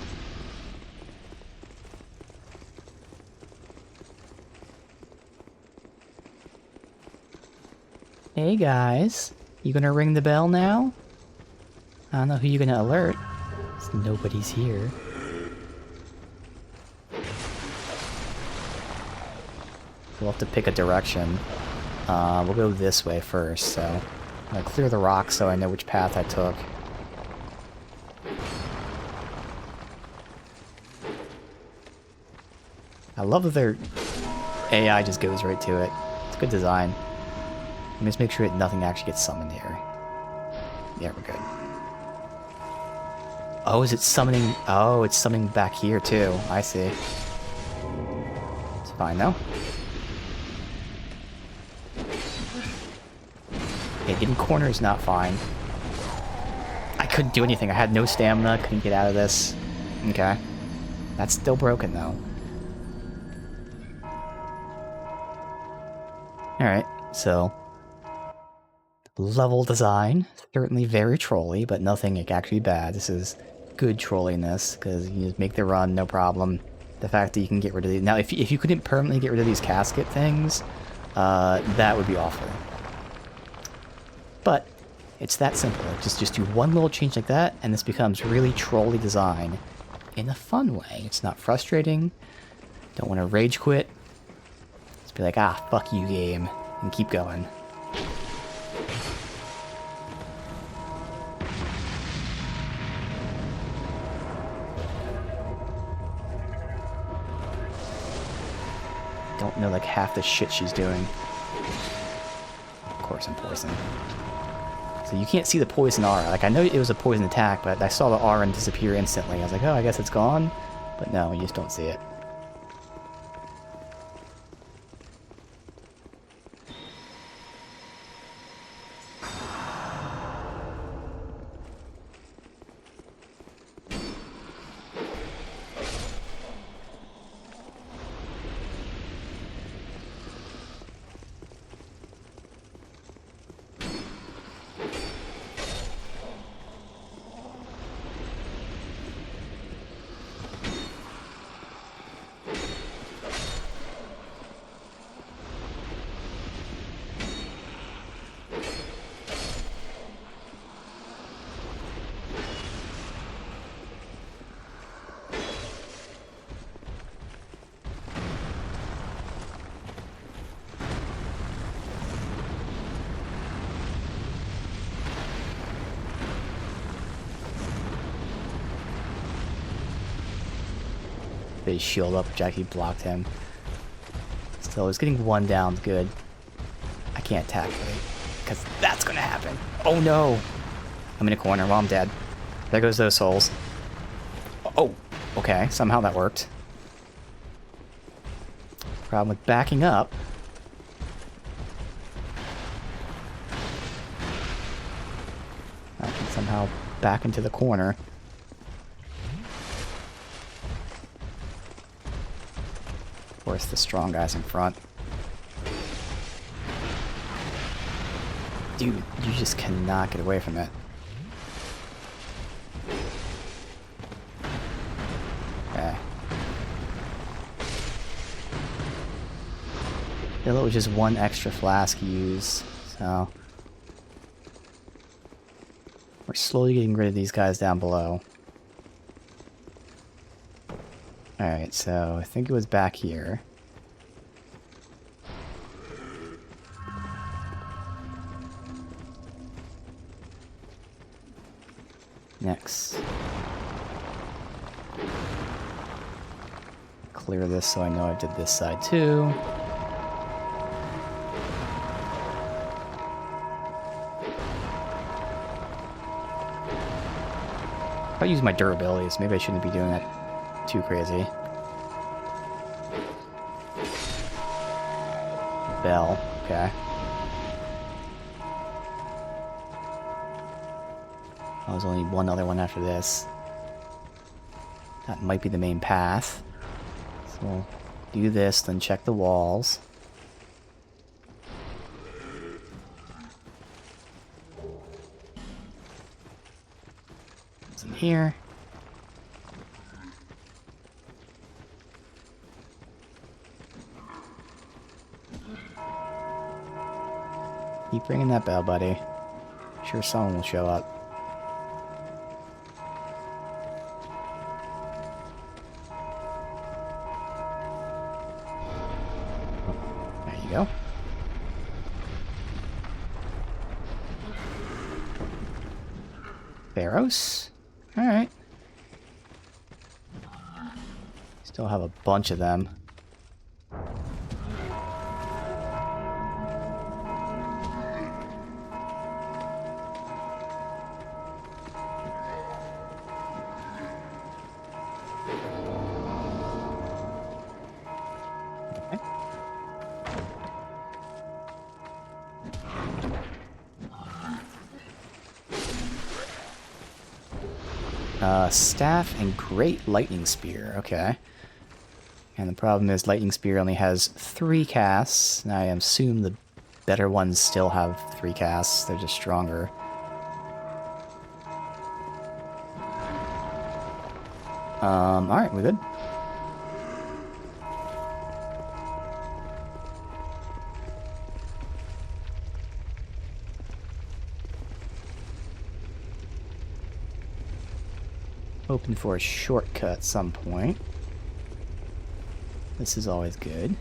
Hey guys, you gonna ring the bell now? I don't know who you're gonna alert. Nobody's here. We'll have to pick a direction. We'll go this way first, so... I'm gonna clear the rocks so I know which path I took. I love that their AI just goes right to it. It's good design. Let me just make sure that nothing actually gets summoned here. Yeah, we're good. Oh, is it summoning? Oh, it's summoning back here too. I see. It's fine though. Okay, getting corner is not fine. I couldn't do anything. I had no stamina. Couldn't get out of this. Okay. That's still broken though. Alright, so... level design. Certainly very trolly, but nothing actually bad. This is good trolliness, because you just make the run, no problem. The fact that you can get rid of these... Now, if you couldn't permanently get rid of these casket things, that would be awful. But, it's that simple. Just do one little change like that, and this becomes really trolly design in a fun way. It's not frustrating. Don't want to rage quit. Just be like, ah, fuck you, game, and keep going. Don't know like half the shit she's doing. Of course I'm forcing. So you can't see the poison aura. Like, I know it was a poison attack, but I saw the aura disappear instantly. I was like, oh, I guess it's gone. But no, you just don't see it. His shield up, which actually blocked him. So he's getting one down, good. I can't attack because that's gonna happen. Oh no! I'm in a corner. Well, I'm dead. There goes those souls. Oh, okay. Somehow that worked. Problem with backing up. I can somehow back into the corner. Of course, the strong guy's in front. Dude, you just cannot get away from it. Okay. It was just one extra flask used, so... We're slowly getting rid of these guys down below. Alright, so I think it was back here. Next. Clear this so I know I did this side too. If I use my durabilities, maybe I shouldn't be doing that too crazy. Bell, okay. There's only one other one after this. That might be the main path. So we'll do this, then check the walls. What's in here? Keep ringing that bell, buddy. Sure someone will show up. There you go. Pharaohs? Alright. Still have a bunch of them. Staff and Great Lightning Spear, okay. And the problem is Lightning Spear only has 3 casts, and I assume the better ones still have 3 casts, they're just stronger. Alright, we're good. Hoping for a shortcut at some point. This is always good.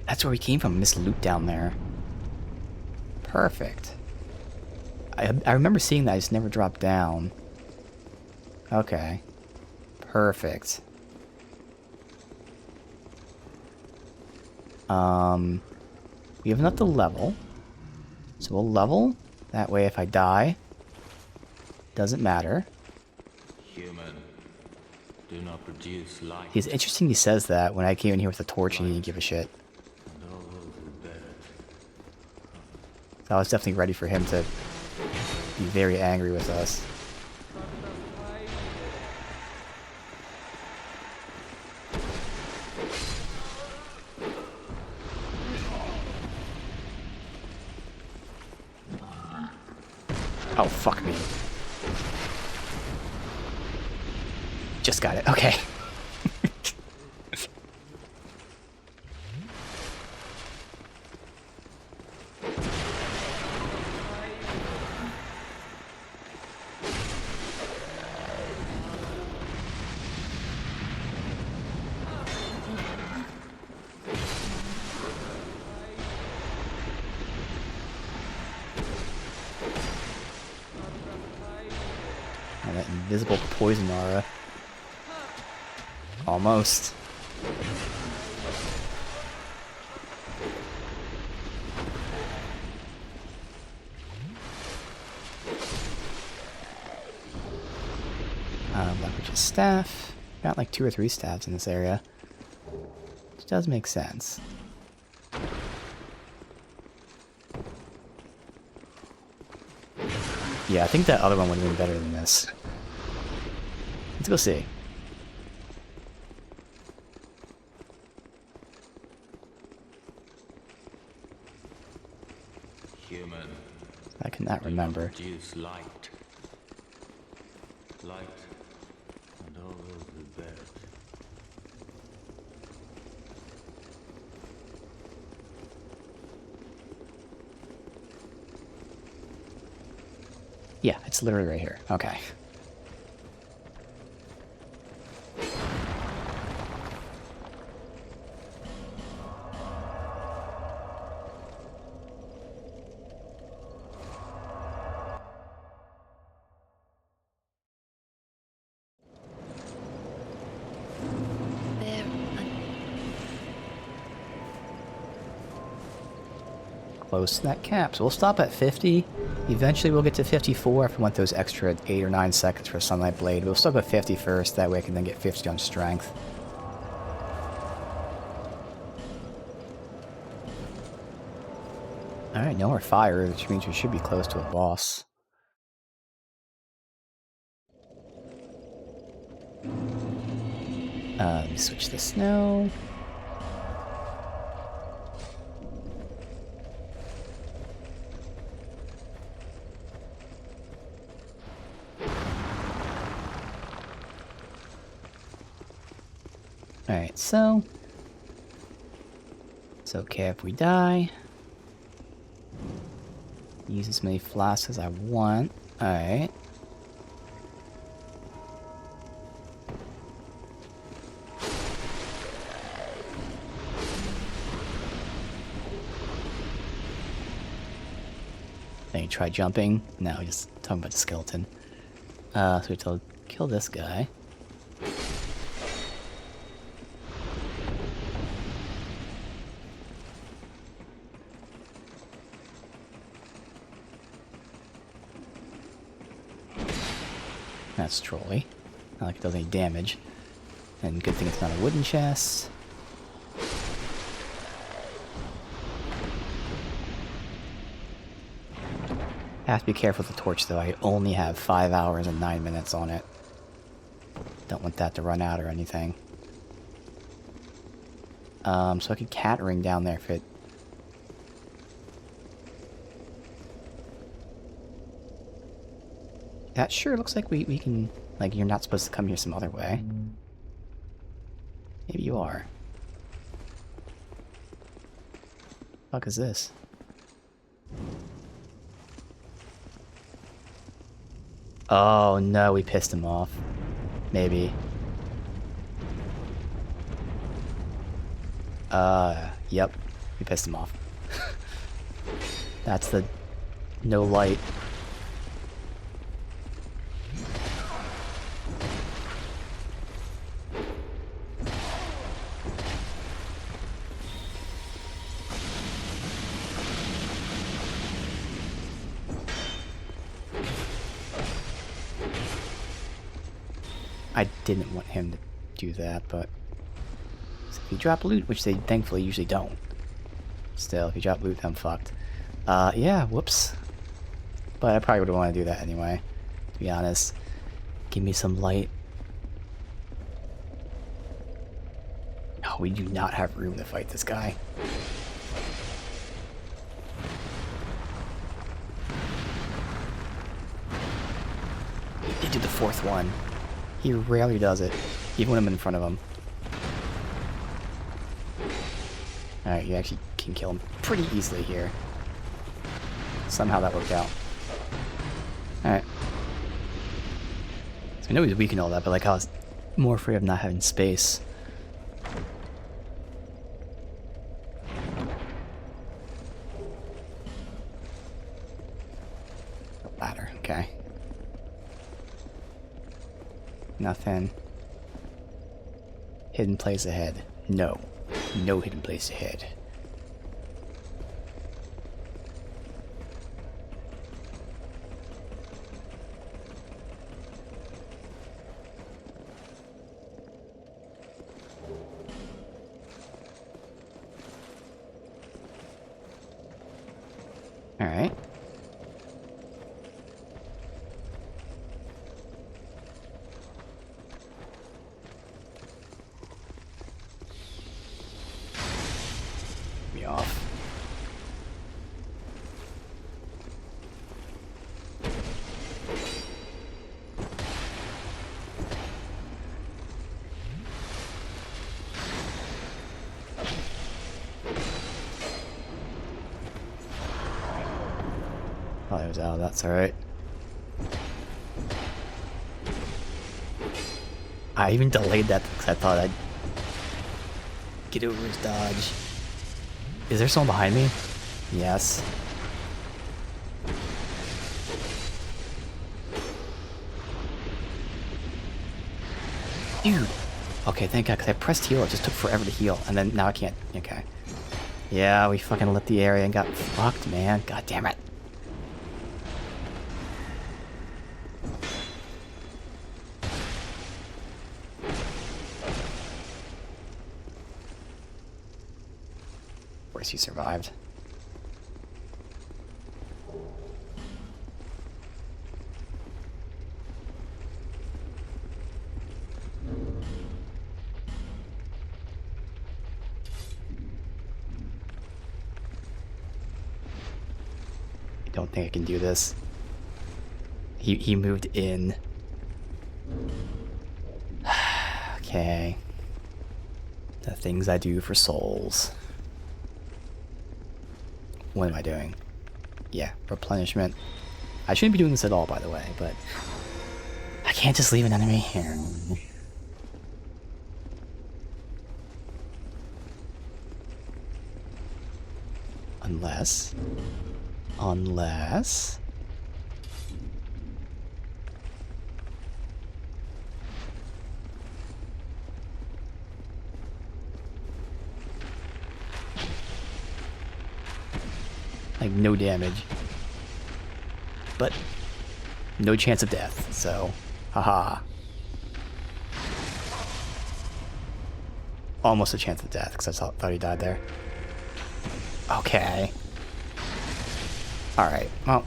That's where we came from, this loot down there. Perfect. I remember seeing that, I just never dropped down. Okay. Perfect. We have enough to level. So we'll level. That way if I die, doesn't matter. Human, do not produce light. It's interesting he says that when I came in here with a torch and he didn't give a shit. And all those who bear it. So I was definitely ready for him to be very angry with us. Oh, fuck me. Just got it. Okay. Oh, that invisible poison aura. Almost. Leverage a staff. Got like 2 or 3 staffs in this area. Which does make sense. Yeah, I think that other one would have been better than this. Let's go see. Human, I cannot remember. produce light. Light, and all those who bear it. Yeah, it's literally right here. Okay. There. Close to that cap. So we'll stop at 50. Eventually we'll get to 54 if we want those extra 8 or 9 seconds for Sunlight Blade. We'll still go 50 first, that way I can then get 50 on strength. Alright, no more fire, which means we should be close to a boss. Let me switch the snow. Alright, so it's okay if we die. Use as many flasks as I want. Alright. Then you try jumping. No, just talking about the skeleton. So we have to kill this guy. That's trolly. Not like it does any damage. And good thing it's not a wooden chest. Have to be careful with the torch though. I only have 5 hours and 9 minutes on it. Don't want that to run out or anything. So I could cat ring down there if it... That sure looks like we can... Like, you're not supposed to come here some other way. Maybe you are. Fuck is this? Oh no, we pissed him off. Maybe. Yep. We pissed him off. That's the no light. I didn't want him to do that, but if you drop loot, which they thankfully usually don't. Still, if you drop loot, I'm fucked. Yeah, whoops. But I probably would want to do that anyway, to be honest. Give me some light. No, we do not have room to fight this guy. He did do the fourth one. He rarely does it, even when I'm in front of him. Alright, you actually can kill him pretty easily here. Somehow that worked out. Alright. So I know he's weak and all that, but like I was more afraid of not having space. Ladder, okay. Nothing. Hidden place ahead. No. No hidden place ahead. Alright. Me off. Oh, it was out. That's alright. I even delayed that because I thought I'd get over his dodge. Is there someone behind me? Yes. Dude! Okay, thank God, because I pressed heal, it just took forever to heal, and then now I can't. Okay. Yeah, we fucking lit the area and got fucked, man. God damn it. Of course he survived. I don't think I can do this. He moved in. Okay. The things I do for souls. What am I doing? Yeah, replenishment. I shouldn't be doing this at all, by the way, but I can't just leave an enemy here. Unless... like, no damage. But no chance of death, so haha. Almost a chance of death, because I thought he died there. Okay. Alright, well.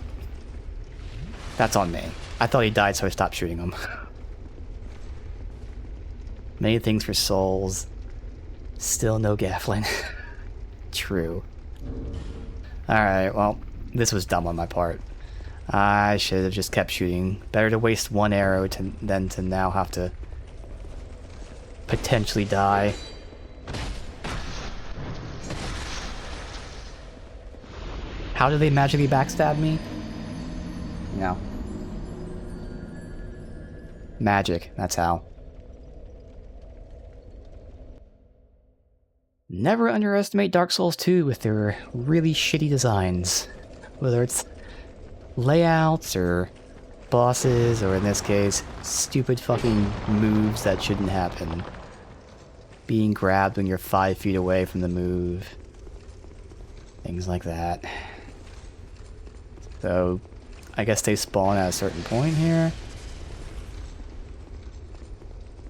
That's on me. I thought he died, so I stopped shooting him. Many things for souls. Still no Gafflin. True. Alright, well, this was dumb on my part. I should have just kept shooting. Better to waste one arrow than to now have to potentially die. How do they magically backstab me? No. Magic, that's how. Never underestimate Dark Souls 2 with their really shitty designs. Whether it's layouts or bosses, or in this case, stupid fucking moves that shouldn't happen. Being grabbed when you're 5 feet away from the move. Things like that. So, I guess they spawn at a certain point here.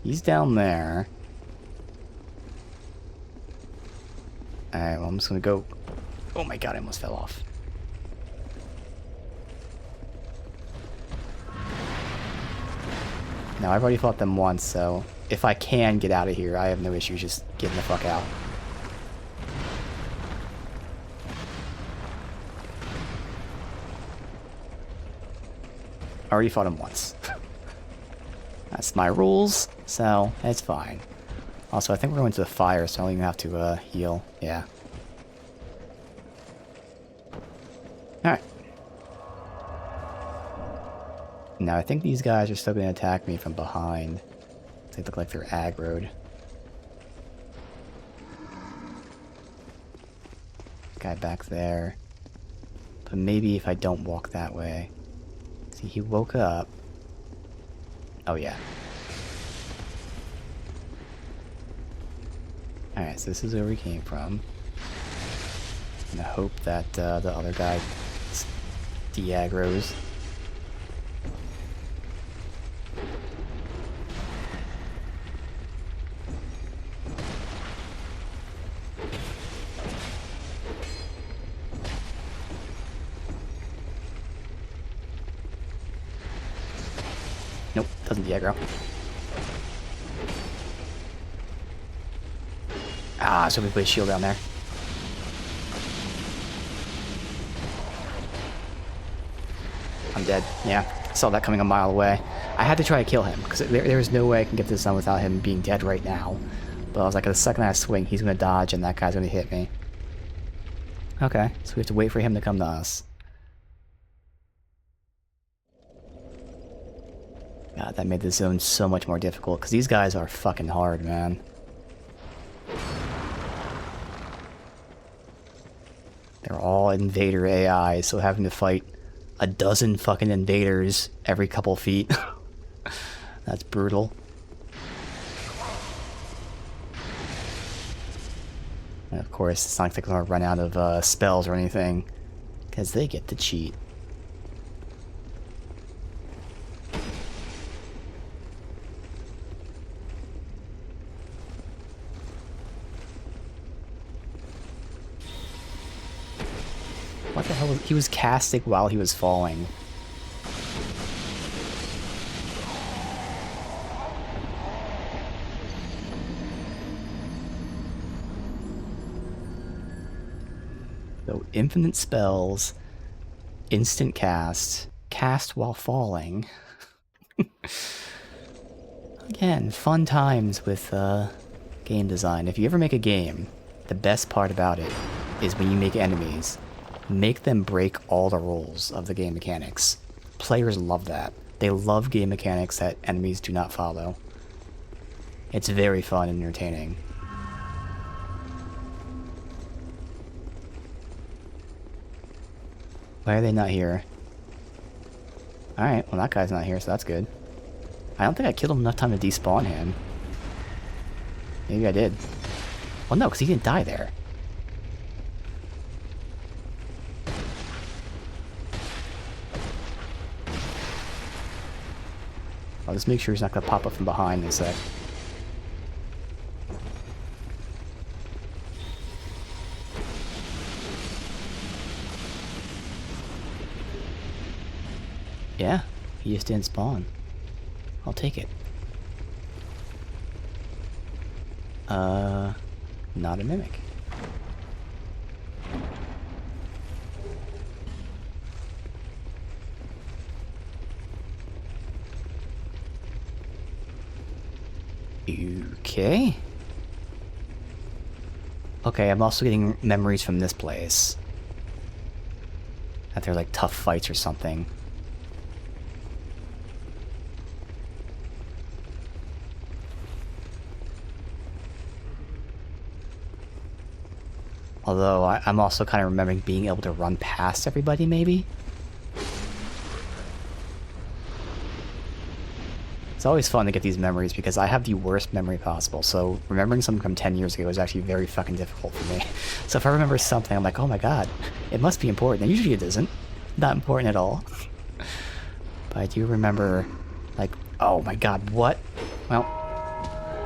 He's down there. Alright, well, I'm just gonna go... Oh my god, I almost fell off. Now, I've already fought them once, so if I can get out of here, I have no issues just getting the fuck out. I already fought him once. That's my rules, so it's fine. Also, I think we're going to the fire, so I don't even have to heal. Yeah. Alright. Now, I think these guys are still going to attack me from behind. They look like they're aggroed. Guy back there. But maybe if I don't walk that way. See, he woke up. Oh, yeah. Alright, so this is where we came from. And I hope that the other guy de-aggroes. Nope, doesn't de-aggro. Ah, so we put a shield down there. I'm dead. Yeah, saw that coming a mile away. I had to try to kill him, because there was no way I can get this done without him being dead right now. But I was like, the second I swing, he's going to dodge and that guy's going to hit me. Okay, so we have to wait for him to come to us. God, that made the zone so much more difficult, because these guys are fucking hard, man. They're all invader AI, so having to fight a dozen fucking invaders every couple feet. That's brutal. And of course, it's not like they're gonna run out of spells or anything, because they get to cheat. What the hell? He was casting while he was falling. So, infinite spells, instant cast, cast while falling. Again, fun times with game design. If you ever make a game, the best part about it is when you make enemies. Make them break all the rules of the game mechanics. Players love that. They love game mechanics that enemies do not follow. It's very fun and entertaining. Why are they not here? Alright, well that guy's not here, so that's good. I don't think I killed him enough time to despawn him. Maybe I did. Well no, because he didn't die there. I'll just make sure he's not going to pop up from behind in a sec. Yeah, he just didn't spawn. I'll take it. Not a mimic. Okay. Okay, I'm also getting memories from this place. That they're like tough fights or something. Although, I'm also kind of remembering being able to run past everybody, maybe? It's always fun to get these memories because I have the worst memory possible, so remembering something from 10 years ago is actually very fucking difficult for me. So if I remember something, I'm like, oh my god, it must be important, and usually it isn't. Not important at all. But I do remember, like, oh my god, what? Well,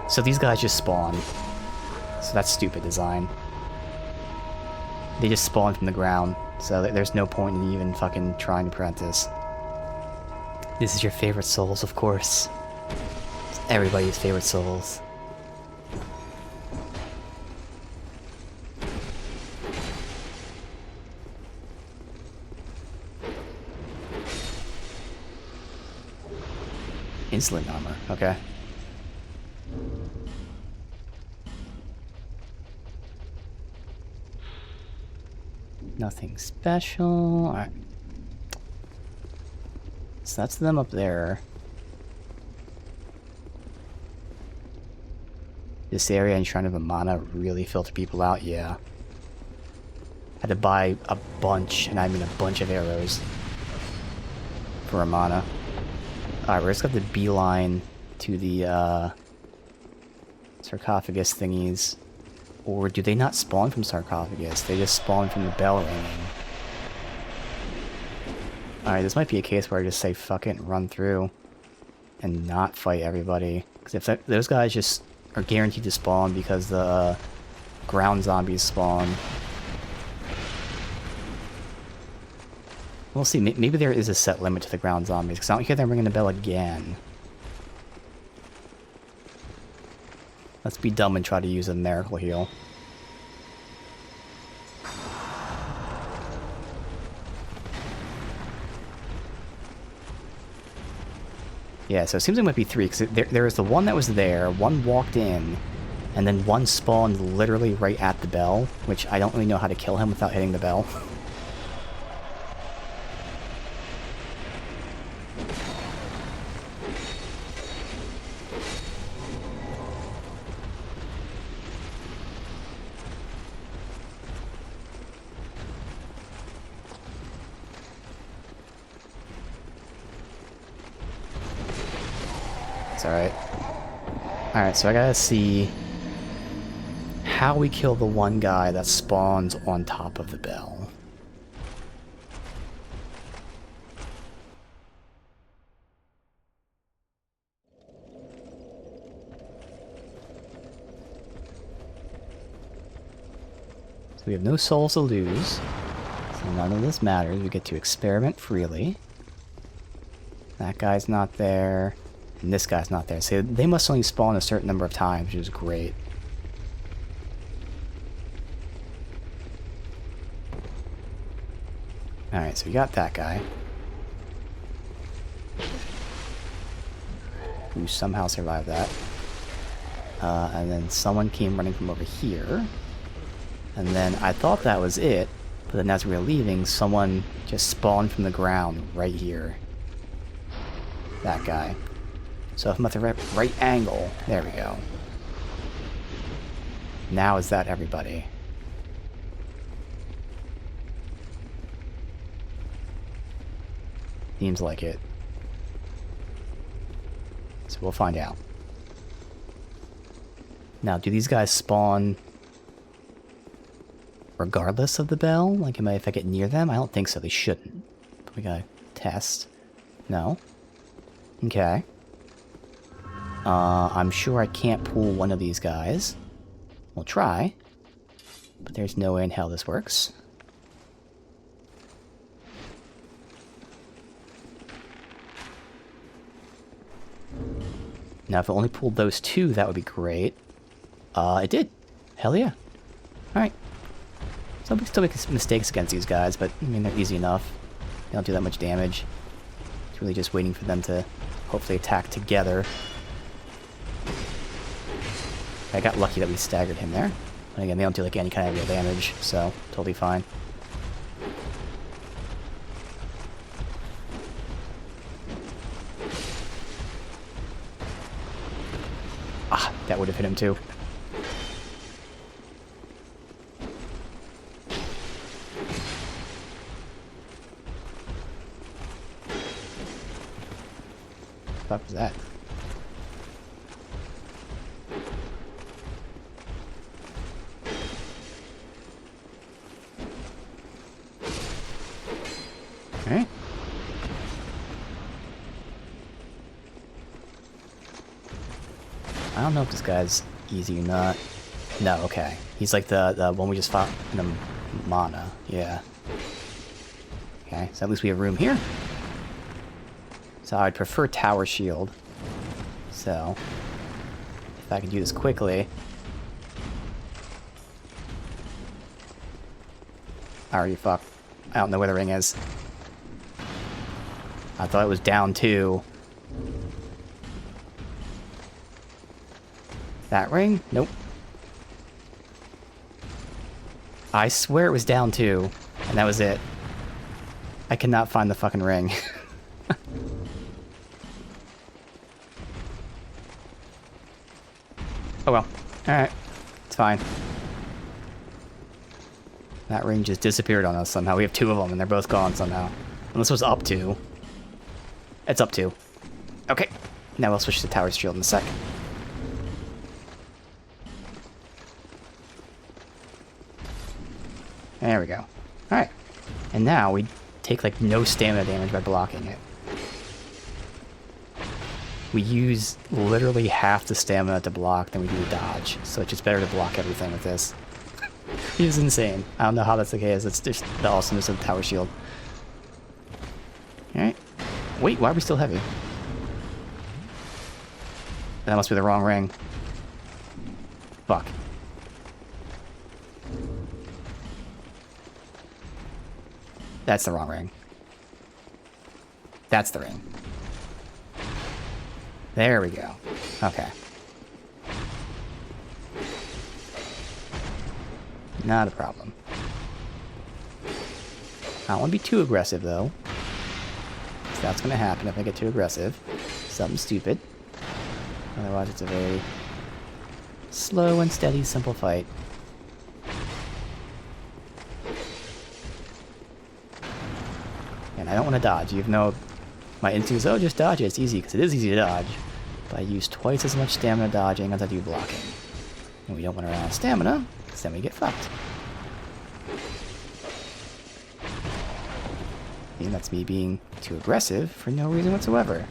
So these guys just spawn. So that's stupid design. They just spawn from the ground, so there's no point in even fucking trying to prevent this. This is your favorite Souls, of course. It's everybody's favorite Souls. Insulin armor, okay. Nothing special. Alright. So that's them up there. This area in Shrine of Amana really filter people out, yeah. Had to buy a bunch, and I mean a bunch of arrows for Amana. Alright, we're just got the beeline to the sarcophagus thingies. Or do they not spawn from sarcophagus? They just spawn from the bell ringing. Alright, this might be a case where I just say fuck it and run through. And not fight everybody. Because if those guys just are guaranteed to spawn because the ground zombies spawn. We'll see, maybe there is a set limit to the ground zombies. Because I don't hear them ringing the bell again. Let's be dumb and try to use a miracle heal. Yeah, so it seems it might be 3, because there was the one that was there, one walked in, and then one spawned literally right at the bell, which I don't really know how to kill him without hitting the bell. Alright. Alright, so I gotta see how we kill the one guy that spawns on top of the bell. So we have no souls to lose, so none of this matters. We get to experiment freely. That guy's not there. And this guy's not there. So they must only spawn a certain number of times, which is great. Alright, so we got that guy. Who somehow survived that. And then someone came running from over here. And then I thought that was it. But then as we were leaving, someone just spawned from the ground right here. That guy. So if I'm at the right angle, there we go. Now is that everybody? Seems like it. So we'll find out. Now, do these guys spawn regardless of the bell? Like, if I get near them? I don't think so. They shouldn't. But we gotta test. No? Okay. I'm sure I can't pull one of these guys. We'll try. But there's no way in hell this works. Now, if I only pulled those two, that would be great. It did. Hell yeah. Alright. So we still make mistakes against these guys, but, I mean, they're easy enough. They don't do that much damage. It's really just waiting for them to hopefully attack together. I got lucky that we staggered him there. And again, they don't do like any kind of real damage, so totally fine. Ah, that would have hit him too. What was that? Alright. I don't know if this guy's easy or not. No, okay. He's like the one we just fought in the mana. Yeah. Okay, so at least we have room here. So I'd prefer tower shield. So, if I can do this quickly. Already fuck. I don't know where the ring is. I thought it was down 2. That ring? Nope. I swear it was down 2, and that was it. I cannot find the fucking ring. Oh well. Alright. It's fine. That ring just disappeared on us somehow. We have 2 of them, and they're both gone somehow. Unless it was up 2. It's up 2. Okay. Now we'll switch to tower shield in a sec. There we go. Alright. And now we take like no stamina damage by blocking it. We use literally half the stamina to block than we do to dodge. So it's just better to block everything with this. It is insane. I don't know how that's the case. It's just the awesomeness of the tower shield. Alright. Wait, why are we still heavy? That must be the wrong ring. Fuck. That's the wrong ring. That's the ring. There we go. Okay. Not a problem. I don't want to be too aggressive, though. So that's going to happen if I get too aggressive. Something stupid. Otherwise, it's a very slow and steady, simple fight. And I don't want to dodge, even though my instinct is, oh, just dodge it. It's easy, because it is easy to dodge. But I use twice as much stamina dodging as I do blocking. And we don't want to run out of stamina, because then we get fucked. And that's me being too aggressive for no reason whatsoever.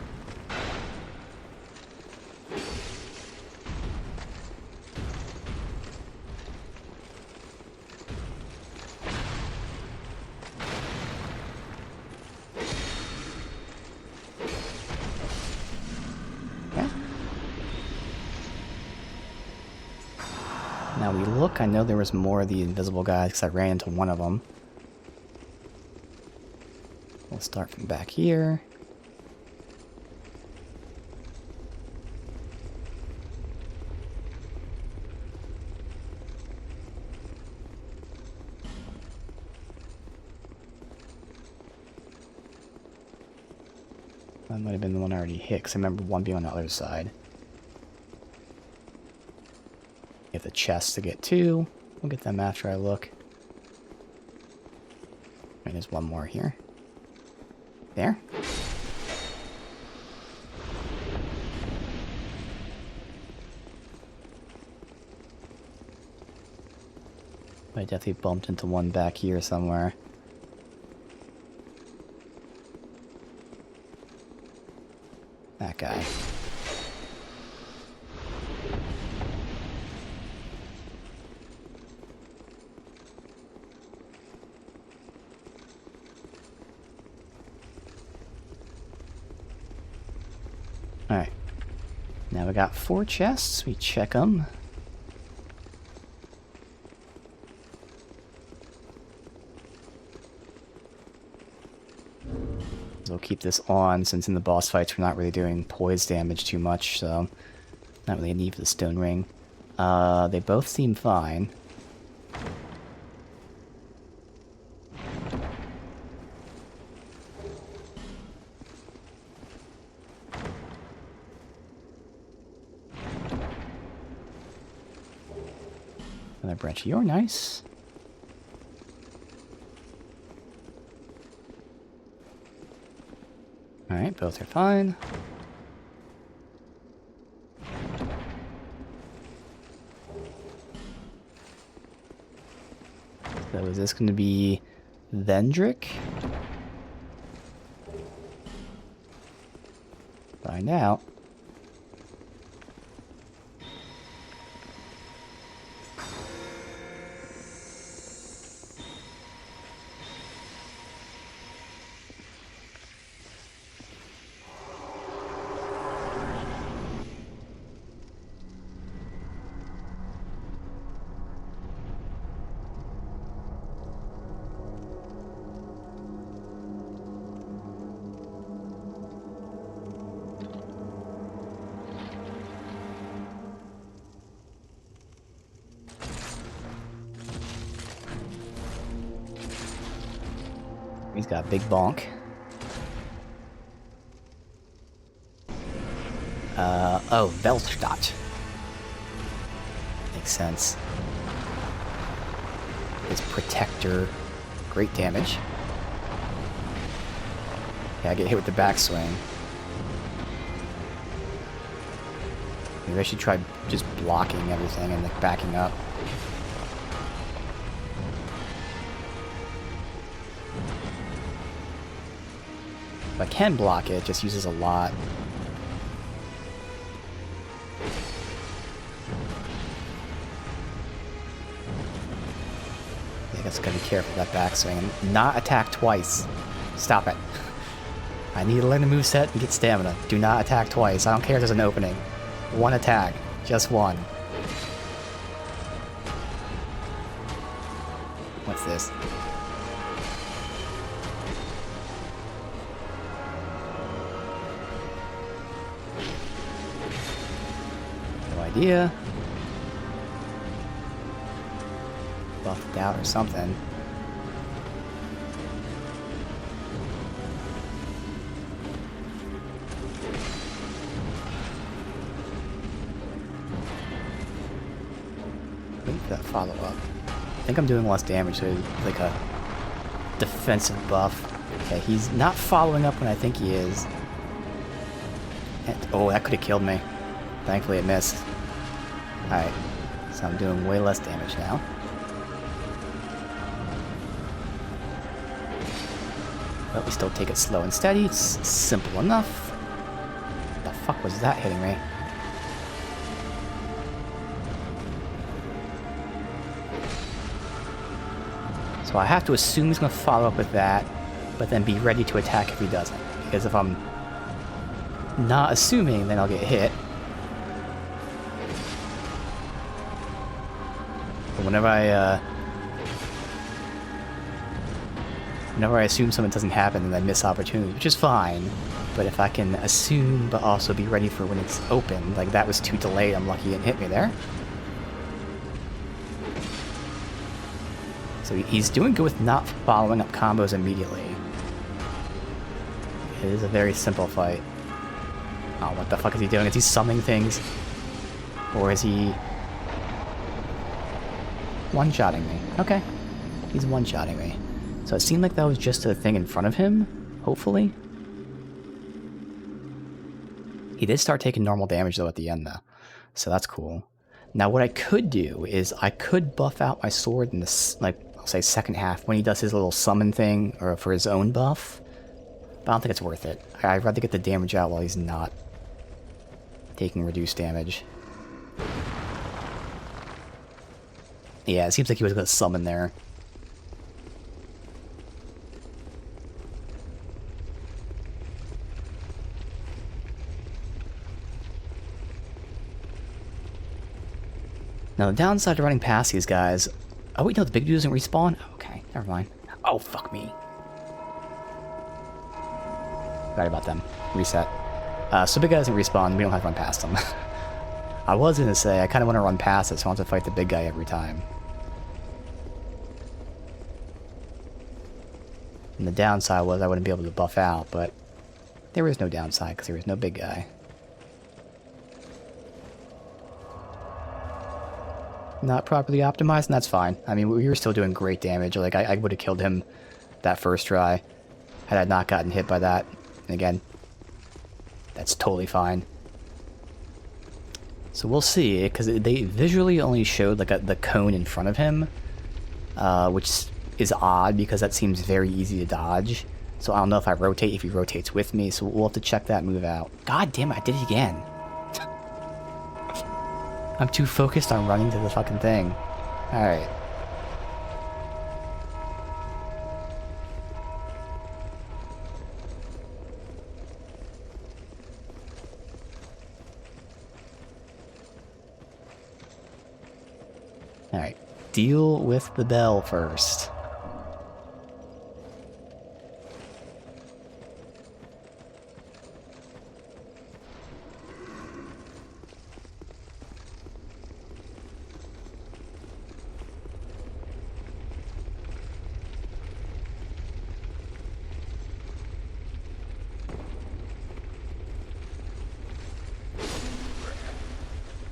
Now we look, I know there was more of the invisible guys because I ran into one of them. We'll start from back here. That might have been the one I already hit, because I remember one being on the other side. Get the chest to get 2. We'll get them after I look. And there's one more here. There. I definitely bumped into one back here somewhere. That guy. Alright. Now we got 4 chests. We check them. We'll keep this on since in the boss fights we're not really doing poise damage too much, so not really a need for the stone ring. They both seem fine. Another branch. You're nice. Alright, both are fine. So is this going to be Vendrick? Find out. He's got a big bonk. Oh, Weltstadt. Makes sense. His Protector. Great damage. Yeah, I get hit with the backswing. Maybe I should try just blocking everything and like backing up. If I can block it, it just uses a lot. I guess I gotta be careful with that backswing and not attack twice. Stop it. I need to learn the moveset and get stamina. Do not attack twice. I don't care if there's an opening. One attack. Just one. What's this? No idea. Buffed out or something. That follow up. I think I'm doing less damage, so like a defensive buff. Okay, he's not following up when I think he is. And, oh, that could have killed me. Thankfully it missed. Alright, so I'm doing way less damage now. But we still take it slow and steady. It's simple enough. What the fuck was that hitting me? So I have to assume he's going to follow up with that, but then be ready to attack if he doesn't. Because if I'm not assuming, then I'll get hit. But whenever I assume something doesn't happen, then I miss opportunities, which is fine. But if I can assume, but also be ready for when it's open, like that was too delayed, I'm lucky it didn't hit me there. So he's doing good with not following up combos immediately. It is a very simple fight. Oh, what the fuck is he doing? Is he summoning things? Or is he one-shotting me? Okay. He's one-shotting me. So it seemed like that was just a thing in front of him, hopefully. He did start taking normal damage though at the end though. So that's cool. Now what I could do is I could buff out my sword in this, like, I'll say second half when he does his little summon thing or for his own buff. But I don't think it's worth it. I'd rather get the damage out while he's not taking reduced damage. Yeah, it seems like he was going to summon there. Now, the downside to running past these guys... Oh, wait, no, the big dude doesn't respawn? Okay, never mind. Oh, fuck me. Sorry about them. Reset. So big guy doesn't respawn, we don't have to run past him. I was going to say, I kind of want to run past it, so I want to fight the big guy every time. And the downside was I wouldn't be able to buff out, but there is no downside because there is no big guy. Not properly optimized, and that's fine. I mean, we were still doing great damage. Like, I would have killed him that first try had I not gotten hit by that. And again, that's totally fine. So we'll see, because they visually only showed like the cone in front of him, which is odd because that seems very easy to dodge. So I don't know if I rotate, if he rotates with me, so we'll have to check that move out. God damn it, I did it again. I'm too focused on running to the fucking thing. Alright. Alright. Deal with the bell first.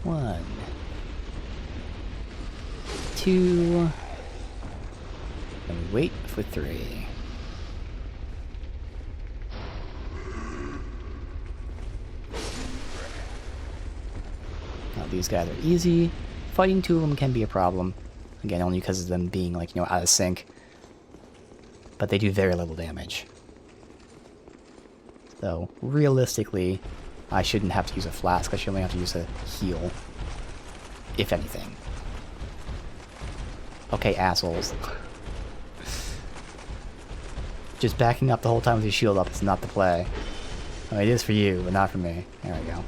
1, 2, and we wait for 3. Now these guys are easy. Fighting 2 of them can be a problem. Again, only because of them being, like, you know, out of sync. But they do very little damage. So, realistically, I shouldn't have to use a flask. I should only have to use a heal. If anything. Okay, assholes. Just backing up the whole time with your shield up is not the play. Oh, it is for you, but not for me. There we go.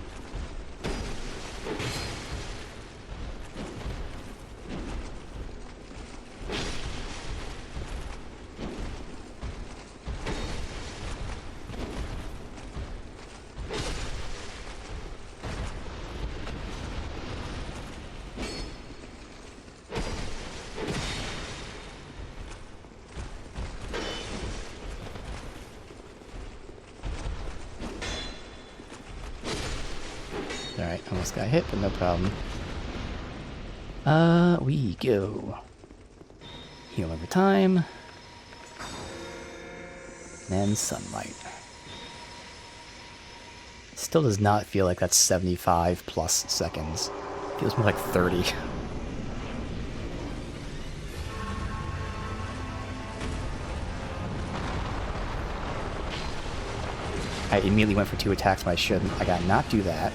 Alright, almost got hit, but no problem. We go. Heal over time. And sunlight. Still does not feel like that's 75 plus seconds. Feels more like 30. I immediately went for 2 attacks when I shouldn't. I gotta not do that.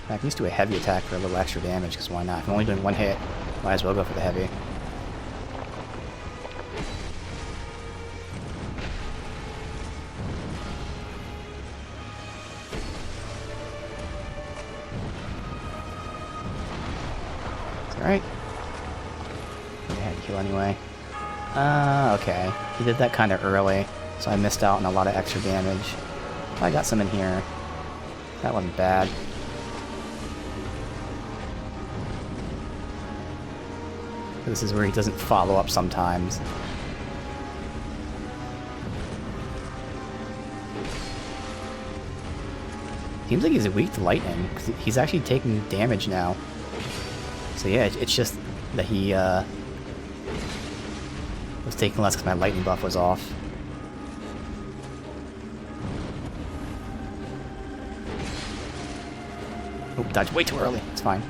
I can just do a heavy attack for a little extra damage, because why not? If I'm only doing 1 hit, might as well go for the heavy. It's alright. I had to heal anyway. Okay. He did that kind of early, so I missed out on a lot of extra damage. I got some in here. That wasn't bad. This is where he doesn't follow up sometimes. Seems like he's weak to lightning, because he's actually taking damage now. So yeah, it's just that he was taking less because my lightning buff was off. Oh, dodged way too early. It's fine.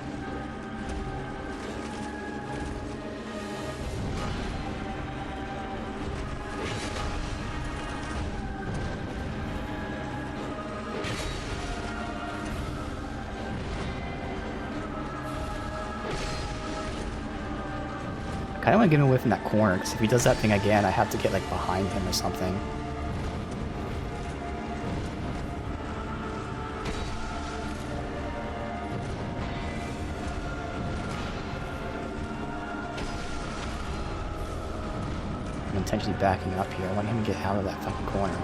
I don't want to get him away from that corner, because if he does that thing again, I have to get, like, behind him or something. I'm intentionally backing up here. I want him to get out of that fucking corner.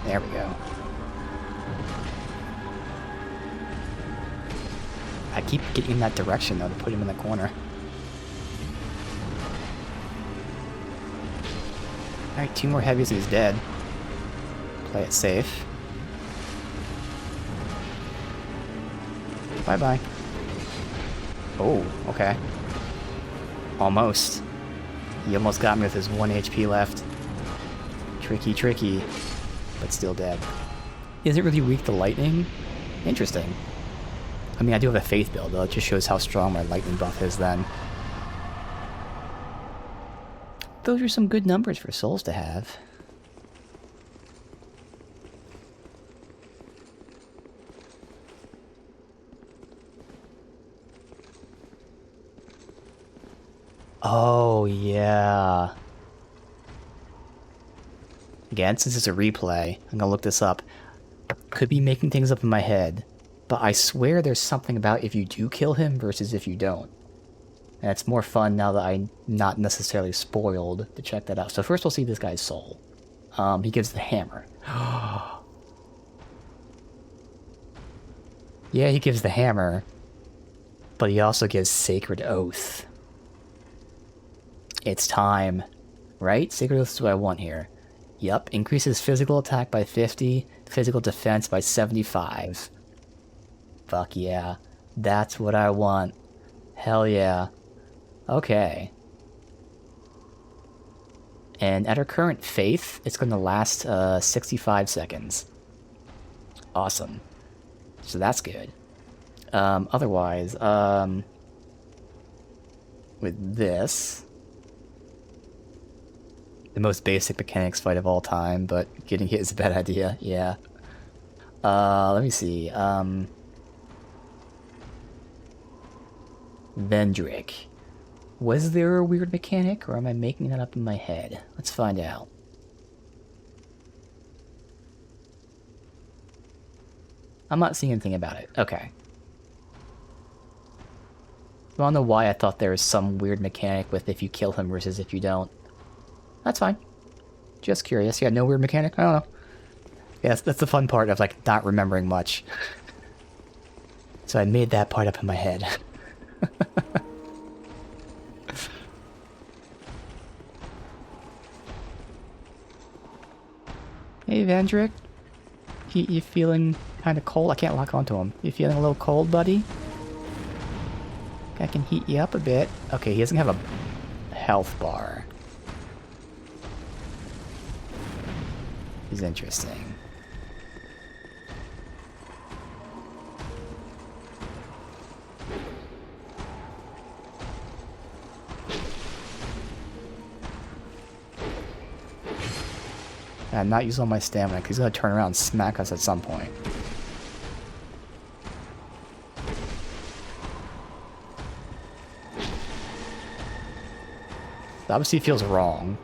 There we go. I keep getting in that direction, though, to put him in the corner. Alright, 2 more heavies and he's dead. Play it safe. Bye-bye. Oh, okay. Almost. He almost got me with his 1 HP left. Tricky, tricky. But still dead. Is it really weak to lightning? Interesting. I mean, I do have a faith build, though. It just shows how strong my lightning buff is then. Those are some good numbers for souls to have. Oh, yeah. Again, since it's a replay, I'm gonna look this up. Could be making things up in my head, but I swear there's something about if you do kill him versus if you don't. And it's more fun now that I'm not necessarily spoiled to check that out. So first we'll see this guy's soul. He gives the hammer. Yeah, he gives the hammer. But he also gives Sacred Oath. It's time. Right? Sacred Oath is what I want here. Yup, increases physical attack by 50, physical defense by 75. Fuck yeah. That's what I want. Hell yeah. Okay. And at our current faith, it's going to last 65 seconds. Awesome. So that's good. Otherwise, with this, the most basic mechanics fight of all time, but getting hit is a bad idea, yeah. Let me see, Vendrick. Was there a weird mechanic, or am I making that up in my head? Let's find out. I'm not seeing anything about it. Okay. I don't know why I thought there was some weird mechanic with if you kill him versus if you don't. That's fine. Just curious. Yeah, no weird mechanic? I don't know. Yeah, that's the fun part of, like, not remembering much. So I made that part up in my head. Hey, Vendrick. You feeling kind of cold? I can't lock onto him. You feeling a little cold, buddy? I can heat you up a bit. Okay, he doesn't have a health bar. He's interesting. I'm not using all my stamina because he's going to turn around and smack us at some point. It obviously feels wrong,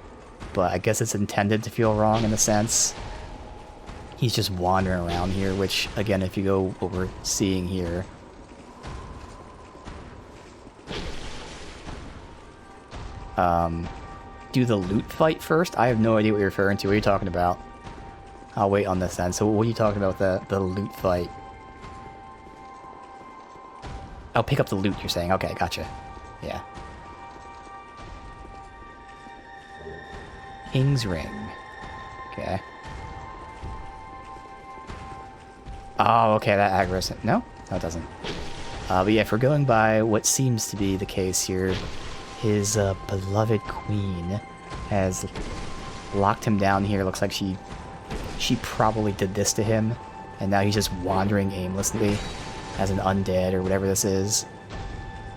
but I guess it's intended to feel wrong in a sense. He's just wandering around here, which, again, if you go what we're seeing here, do the loot fight first? I have no idea what you're referring to. What are you talking about? I'll wait on this then. So what are you talking about with the loot fight? Oh, pick up the loot, you're saying. Okay, gotcha. Yeah. King's Ring. Okay. Oh, okay, that aggro's... No? No, it doesn't. But yeah, if we're going by what seems to be the case here, his beloved queen has locked him down here. Looks like she probably did this to him, and now he's just wandering aimlessly as an undead or whatever this is.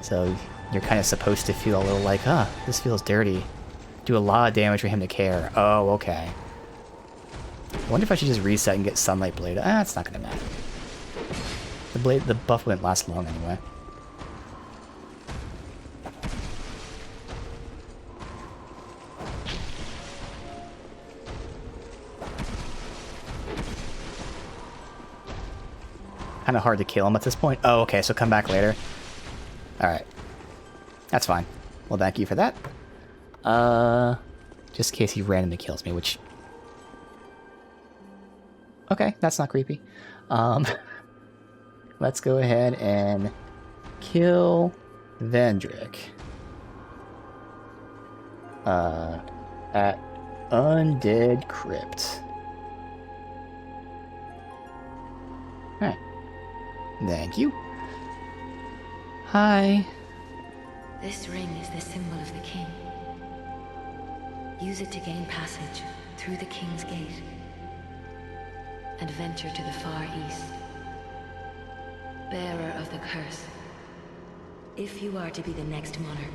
So you're kind of supposed to feel a little like, huh, this feels dirty. Do a lot of damage for him to care. Oh, okay. I wonder if I should just reset and get Sunlight Blade. Ah, it's not gonna matter. The buff wouldn't last long anyway. Kind of hard to kill him at this point. Oh, okay, so come back later. Alright. That's fine. Well, thank you for that. Just in case he randomly kills me, which... Okay, that's not creepy. Let's go ahead and kill Vendrick. At Undead Crypt. Alright. Thank you. Hi. This ring is the symbol of the king. Use it to gain passage through the King's Gate and venture to the far east. Bearer of the curse, if you are to be the next monarch,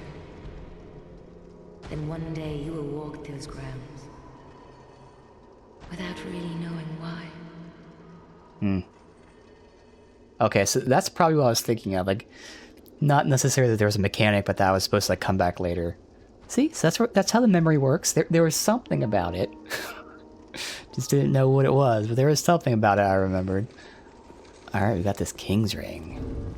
then one day you will walk those grounds without really knowing why. Okay, so that's probably what I was thinking of. Like, not necessarily that there was a mechanic, but that was supposed to like come back later. See, so that's how the memory works. There was something about it. Just didn't know what it was, but there was something about it I remembered. Alright, we got this King's Ring.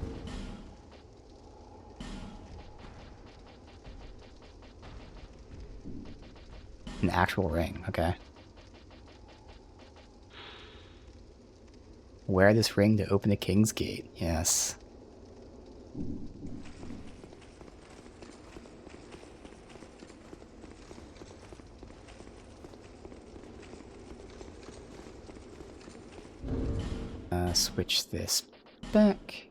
An actual ring, okay. Wear this ring to open the King's Gate, yes. Switch this back.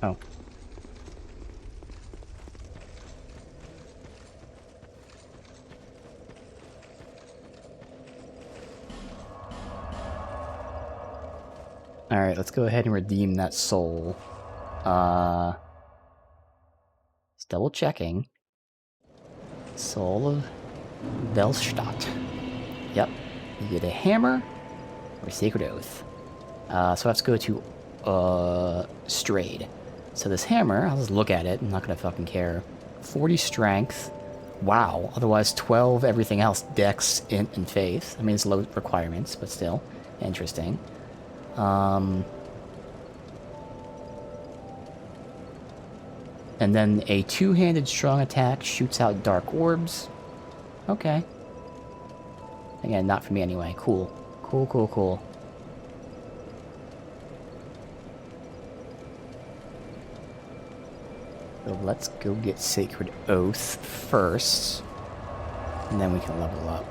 Oh. Alright, let's go ahead and redeem that soul. Just double checking. Soul of Velstadt. Yep. You get a hammer or Sacred Oath. So I have to go to Strayed. So this hammer, I'll just look at it, I'm not gonna fucking care. 40 strength. Wow. Otherwise 12 everything else. Dex, int, and faith. I mean, it's low requirements, but still. Interesting. And then a two-handed strong attack shoots out dark orbs. Okay. Again, not for me anyway. Cool. Cool, cool, cool. So let's go get Sacred Oath first, and then we can level up.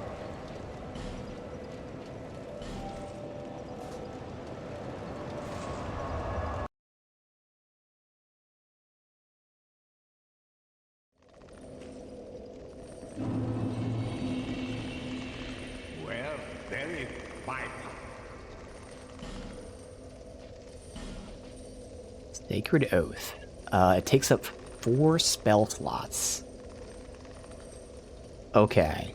Well, very fine. Sacred Oath. It takes up 4 spell slots. Okay.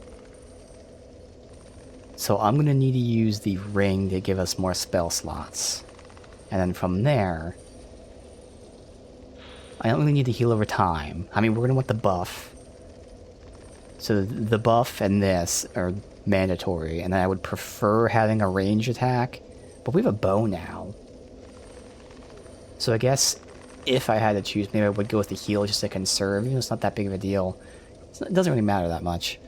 So I'm gonna need to use the ring to give us more spell slots. And then from there, I don't really need to heal over time. I mean, we're gonna want the buff. So the buff and this are mandatory, and then I would prefer having a range attack, but we have a bow now. So I guess if I had to choose, maybe I would go with the heal just to conserve. You know, it's not that big of a deal. It doesn't really matter that much.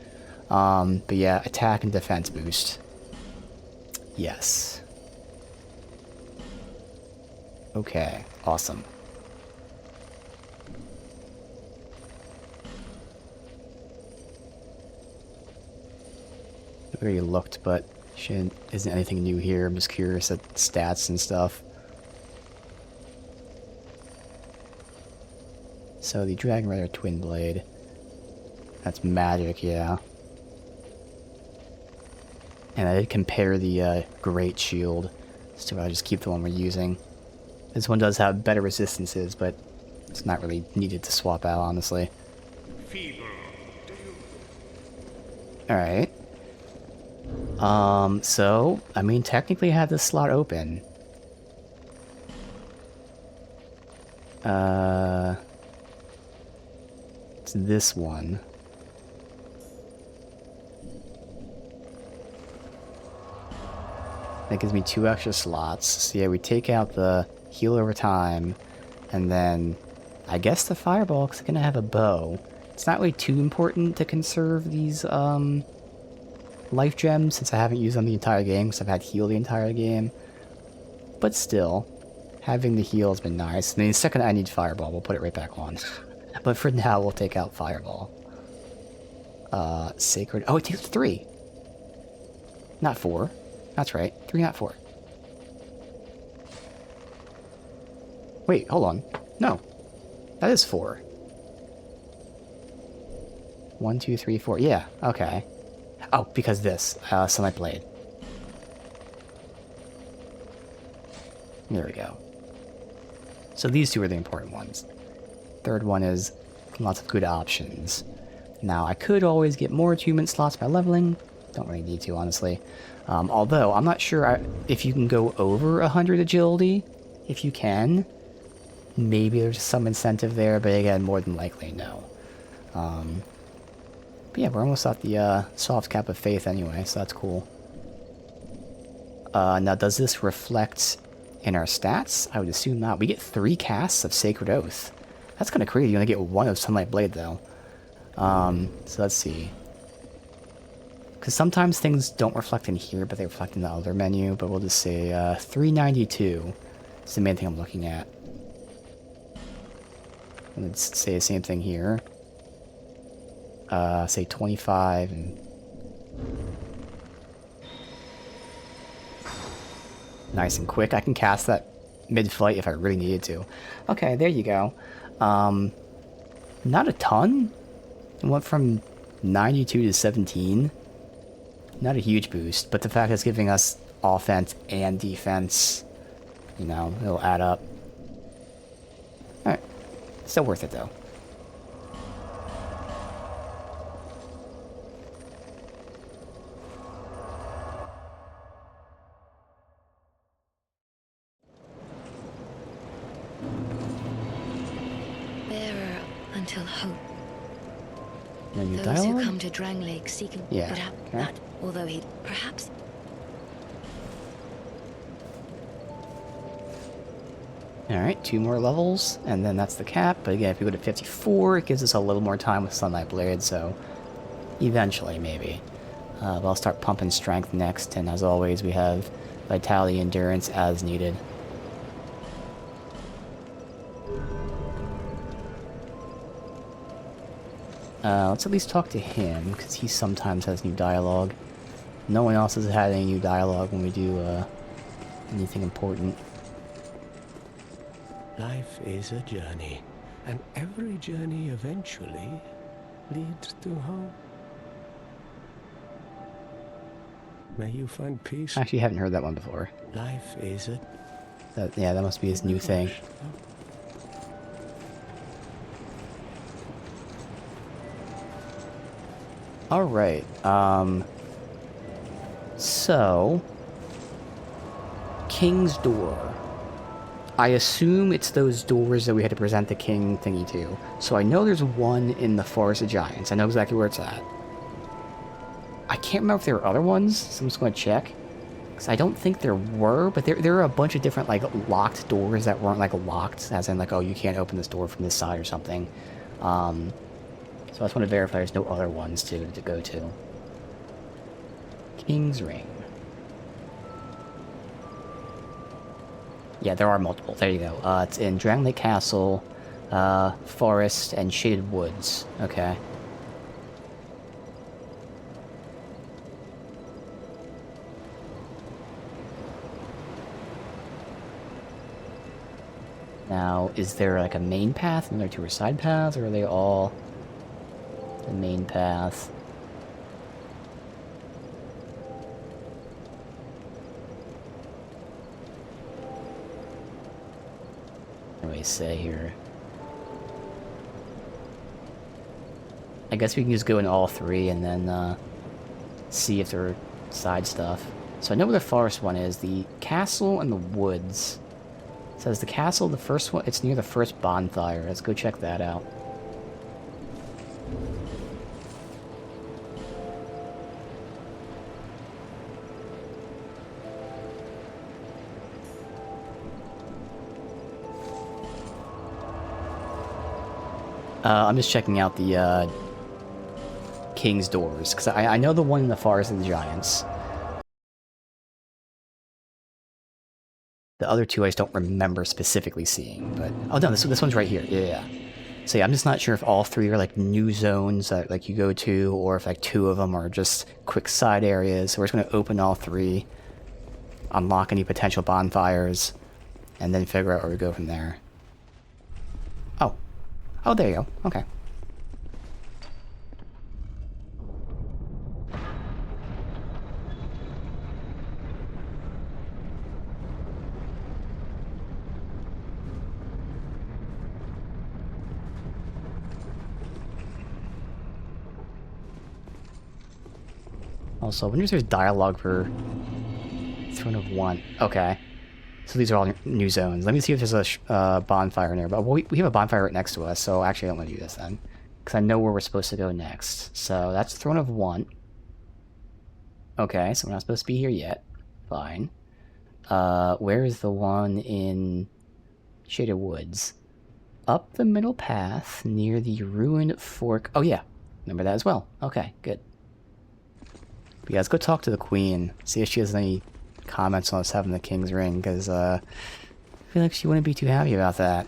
But yeah, attack and defense boost. Yes. Okay, awesome. I already looked, but isn't anything new here. I'm just curious at stats and stuff. So the Dragon Rider Twin Blade. That's magic, yeah. And I did compare the Great Shield, so I'll just keep the one we're using. This one does have better resistances, but it's not really needed to swap out, honestly. Alright. So, I mean, technically I had this slot open. It's this one. That gives me 2 extra slots. So yeah, we take out the heal over time, and then I guess the fireball, because it's gonna have a bow. It's not really too important to conserve these life gems, since I haven't used them the entire game, because I've had heal the entire game. But still, having the heal has been nice. And then the second I need fireball, we'll put it right back on. But for now, we'll take out fireball. Sacred... Oh, it takes 3! Not 4. That's right. 3, not 4. Wait, hold on. No. That is 4. 1, 2, 3, 4. Yeah, okay. Oh, because this. Sunlight Blade. There we go. So these two are the important ones. Third one is lots of good options. Now, I could always get more achievement slots by leveling. Don't really need to, honestly. Although, I'm not sure if you can go over 100 agility. If you can, maybe there's some incentive there, but again, more than likely, no. But yeah, we're almost at the soft cap of faith anyway, so that's cool. Now, does this reflect in our stats? I would assume not. We get 3 casts of Sacred Oath. That's kind of crazy. You only get one of Sunlight Blade, though. So let's see. Because sometimes things don't reflect in here, but they reflect in the other menu. But we'll just say 392 is the main thing I'm looking at. And let's say the same thing here. Say 25 and... Nice and quick. I can cast that mid-flight if I really needed to. Okay, there you go. Not a ton. It went from 92 to 17. Not a huge boost, but the fact it's giving us offense and defense, you know, it'll add up. Alright. Still worth it, though. Bearer until hope. No new Those dialogue? who come to Drang Lake seeking Yeah, perhaps okay. that, although he perhaps Alright, 2 more levels, and then that's the cap. But again, if we go to 54, it gives us a little more time with Sunlight Blade, so eventually, maybe. But I'll start pumping strength next, and as always, we have Vitality Endurance as needed. Let's at least talk to him, because he sometimes has new dialogue. No one else has had any new dialogue when we do anything important. Life is a journey, and every journey eventually leads to home. May you find peace. I actually haven't heard that one before. Life is a... Yeah, that must be his new thing. Alright, so... King's Door. I assume it's those doors that we had to present the king thingy to. So I know there's one in the Forest of Giants. I know exactly where it's at. I can't remember if there were other ones, so I'm just going to check. Because I don't think there were, but there are a bunch of different, like, locked doors that weren't, like, locked. As in, like, oh, you can't open this door from this side or something. So I just want to verify there's no other ones to go to. King's Ring. Yeah, there are multiple. There you go. It's in Drang Lake Castle, Forest, and Shaded Woods. Okay. Now, is there like a main path and there are 2 side paths, or are they all the main path? What do we say here? I guess we can just go in all 3 and then see if there are side stuff. So I know where the forest one is. The castle and the woods. It says the castle, the first one, it's near the first bonfire. Let's go check that out. I'm just checking out the King's Doors, because I know the one in the Forest of the Giants. The other 2 I just don't remember specifically seeing, but... Oh no, this one's right here, yeah. So yeah, I'm just not sure if all 3 are like new zones that like you go to, or if like 2 of them are just quick side areas. So we're just going to open all 3, unlock any potential bonfires, and then figure out where we go from there. Oh, there you go. Okay. Also, I wonder if there's dialogue for Throne of One. Okay. So these are all new zones. Let me see if there's a bonfire nearby. Well, we have a bonfire right next to us, so actually I don't want to do this then. Because I know where we're supposed to go next. So that's Throne of One. Okay, so we're not supposed to be here yet. Fine. Where is the one in Shaded Woods? up the middle path near the ruined fork. Oh yeah, remember that as well. Okay, good. But yeah, let's go talk to the queen. See if she has any comments on us having the king's ring, because I feel like she wouldn't be too happy about that.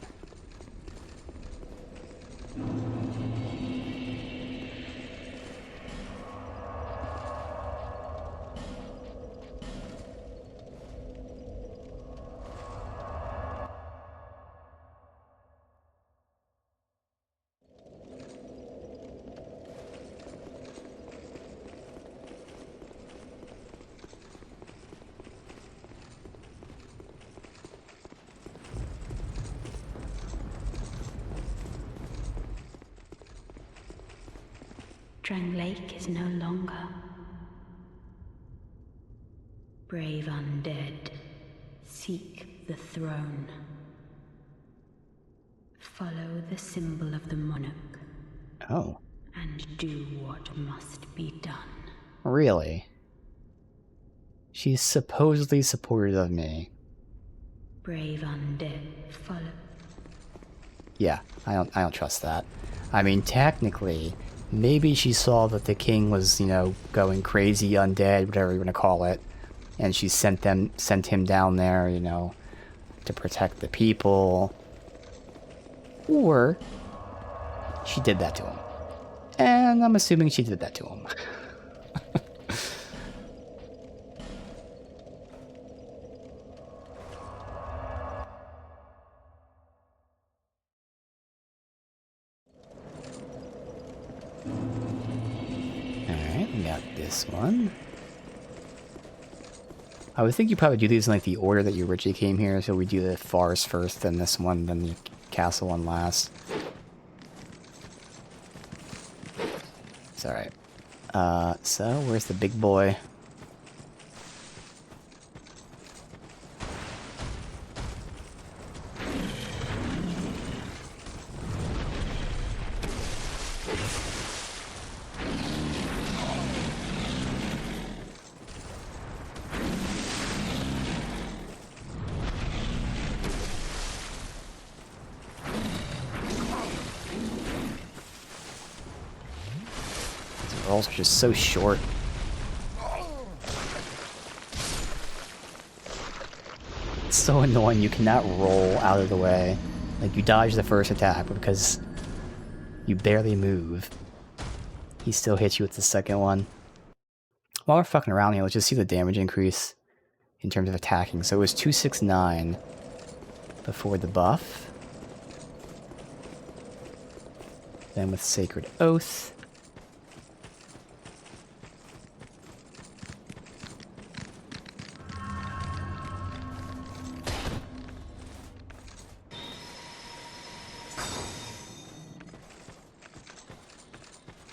Drang Lake is no longer. Brave undead, seek the throne. Follow the symbol of the monarch. Oh. And do what must be done. Really? She's supposedly supportive of me. Brave undead, follow. Yeah, I don't trust that. I mean, technically, maybe she saw that the king was, you know, going crazy, undead, whatever you want to call it, and she sent him down there, you know, to protect the people. Or she did that to him. And I'm assuming she did that to him. Alright, we got this one. I would think you probably do these in like the order that you originally came here, so we do the forest first, then this one, then the castle one last. It's alright. So where's the big boy? Rolls are just so short. It's so annoying, you cannot roll out of the way. Like, you dodge the first attack, but because you barely move, he still hits you with the second one. While we're fucking around here, let's just see the damage increase in terms of attacking. So it was 269 before the buff. Then with Sacred Oath.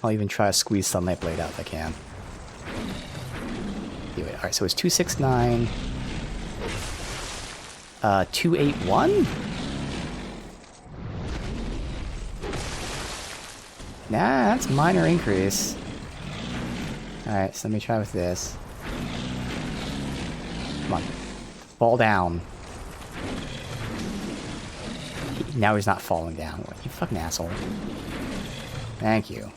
I'll even try to squeeze Sunlight Blade out if I can. Anyway, alright, so it's 269. 281? Nah, that's minor increase. Alright, so let me try with this. Come on. Fall down. Now he's not falling down. What, you fucking asshole. Thank you.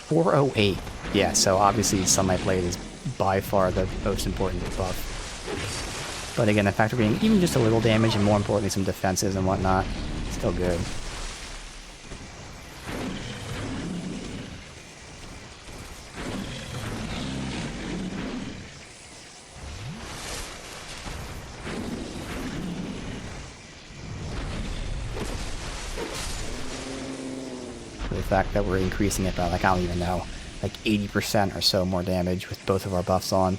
408. Yeah, so obviously Sunlight Blade is by far the most important buff. But again, the fact of being even just a little damage and more importantly some defenses and whatnot, still good. The fact that we're increasing it by, like, I don't even know, like 80% or so more damage with both of our buffs on.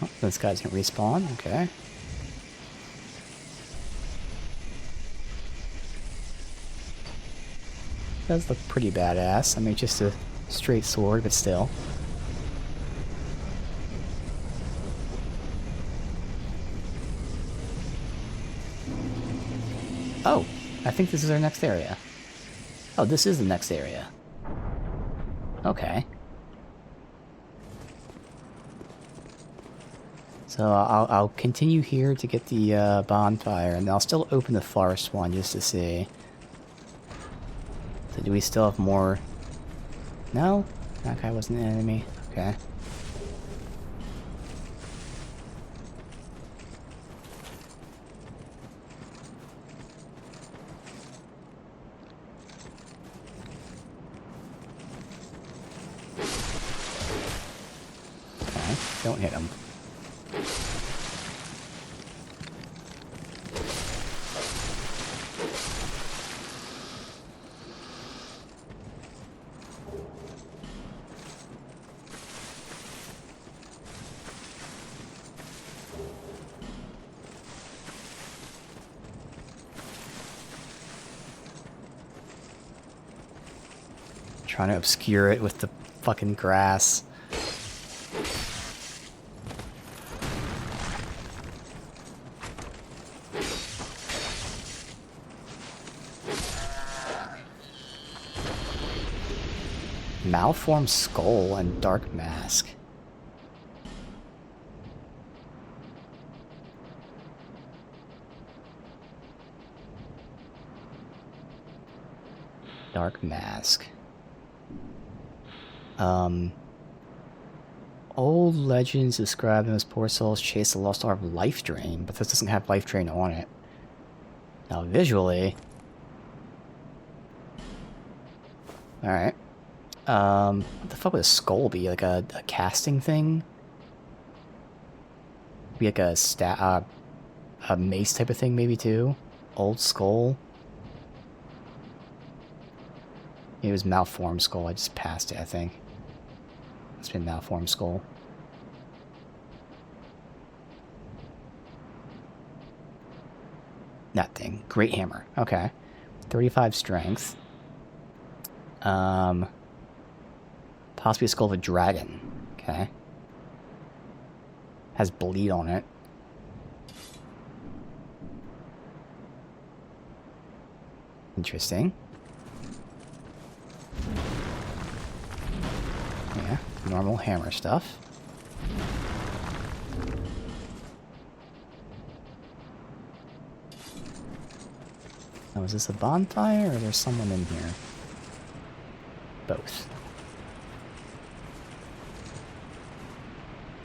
Oh, those guys can respawn, okay. does look pretty badass. I mean, just a straight sword, but still. Oh, I think this is our next area. Oh, this is the next area. Okay. So I'll continue here to get the bonfire, and I'll still open the forest one just to see. So do we still have more? No? That guy wasn't an enemy. Okay. Okay, don't hit him. Trying to obscure it with the fucking grass. Malformed skull and dark mask. Dark mask. Old legends describe them as poor souls chase the lost art of Life Drain, but this doesn't have Life Drain on it. Now, visually... Alright. What the fuck would a skull be? Like a casting thing? Be like a mace type of thing, maybe, too? Old skull? It was malformed skull. I just passed it, I think. It's been malformed skull. That thing. Great hammer. Okay. 35 strength. Possibly a skull of a dragon. Okay. Has bleed on it. Interesting. Yeah, normal hammer stuff. Oh, is this a bonfire or is there someone in here? Both.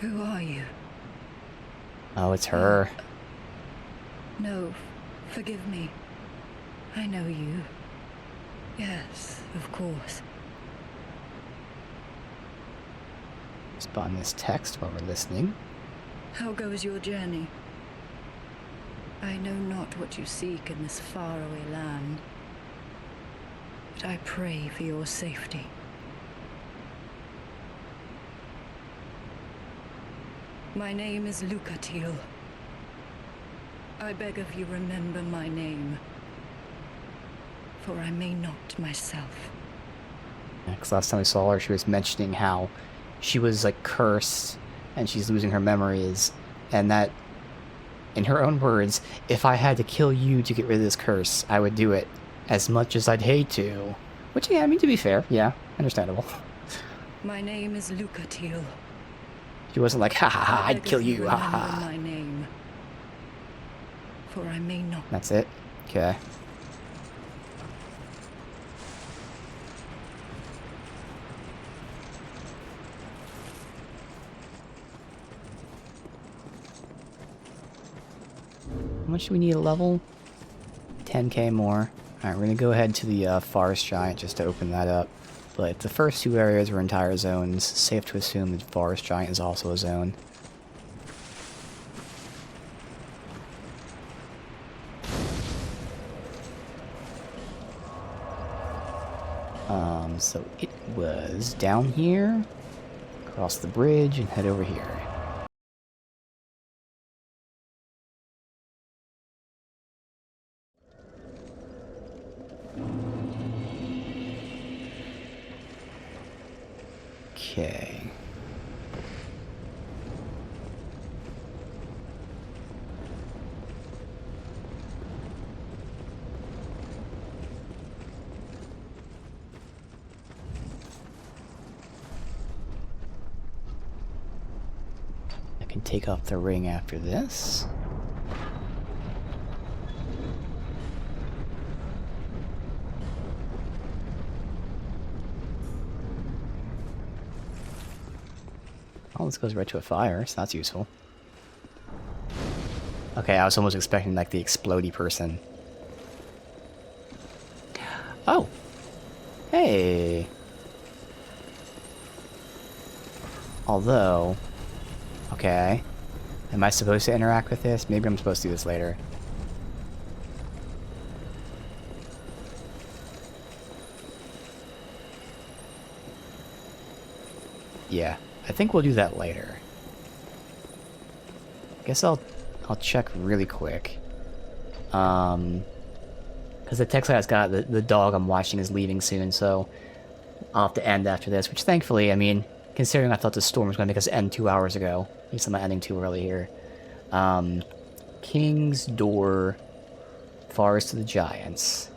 Who are you? Oh, it's her. No, forgive me. I know you. Yes, of course. Spotting this text while we're listening. How goes your journey? I know not what you seek in this faraway land, but I pray for your safety. My name is Lucatiel. I beg of you, remember my name, for I may not myself. Because last time we saw her, she was mentioning how she was, like, cursed, and she's losing her memories, and that, in her own words, if I had to kill you to get rid of this curse, I would do it, as much as I'd hate to. Which, yeah, I mean, to be fair, yeah, understandable. My name is Lucatiel. She wasn't like, ha ha ha, I'd kill you, ha Remember ha. my name, for I may not. That's it? Okay. How much do we need a level? 10k more. Alright, we're gonna go ahead to the Forest Giant just to open that up. But the first two areas were entire zones. Safe to assume the Forest Giant is also a zone. So it was down here, cross the bridge, and head over here. Okay. I can take off the ring after this. Oh, this goes right to a fire, so that's useful. Okay, I was almost expecting, like, the explodey person. Oh! Hey! Although... Okay. Am I supposed to interact with this? Maybe I'm supposed to do this later. Yeah. I think we'll do that later. Guess I'll check really quick. Because the text has got the dog I'm watching is leaving soon, so I'll have to end after this, which thankfully, I mean, considering I thought the storm was going to make us end 2 hours ago, at least I'm not ending too early here. King's Door, Forest of the Giants.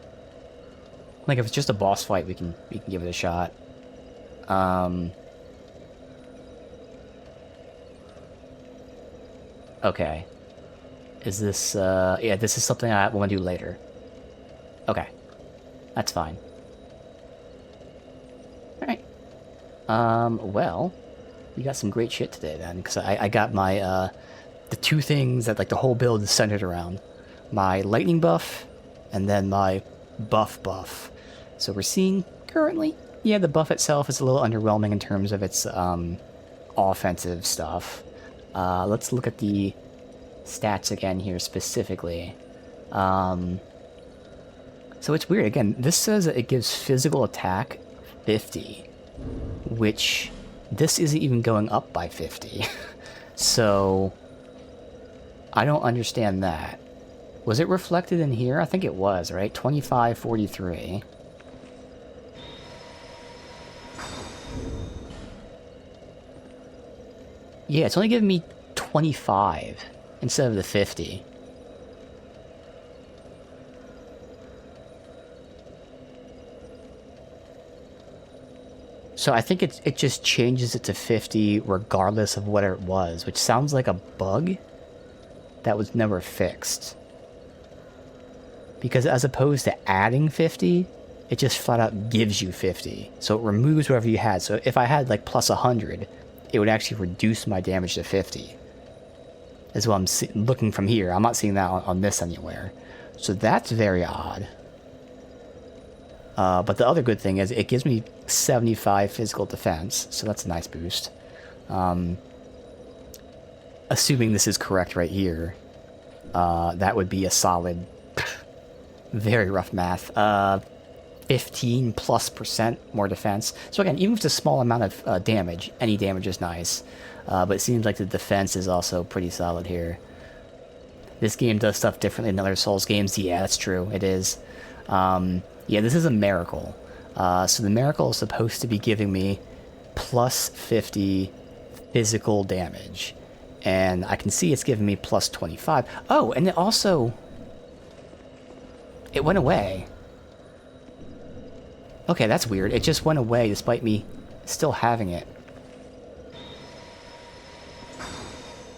Like, if it's just a boss fight, we can give it a shot. Okay. Is this, yeah, this is something I want to do later. Okay. That's fine. Alright. Well, you got some great shit today, then, because I got my, the two things that, like, the whole build is centered around. My lightning buff, and then my buff. So we're seeing, currently, yeah, the buff itself is a little underwhelming in terms of its, offensive stuff. Let's look at the stats again here specifically. So it's weird. Again, this says that it gives physical attack 50, which this isn't even going up by 50. So I don't understand that. Was it reflected in here? I think it was, right? 25, 43. Yeah, it's only giving me 25 instead of the 50. So I think it just changes it to 50 regardless of what it was, which sounds like a bug that was never fixed. Because as opposed to adding 50, it just flat out gives you 50. So it removes whatever you had. So if I had like plus 100, it would actually reduce my damage to 50. Is what I'm looking from here. I'm not seeing that on this anywhere. So that's very odd. But the other good thing is it gives me 75 physical defense, so that's a nice boost. Assuming this is correct right here, that would be a solid, very rough math, 15+% more defense. So again, even if it's a small amount of damage, any damage is nice. But it seems like the defense is also pretty solid here. This game does stuff differently than other Souls games. Yeah, that's true. It is. Yeah, this is a miracle. So the miracle is supposed to be giving me plus 50 physical damage. And I can see it's giving me plus 25. Oh, and it also... it went away. Okay, that's weird. It just went away despite me still having it.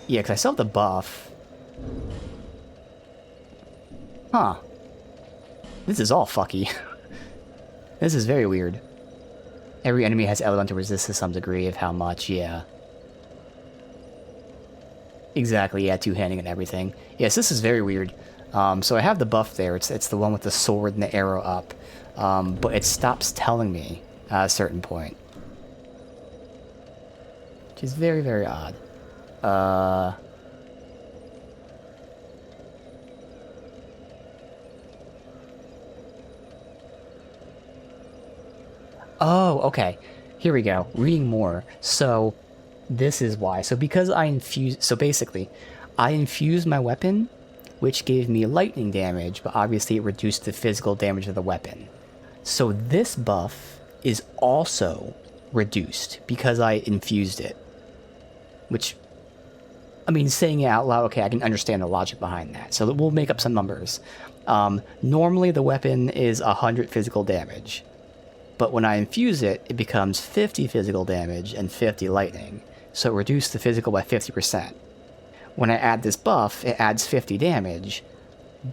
Yeah, because I still have the buff. Huh. This is all fucky. This is very weird. Every enemy has elemental resist to some degree of how much, yeah. Exactly, yeah, two-handing and everything. Yes, this is very weird. So I have the buff there. It's the one with the sword and the arrow up. But it stops telling me at a certain point. Which is very, very odd. Oh, okay. Here we go. Reading more. So, this is why. So because I infused... so basically, I infused my weapon, which gave me lightning damage, but obviously it reduced the physical damage of the weapon. So this buff is also reduced because I infused it. Which, I mean, saying it out loud, okay, I can understand the logic behind that. So we'll make up some numbers. Normally the weapon is 100 physical damage. But when I infuse it, it becomes 50 physical damage and 50 lightning. So it reduced the physical by 50%. When I add this buff, it adds 50 damage,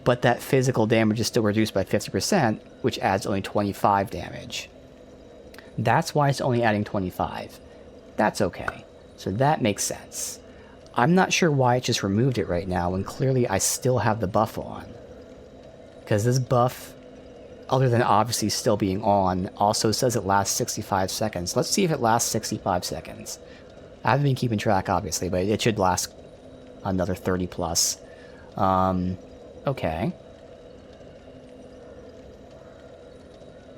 but that physical damage is still reduced by 50%, which adds only 25 damage. That's why it's only adding 25. That's okay. So that makes sense. I'm not sure why it just removed it right now when clearly I still have the buff on. Because this buff, other than obviously still being on, also says it lasts 65 seconds. Let's see if it lasts 65 seconds. I haven't been keeping track, obviously, but it should last another 30 plus. Okay.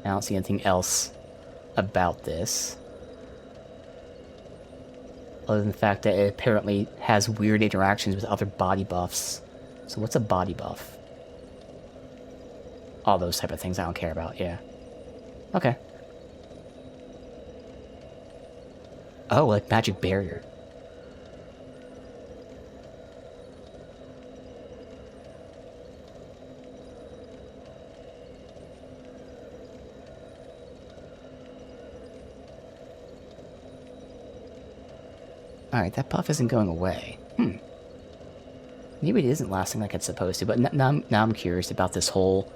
I don't see anything else about this. Other than the fact that it apparently has weird interactions with other body buffs. So what's a body buff? All those type of things I don't care about, yeah. Okay. Oh, like magic barrier. Alright, that buff isn't going away. Maybe it isn't lasting like it's supposed to, but now I'm curious about this whole...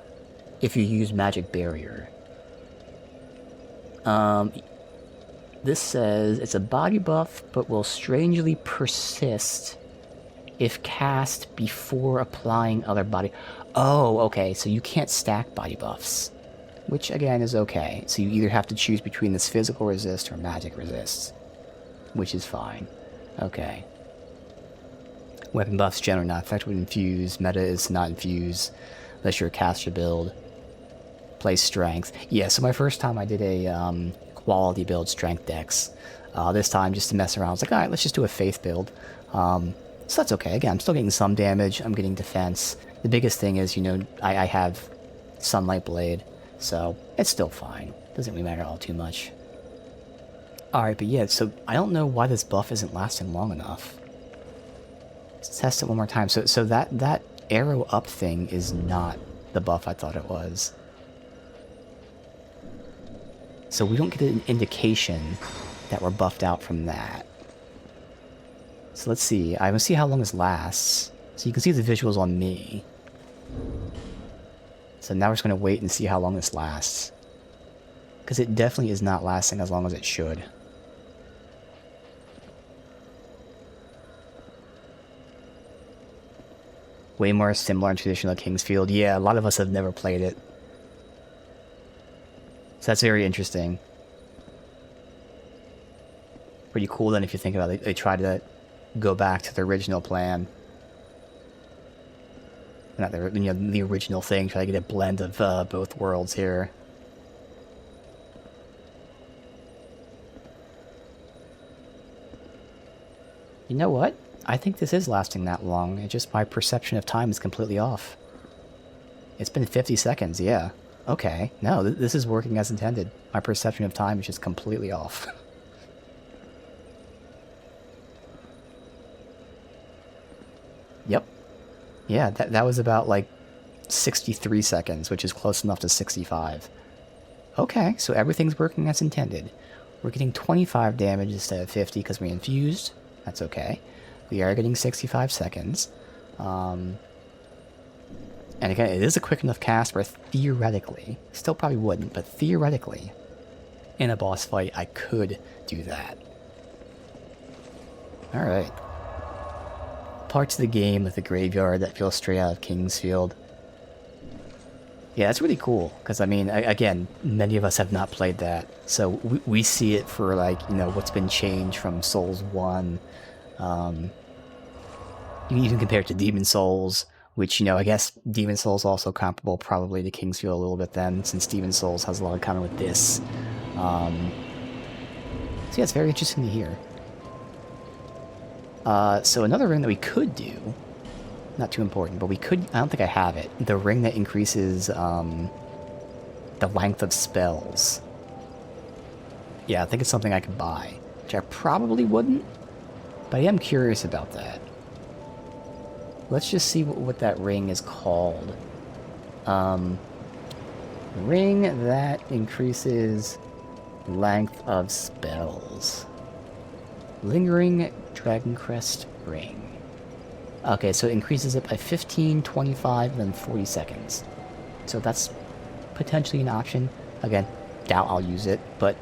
if you use magic barrier. This says it's a body buff, but will strangely persist if cast before applying other body... Oh, okay, so you can't stack body buffs. Which, again, is okay. So you either have to choose between this physical resist or magic resist. Which is fine. Okay. Weapon buffs generally not effective when infused. Meta is to not infuse unless you're a caster build. Play strength. Yeah, so my first time I did a quality build strength dex. This time, just to mess around, I was like, alright, let's just do a faith build. So that's okay. Again, I'm still getting some damage. I'm getting defense. The biggest thing is, you know, I have Sunlight Blade. So it's still fine. Doesn't really matter all too much. Alright, but yeah, so I don't know why this buff isn't lasting long enough. Let's test it one more time. So that arrow up thing is not the buff I thought it was. So we don't get an indication that we're buffed out from that. So let's see. I want to see how long this lasts. So you can see the visuals on me. So now we're just going to wait and see how long this lasts. Because it definitely is not lasting as long as it should. Way more similar and traditional to Kingsfield. Yeah, a lot of us have never played it. So that's very interesting. Pretty cool then if you think about it. They try to go back to the original plan. Not the, you know, the original thing, try to get a blend of both worlds here. You know what? I think this is lasting that long. It's just my perception of time is completely off. It's been 50 seconds, yeah. Okay. No, this is working as intended. My perception of time is just completely off. Yep. Yeah, that was about, like, 63 seconds, which is close enough to 65. Okay, so everything's working as intended. We're getting 25 damage instead of 50 because we infused. That's okay. We are getting 65 seconds. And again, it is a quick enough cast where theoretically, still probably wouldn't, but theoretically, in a boss fight, I could do that. Alright. Parts of the game with the graveyard that feel straight out of Kingsfield. Yeah, that's really cool, because I mean, again, many of us have not played that, so we see it for, like, you know, what's been changed from Souls 1, even compared to Demon Souls, which, you know, I guess Demon Souls also comparable probably to Kingsfield a little bit then, since Demon Souls has a lot in common with this. So yeah, it's very interesting to hear. So another ring that we could do, not too important, but we could, I don't think I have it, the ring that increases the length of spells. Yeah, I think it's something I could buy, which I probably wouldn't, but I am curious about that. Let's just see what that ring is called. Ring that increases length of spells. Lingering Dragon Crest Ring. Okay, so it increases it by 15, 25, and then 40 seconds. So that's potentially an option. Again, doubt I'll use it, but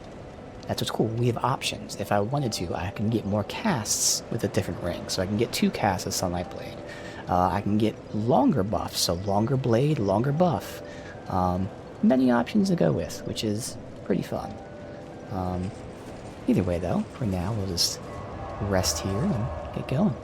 that's what's cool. We have options. If I wanted to, I can get more casts with a different ring. So I can get 2 casts of Sunlight Blade. I can get longer buffs, so longer blade, longer buff. Many options to go with, which is pretty fun. Either way, though, for now, we'll just rest here and get going.